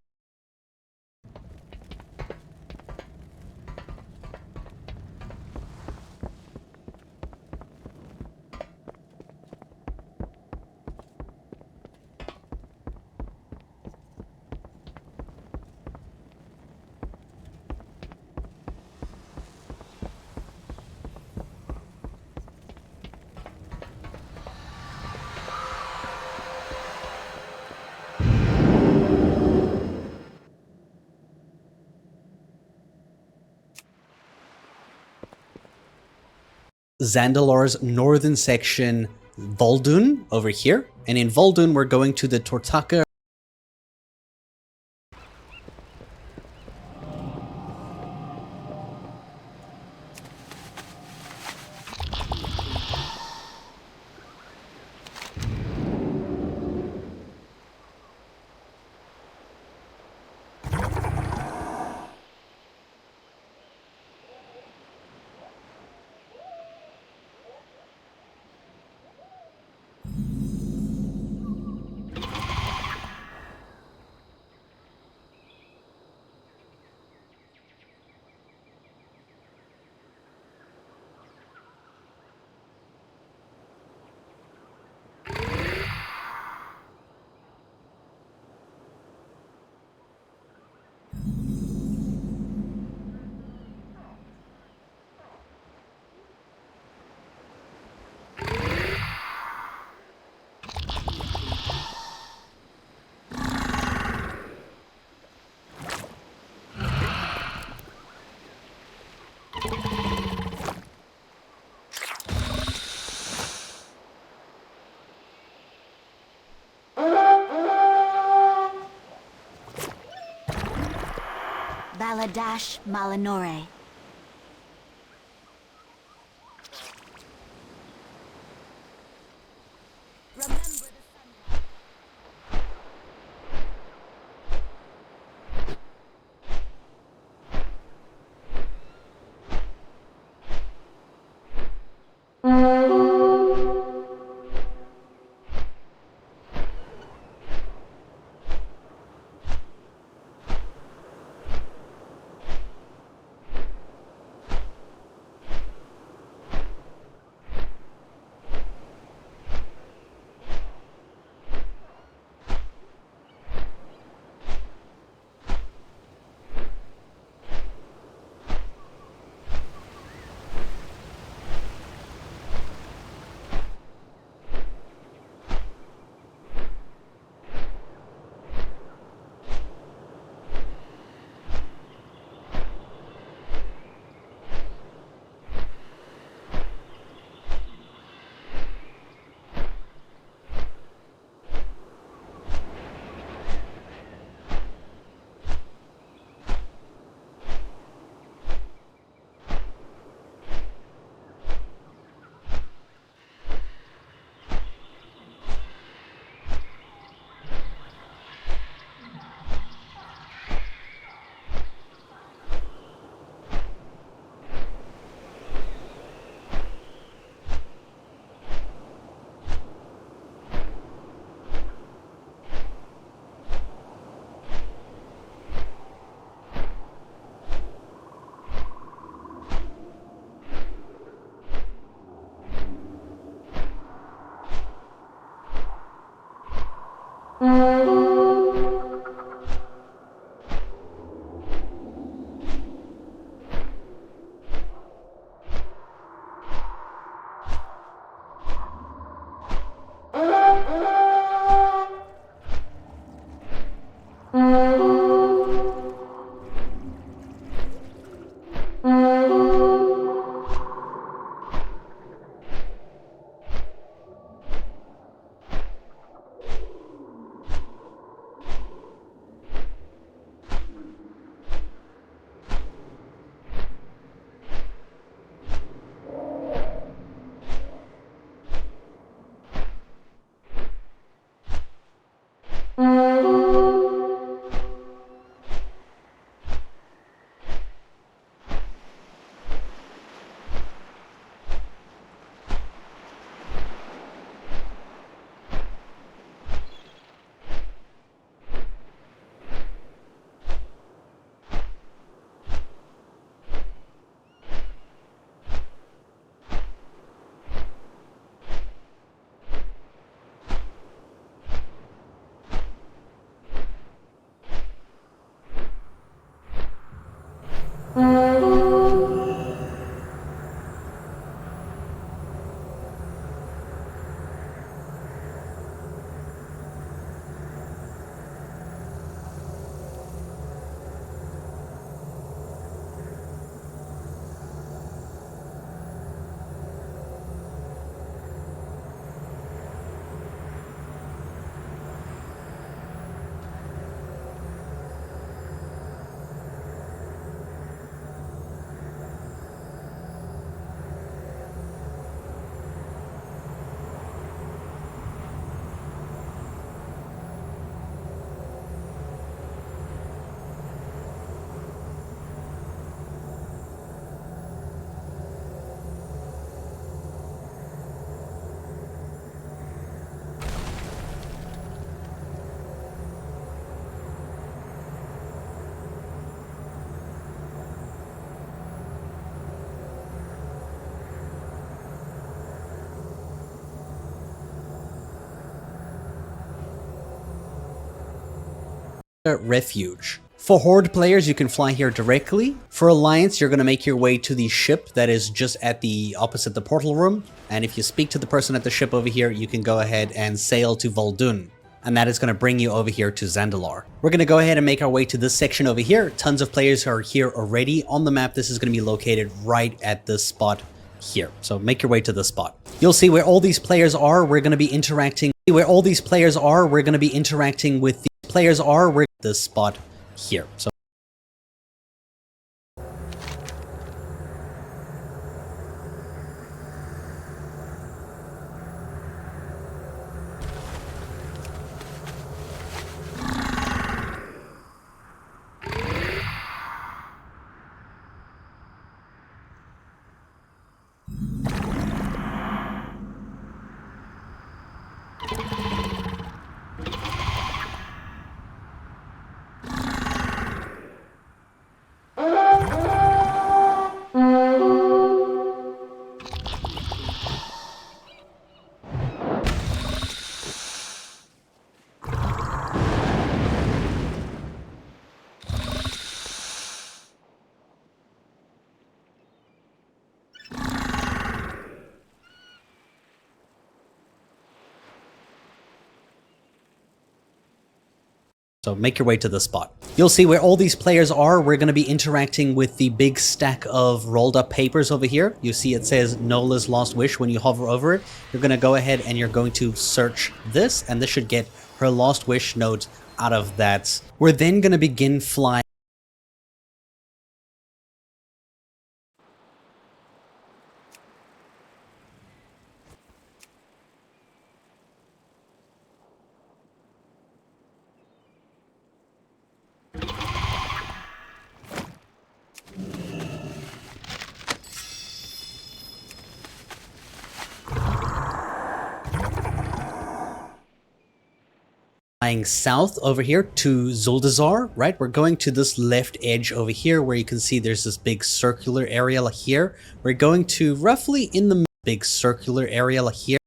Zandalor's northern section, Vol'dun, over here. And in Vol'dun, we're going to the Tortaka. Baladash Malinore. Refuge. For Horde players, you can fly here directly. For Alliance, you're going to make your way to the ship that is just at the opposite the portal room. And if you speak to the person at the ship over here, you can go ahead and sail to Vol'dun. And that is going to bring you over here to Zandalar. We're going to go ahead and make our way to this section over here. Tons of players are here already. On the map, this is going to be located right at this spot here. So make your way to this spot. You'll see where all these players are. We're going to be interacting. Where all these players are, we're going to be interacting with the players are. We're at this spot here. So make your way to this spot. You'll see where all these players are. We're going to be interacting with the big stack of rolled up papers over here. You see it says Nola's Lost Wish when you hover over it. You're going to go ahead and you're going to search this, and this should get her Lost Wish note out of that. We're then going to begin flying. South over here to Zuldazar, right? We're going to this left edge over here where you can see there's this big circular area here. We're going to roughly in the big circular area here.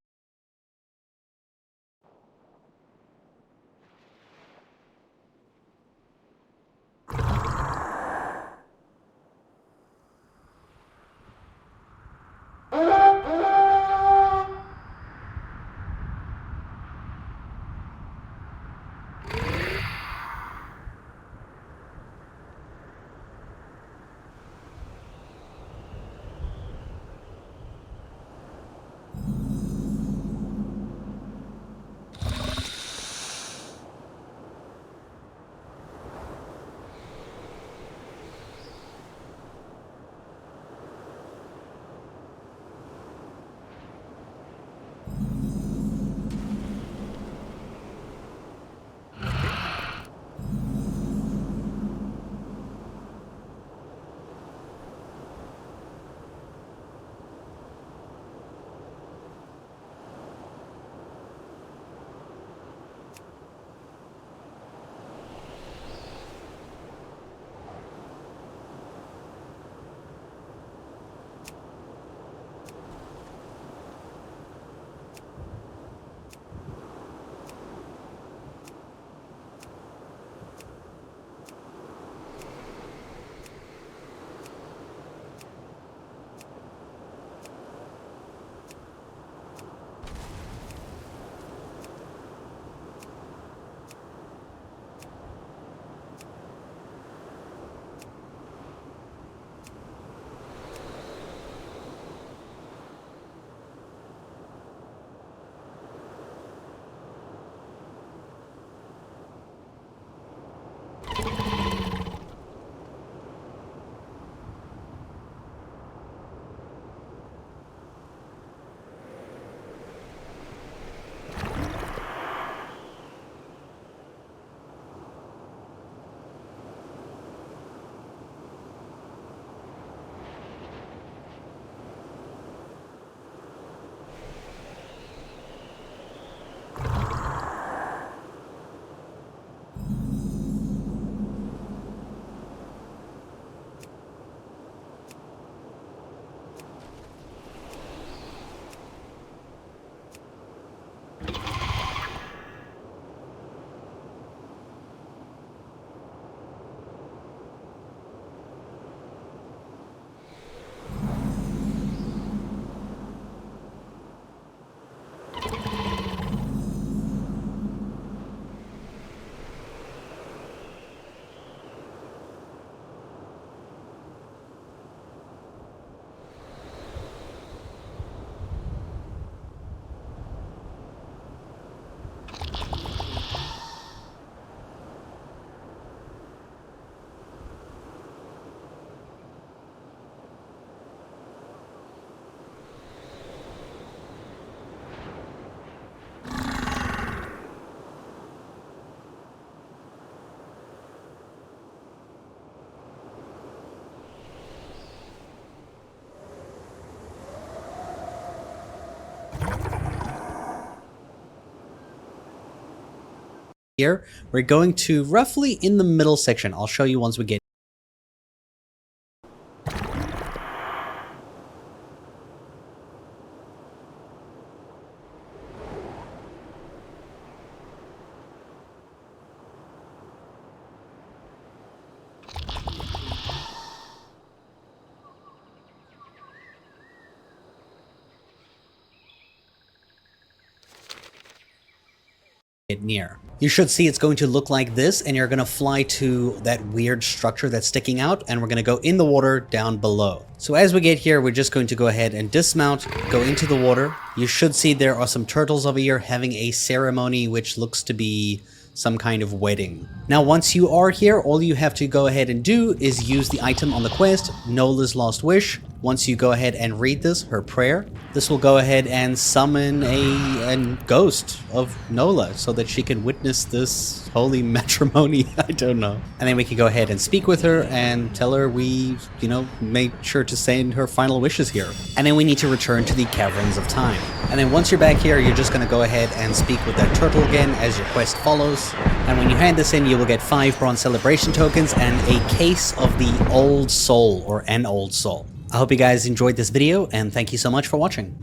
Here, we're going to roughly in the middle section. I'll show you once we get near. You should see it's going to look like this, and you're going to fly to that weird structure that's sticking out, and we're going to go in the water down below. So as we get here, we're just going to go ahead and dismount, go into the water. You should see there are some turtles over here having a ceremony which looks to be some kind of wedding. Now once you are here, all you have to go ahead and do is use the item on the quest, Nola's Last Wish. Once you go ahead and read this, her prayer, this will go ahead and summon a ghost of Nola so that she can witness this holy matrimony. I don't know. And then we can go ahead and speak with her and tell her we, made sure to send her final wishes here. And then we need to return to the Caverns of Time. And then once you're back here, you're just going to go ahead and speak with that turtle again as your quest follows. And when you hand this in, you will get 5 bronze celebration tokens and a case of the Old Soul, or an Old Soul. I hope you guys enjoyed this video, and thank you so much for watching.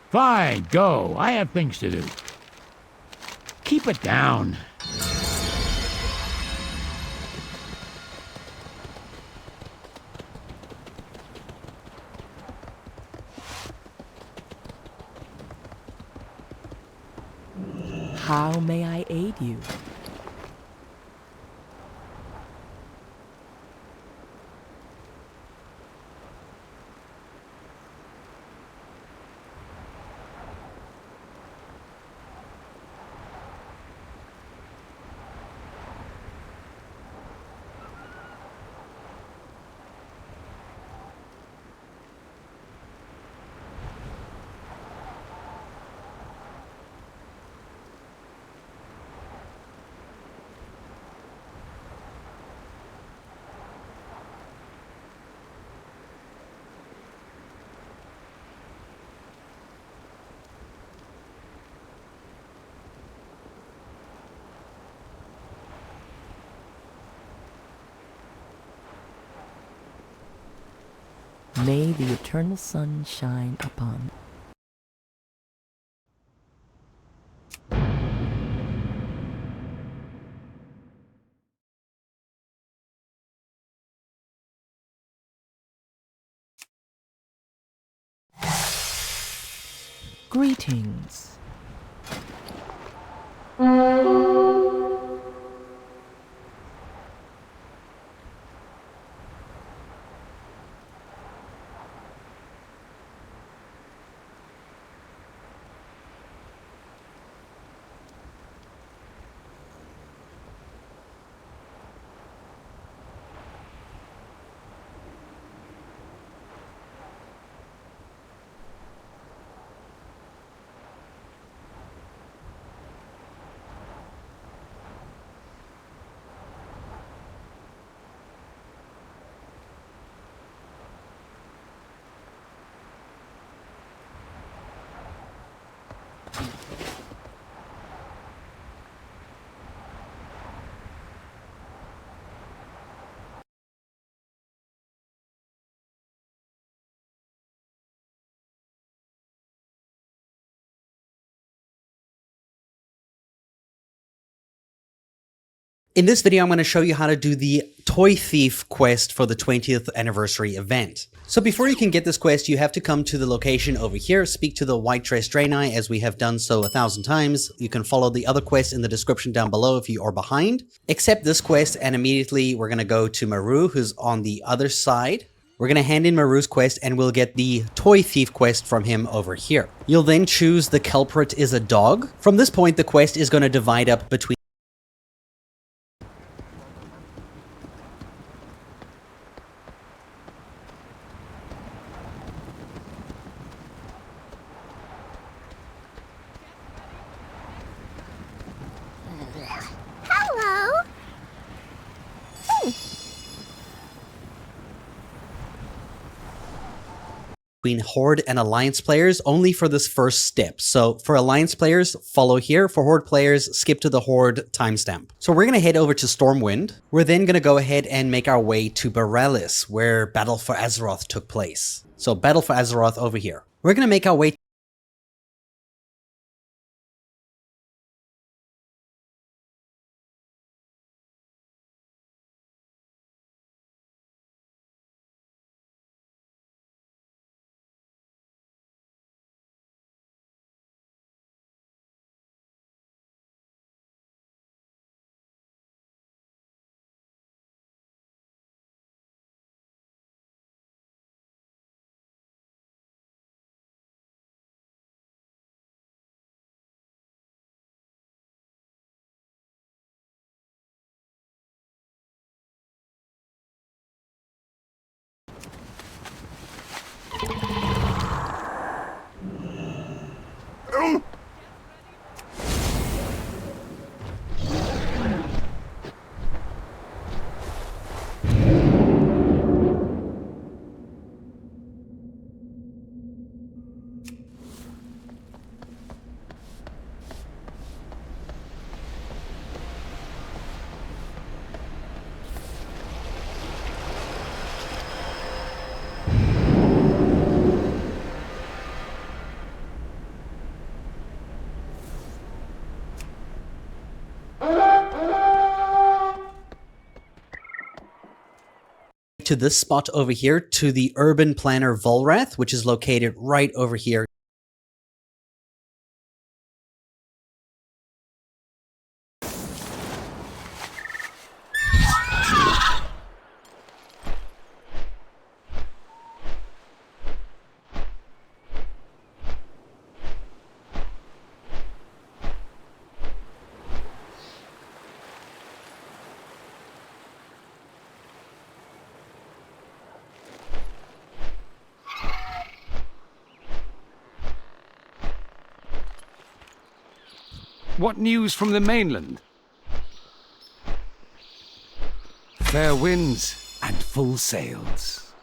Fine, go. I have things to do. Keep it down. How may I aid you? May the eternal sun shine upon. Greetings. In this video, I'm going to show you how to do the Toy Thief quest for the 20th anniversary event. So before you can get this quest, you have to come to the location over here, speak to the White Dress Draenei, as we have done so 1,000 times. You can follow the other quest in the description down below if you are behind. Accept this quest, and immediately we're going to go to Maru, who's on the other side. We're going to hand in Maru's quest, and we'll get the Toy Thief quest from him over here. You'll then choose the culprit is a dog. From this point, the quest is going to divide up between Hello. between Horde and Alliance players only for this first step. So for Alliance players, follow here. For Horde players, skip to the Horde timestamp. So we're going to head over to Stormwind. We're then going to go ahead and make our way to Boralus, where Battle for Azeroth took place. So Battle for Azeroth over here. We're going to make our way to this spot over here, to the Urban Planner Volrath, which is located right over here. What news from the mainland? Fair winds and full sails.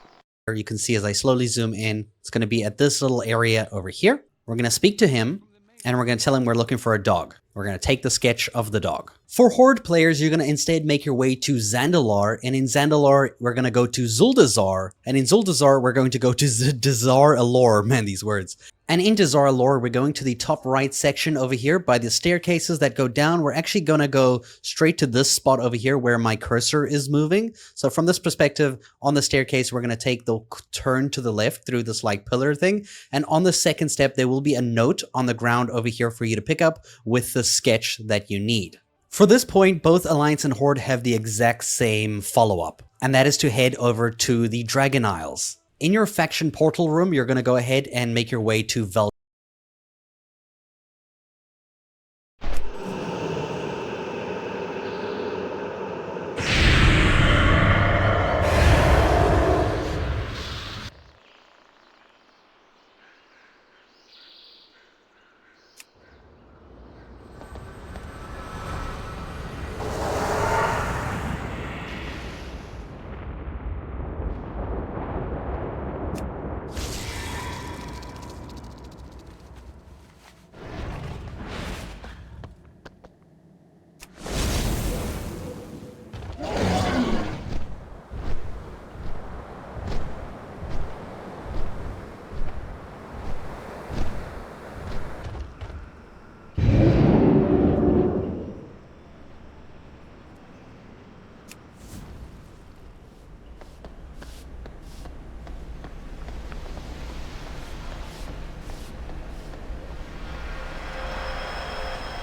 You can see as I slowly zoom in, it's going to be at this little area over here. We're going to speak to him, and we're going to tell him we're looking for a dog. We're going to take the sketch of the dog. For Horde players, you're going to instead make your way to Zandalar, and in Zandalar, we're going to go to Zuldazar, and in Zuldazar, we're going to go to Dazar Alor. Man, these words. And in Dazar Alor, we're going to the top right section over here by the staircases that go down. We're actually going to go straight to this spot over here where my cursor is moving. So from this perspective, on the staircase, we're going to take the turn to the left through this like pillar thing. And on the second step, there will be a note on the ground over here for you to pick up with the sketch that you need. For this point, both Alliance and Horde have the exact same follow-up, and that is to head over to the Dragon Isles. In your faction portal room, you're going to go ahead and make your way to Vel.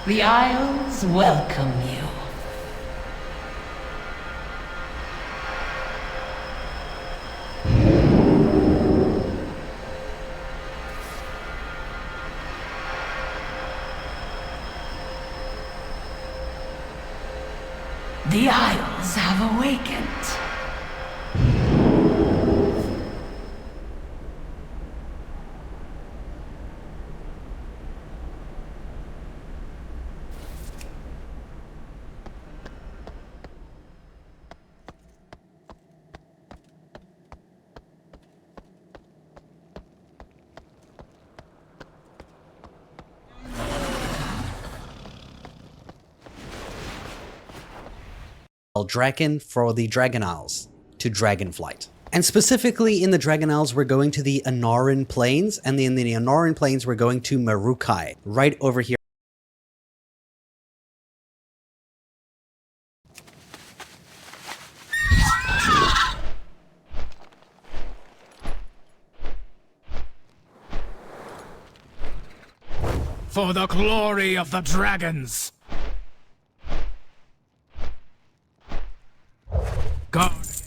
The Isles welcome you. The Isles have awakened. Draken for the Dragon Isles to Dragonflight. And specifically in the Dragon Isles, we're going to the Anaran Plains, and in the Anaran Plains, we're going to Marukai, right over here. For the glory of the dragons! Guard against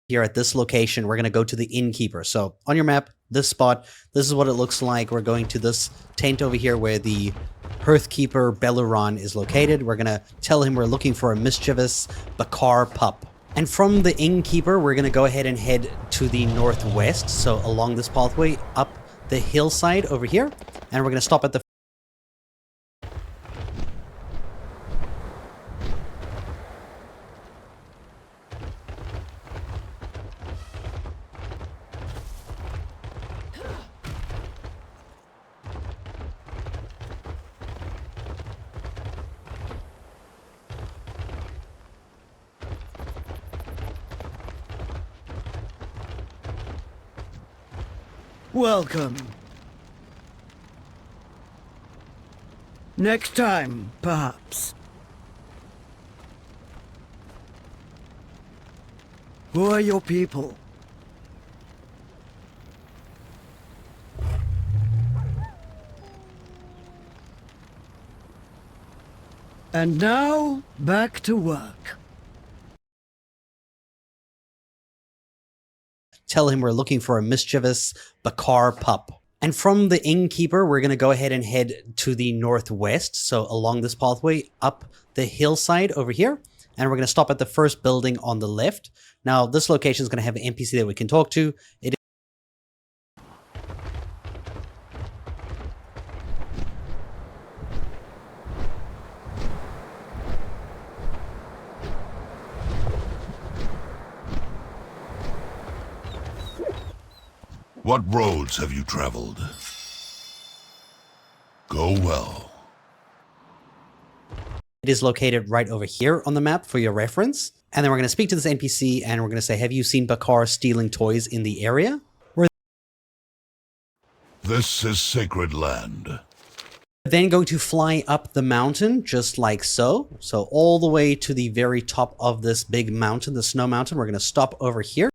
Here at this location, we're going to go to the innkeeper. So on your map, this spot, this is what it looks like. We're going to this tent over here where the Hearthkeeper Beluran is located. We're going to tell him we're looking for a mischievous Bakar pup. And from the innkeeper, we're going to go ahead and head to the northwest. So along this pathway, up the hillside over here. And we're going to stop at the Welcome. Next time, perhaps. Who are your people? And now, back to work. Tell him we're looking for a mischievous Bakar pup. And from the innkeeper, we're going to go ahead and head to the northwest. So along this pathway, up the hillside over here. And we're going to stop at the first building on the left. Now, this location is going to have an NPC that we can talk to. What roads have you traveled? Go well. It is located right over here on the map for your reference. And then we're going to speak to this NPC and we're going to say, have you seen Bakar stealing toys in the area? This is sacred land. Then going to fly up the mountain just like so. So all the way to the very top of this big mountain, the snow mountain. We're going to stop over here.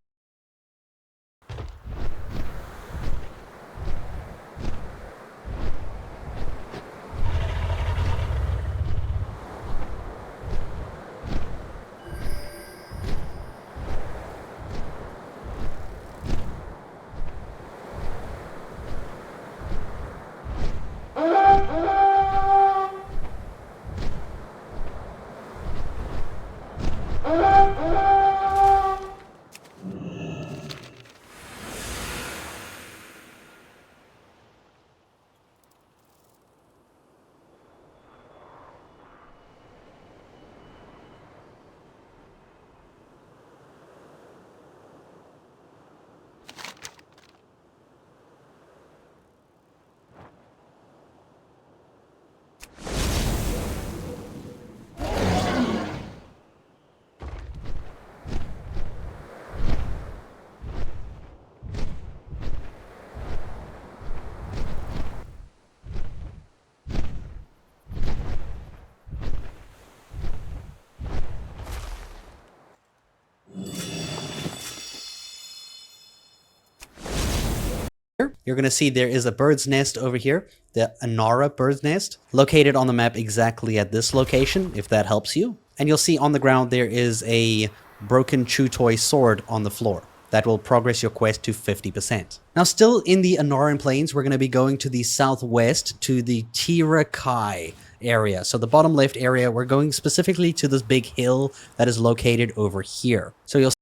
You're going to see there is a bird's nest over here, the Anara bird's nest, located on the map exactly at this location, if that helps you. And you'll see on the ground there is a broken chew toy sword on the floor. That will progress your quest to 50%. Now, still in the Anaran Plains, we're going to be going to the southwest to the Tirakai area. So the bottom left area, we're going specifically to this big hill that is located over here. So you'll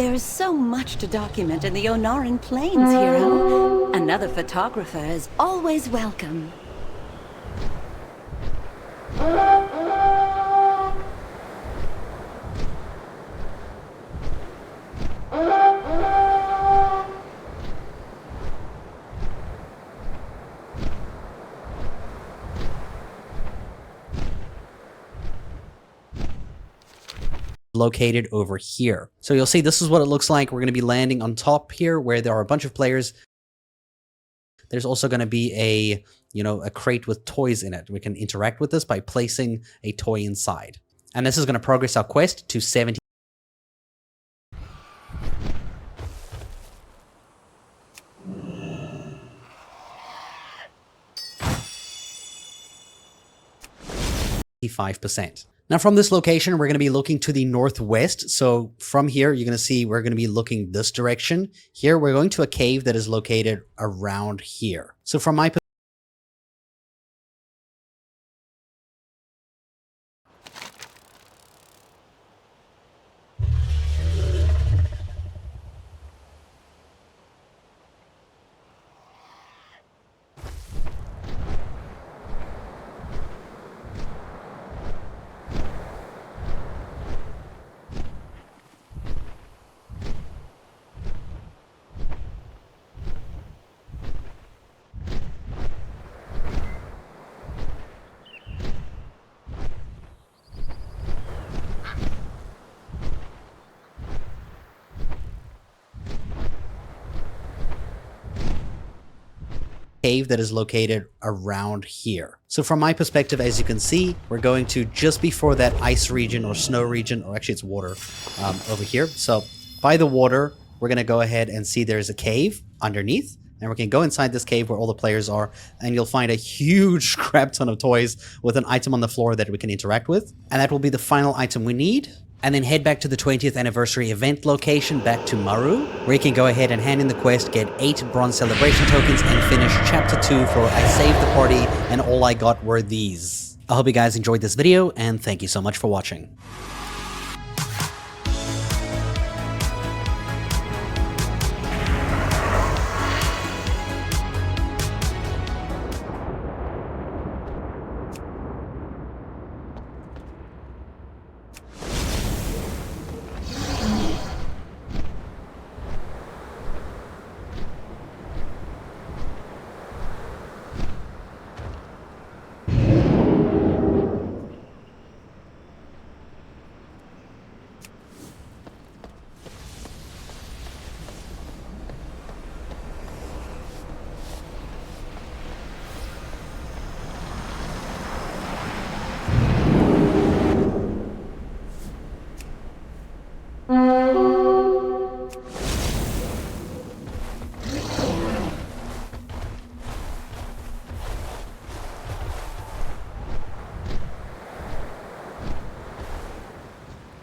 There is so much to document in the Onaran Plains, hero. Another photographer is always welcome. located over here. So you'll see this is what it looks like. We're going to be landing on top here where there are a bunch of players. There's also going to be a, a crate with toys in it. We can interact with this by placing a toy inside. And this is going to progress our quest to 70. %. Now from this location, we're going to be looking to the northwest. So from here, you're going to see we're going to be looking this direction. Here, we're going to a cave that is located around here. So from my cave that is located around here. So from my perspective, as you can see, we're going to just before that ice region or snow region, or actually it's water over here. So by the water, we're going to go ahead and see there's a cave underneath. And we can go inside this cave where all the players are, and you'll find a huge crap ton of toys with an item on the floor that we can interact with. And that will be the final item we need. And then head back to the 20th anniversary event location, back to Maru, where you can go ahead and hand in the quest, get 8 bronze celebration tokens, and finish chapter 2 for I saved the party and all I got were these. I hope you guys enjoyed this video, and thank you so much for watching.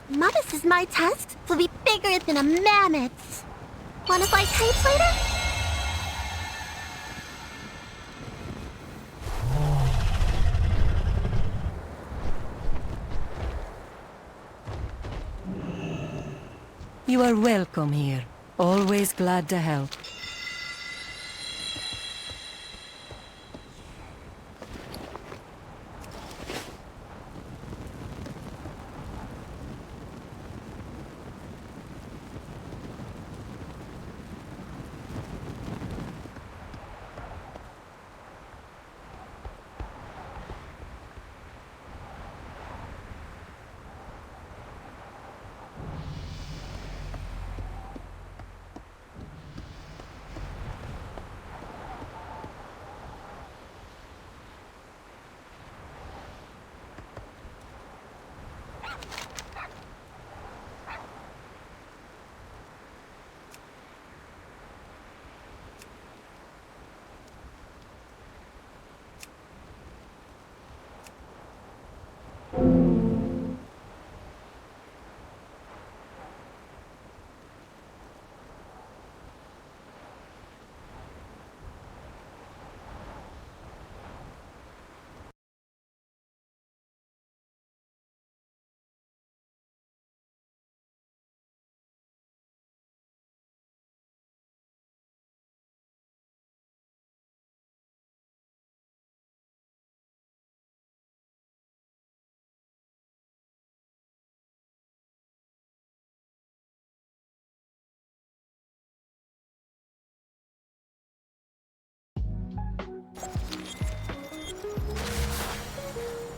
Modest as my tusks will be bigger than a mammoth's. Wanna fly kites later? You are welcome here. Always glad to help.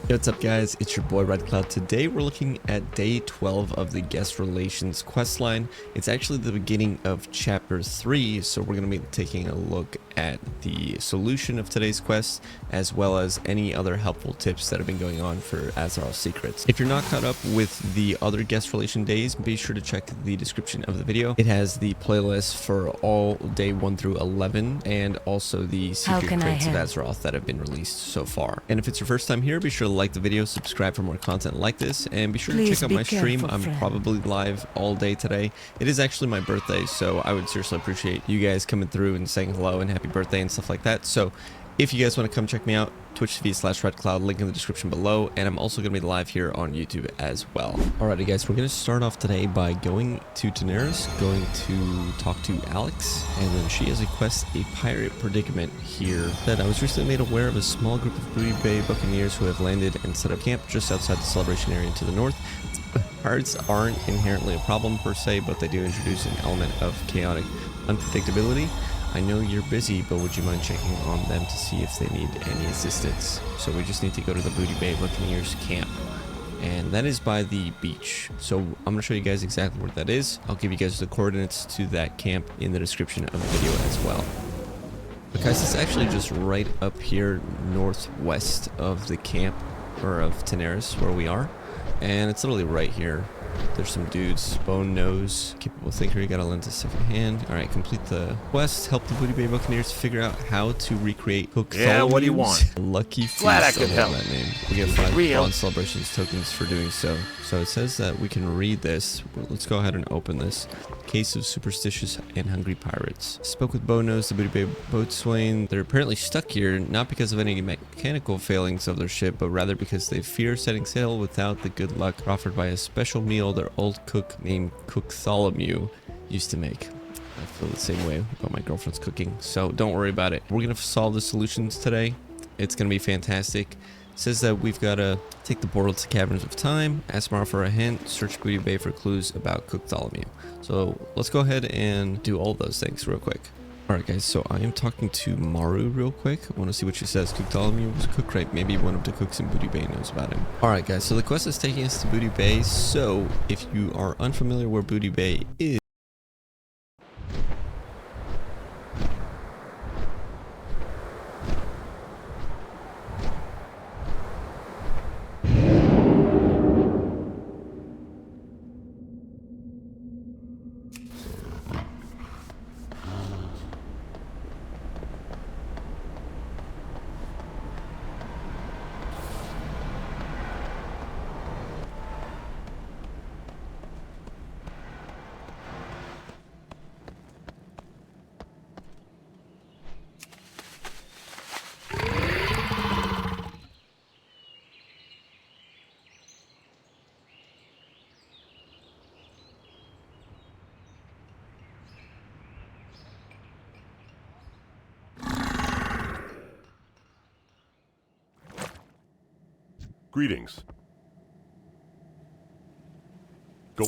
Hey, what's up guys, it's your boy Red Cloud. Today we're looking at day 12 of the Guest Relations questline. It's actually the beginning of chapter 3, so we're going to be taking a look at the solution of today's quest, as well as any other helpful tips that have been going on for Azeroth Secrets. If you're not caught up with the other Guest Relation days, be sure to check the description of the video. It has the playlist for all day 1 through 11, and also the secret crates of Azeroth that have been released so far. And if it's your first time here, be sure to like the video, subscribe for more content like this, and be sure to check out my stream. I'm probably live all day today. It is actually my birthday, so I would seriously appreciate you guys coming through and saying hello and happy birthday and stuff like that. So if you guys want to come check me out, twitch.tv/redcloud, link in the description below, and I'm also going to be live here on YouTube as well. Alrighty guys, we're going to start off today by going to Daenerys, going to talk to Alex, and then she has a quest, a pirate predicament here, that I was recently made aware of a small group of Booty Bay buccaneers who have landed and set up camp just outside the celebration area to the north. Pirates aren't inherently a problem per se, but they do introduce an element of chaotic unpredictability. I know you're busy, but would you mind checking on them to see if they need any assistance? So we just need to go to the Booty Bay Buccaneers camp, and that is by the beach. So I'm going to show you guys exactly where that is. I'll give you guys the coordinates to that camp in the description of the video as well. But guys, it's actually just right up here northwest of the camp, or of Daenerys, where we are, and it's literally right here. There's some dudes. Bone Nose, Capable Thinker, you gotta lend a second hand. Alright, complete the quest. Help the Booty Bay Buccaneers figure out how to recreate Cook Yeah, what do you want? Lucky Glad I Feast, could help. that name. We get 5 Real. Bronze Celebrations tokens for doing so. So it says that we can read this. Let's go ahead and open this. Case of superstitious and hungry pirates. Spoke with Bone Nose, the Booty Bay boatswain. They're apparently stuck here, not because of any mechanical failings of their ship, but rather because they fear setting sail without the good luck offered by a special meal their old cook named Cooktholomew used to make. I feel the same way about my girlfriend's cooking, so don't worry about it. We're gonna solve the solutions today. It's gonna be fantastic. It says that we've got to take the portal to Caverns of Time, ask Mara for a hint, search Booty Bay for clues about Cooktholomew. So let's go ahead and do all those things real quick. Alright guys, so I am talking to Maru real quick. I want to see what she says. Cooktholomew was a cook, right? Maybe one of the cooks in Booty Bay knows about him. Alright guys, so the quest is taking us to Booty Bay. So if you are unfamiliar where Booty Bay is, Greetings. Go.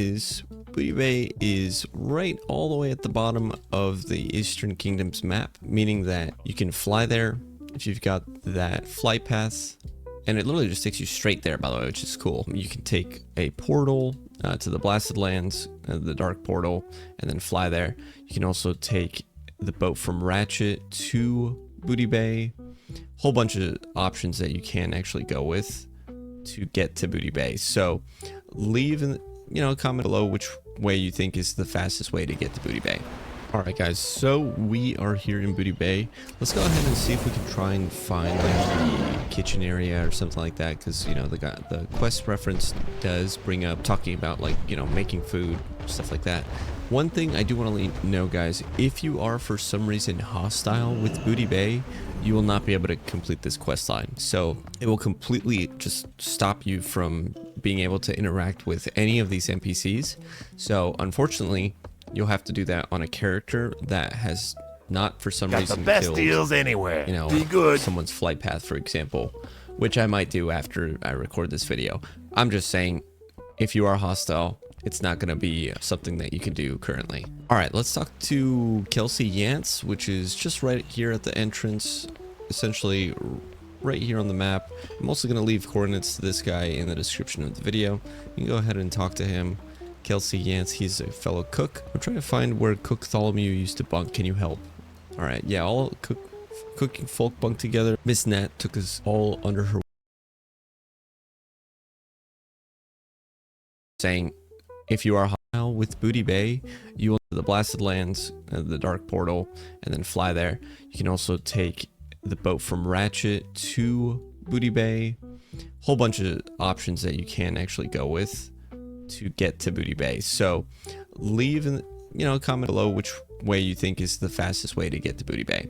is Booty Bay is right all the way at the bottom of the Eastern Kingdom's map, meaning that you can fly there if you've got that flight path, and it literally just takes you straight there, by the way, which is cool. You can take a portal to the Blasted Lands, the Dark Portal, and then fly there. You can also take the boat from Ratchet to Booty Bay. Whole bunch of options that you can actually go with to get to Booty Bay. So leave a comment below which way you think is the fastest way to get to Booty Bay. All right, guys, so we are here in Booty Bay. Let's go ahead and see if we can try and find like the kitchen area or something like that, because the quest reference does bring up talking about like making food, stuff like that. One thing I do want to let you know, guys, if you are for some reason hostile with Booty Bay, you will not be able to complete this quest line. So it will completely just stop you from being able to interact with any of these NPCs. So unfortunately, you'll have to do that on a character that has not for some reason the best killed, deals anywhere. Be good. Someone's flight path, for example, which I might do after I record this video. I'm just saying, if you are hostile, it's not going to be something that you can do currently. All right, let's talk to Kelsey Yance, which is just right here at the entrance, essentially right here on the map. I'm also going to leave coordinates to this guy in the description of the video. You can go ahead and talk to him. Kelsey Yance, he's a fellow cook. I'm trying to find where Cook Tholomew used to bunk. Can you help? All right, yeah, all cooking folk bunk together. Miss Nat took us all under her saying, if you are hostile with Booty Bay, you will enter the Blasted Lands, the Dark Portal, and then fly there. You can also take the boat from Ratchet to Booty Bay. Whole bunch of options that you can actually go with to get to Booty Bay. So leave a comment below which way you think is the fastest way to get to Booty Bay.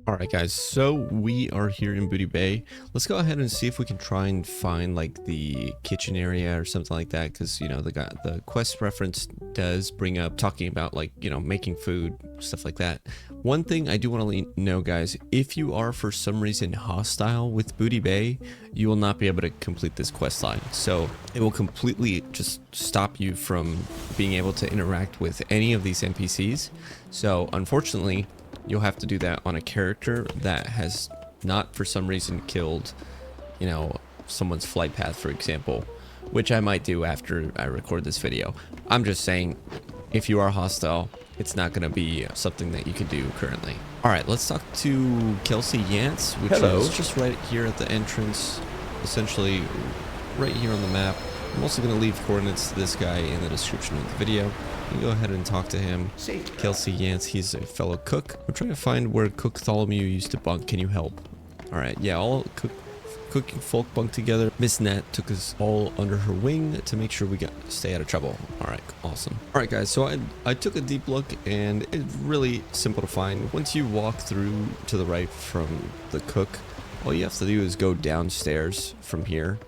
All right, guys, so we are here in Booty Bay. Let's go ahead and see if we can try and find like the kitchen area or something like that, because the quest reference does bring up talking about like making food, stuff like that. One thing I do want to let you know, guys, if you are for some reason hostile with Booty Bay, you will not be able to complete this quest line. So it will completely just stop you from being able to interact with any of these NPCs. So unfortunately, you'll have to do that on a character that has not for some reason killed someone's flight path, for example, which I might do after I record this video. I'm just saying, if you are hostile, it's not going to be something that you can do currently. All right, let's talk to Kelsey Yance, which is just right here at the entrance, essentially right here on the map. I'm also going to leave coordinates to this guy in the description of the video. You can go ahead and talk to him. Kelsey Yance, he's a fellow cook. I'm trying to find where Cook Tholomew used to bunk. Can you help? All right, yeah, all cooking folk bunk together. Miss Nat took us all under her wing to make sure we stay out of trouble. All right, awesome. All right, guys, so I took a deep look, and it's really simple to find. Once you walk through to the right from the cook, all you have to do is go downstairs from here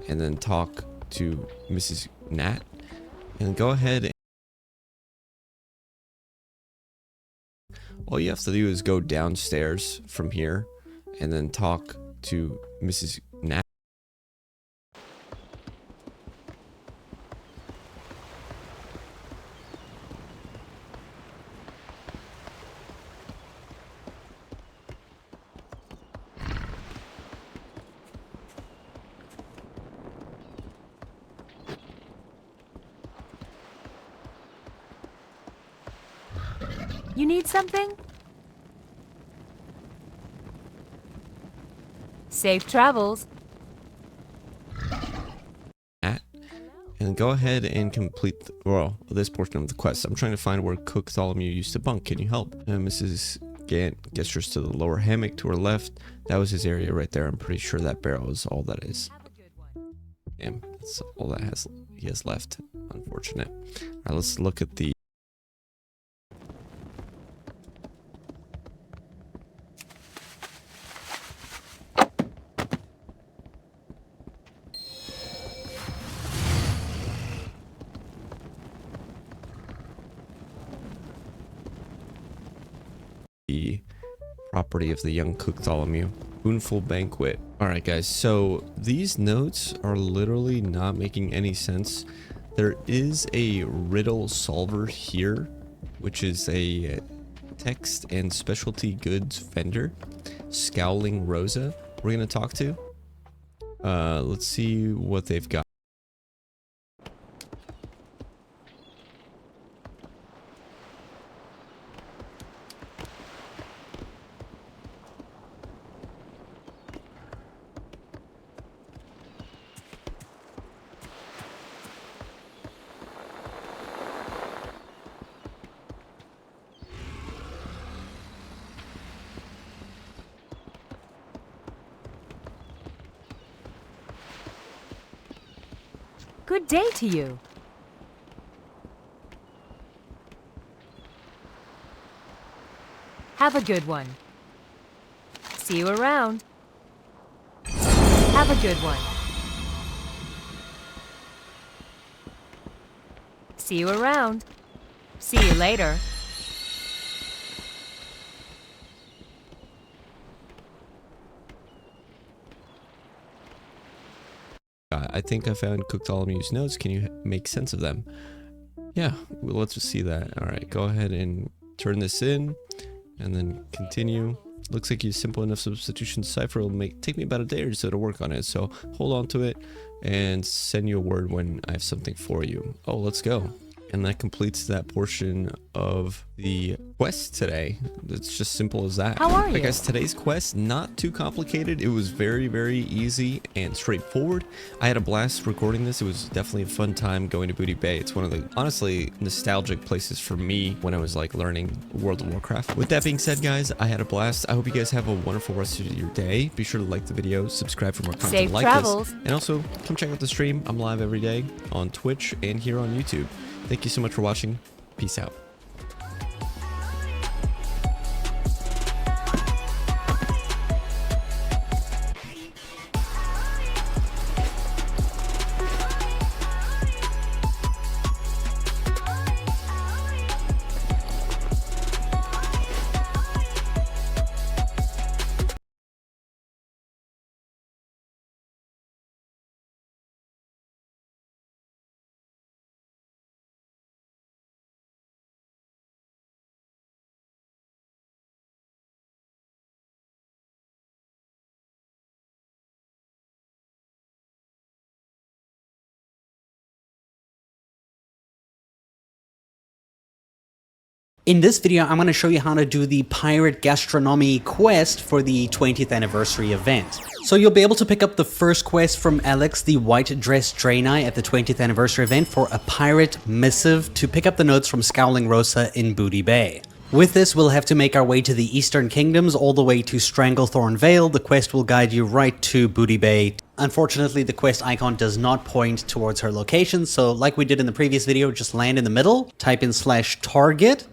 and then talk to Mrs. Nat, and go ahead. All you have to do is go downstairs from here and then talk to Mrs. Nat. You need something? Safe travels. And go ahead and complete this portion of the quest. I'm trying to find where Cook Tholomew used to bunk. Can you help? Mrs. Gant gestures to the lower hammock to her left. That was his area right there. I'm pretty sure that barrel is all that is. Damn, that's all that he has left. Unfortunate. All right, let's look at the property of the young Cook Tholomew. Spoonful Banquet. Alright guys, so these notes are literally not making any sense. There is a riddle solver here, which is a text and specialty goods vendor, Scowling Rosa, we're going to talk to. Let's see what they've got. Good day to you. Have a good one. See you around. Have a good one. See you around. See you later. I think I found Cook Ptolemy's notes. Can you make sense of them? Yeah, well, let's just see that. All right, go ahead and turn this in and then continue. Looks like your simple enough substitution cipher will take me about a day or so to work on it. So hold on to it and send you a word when I have something for you. Oh, let's go. And that completes that portion of the quest today. It's just simple as that. How are you? I guess today's quest, not too complicated. It was very, very easy and straightforward. I had a blast recording this. It was definitely a fun time going to Booty Bay. It's one of the, honestly, nostalgic places for me when I was like learning World of Warcraft. With that being said, guys, I had a blast. I hope you guys have a wonderful rest of your day. Be sure to like the video, subscribe for more content Safe like travels. this. And also, come check out the stream. I'm live every day on Twitch and here on YouTube. Thank you so much for watching. Peace out. In this video, I'm going to show you how to do the Pirate Gastronomy quest for the 20th anniversary event. So you'll be able to pick up the first quest from Alex, the White Dress Draenei at the 20th anniversary event for a pirate missive to pick up the notes from Scowling Rosa in Booty Bay. With this, we'll have to make our way to the Eastern Kingdoms all the way to Stranglethorn Vale. The quest will guide you right to Booty Bay. Unfortunately, the quest icon does not point towards her location, so like we did in the previous video, just land in the middle, type in /target,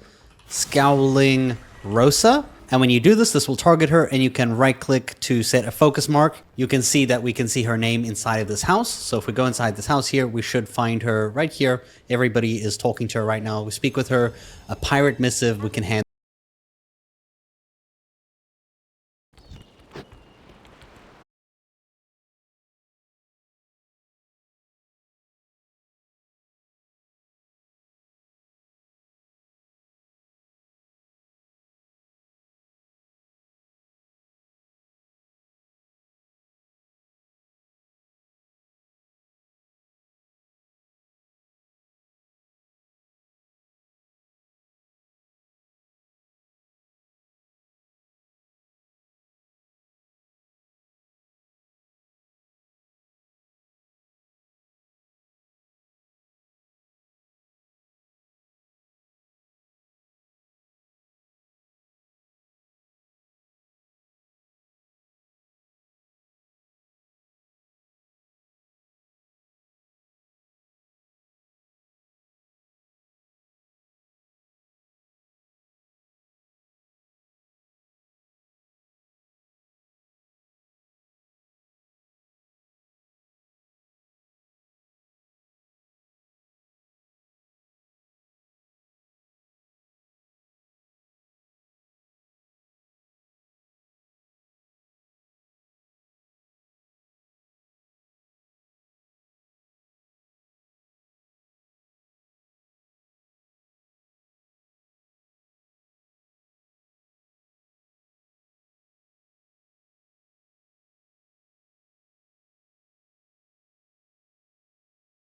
Scowling Rosa, and when you do this, this will target her and you can right click to set a focus mark. You can see that we can see her name inside of this house. So if we go inside this house here, we should find her right here. Everybody is talking to her right now. We speak with her, a pirate missive we can hand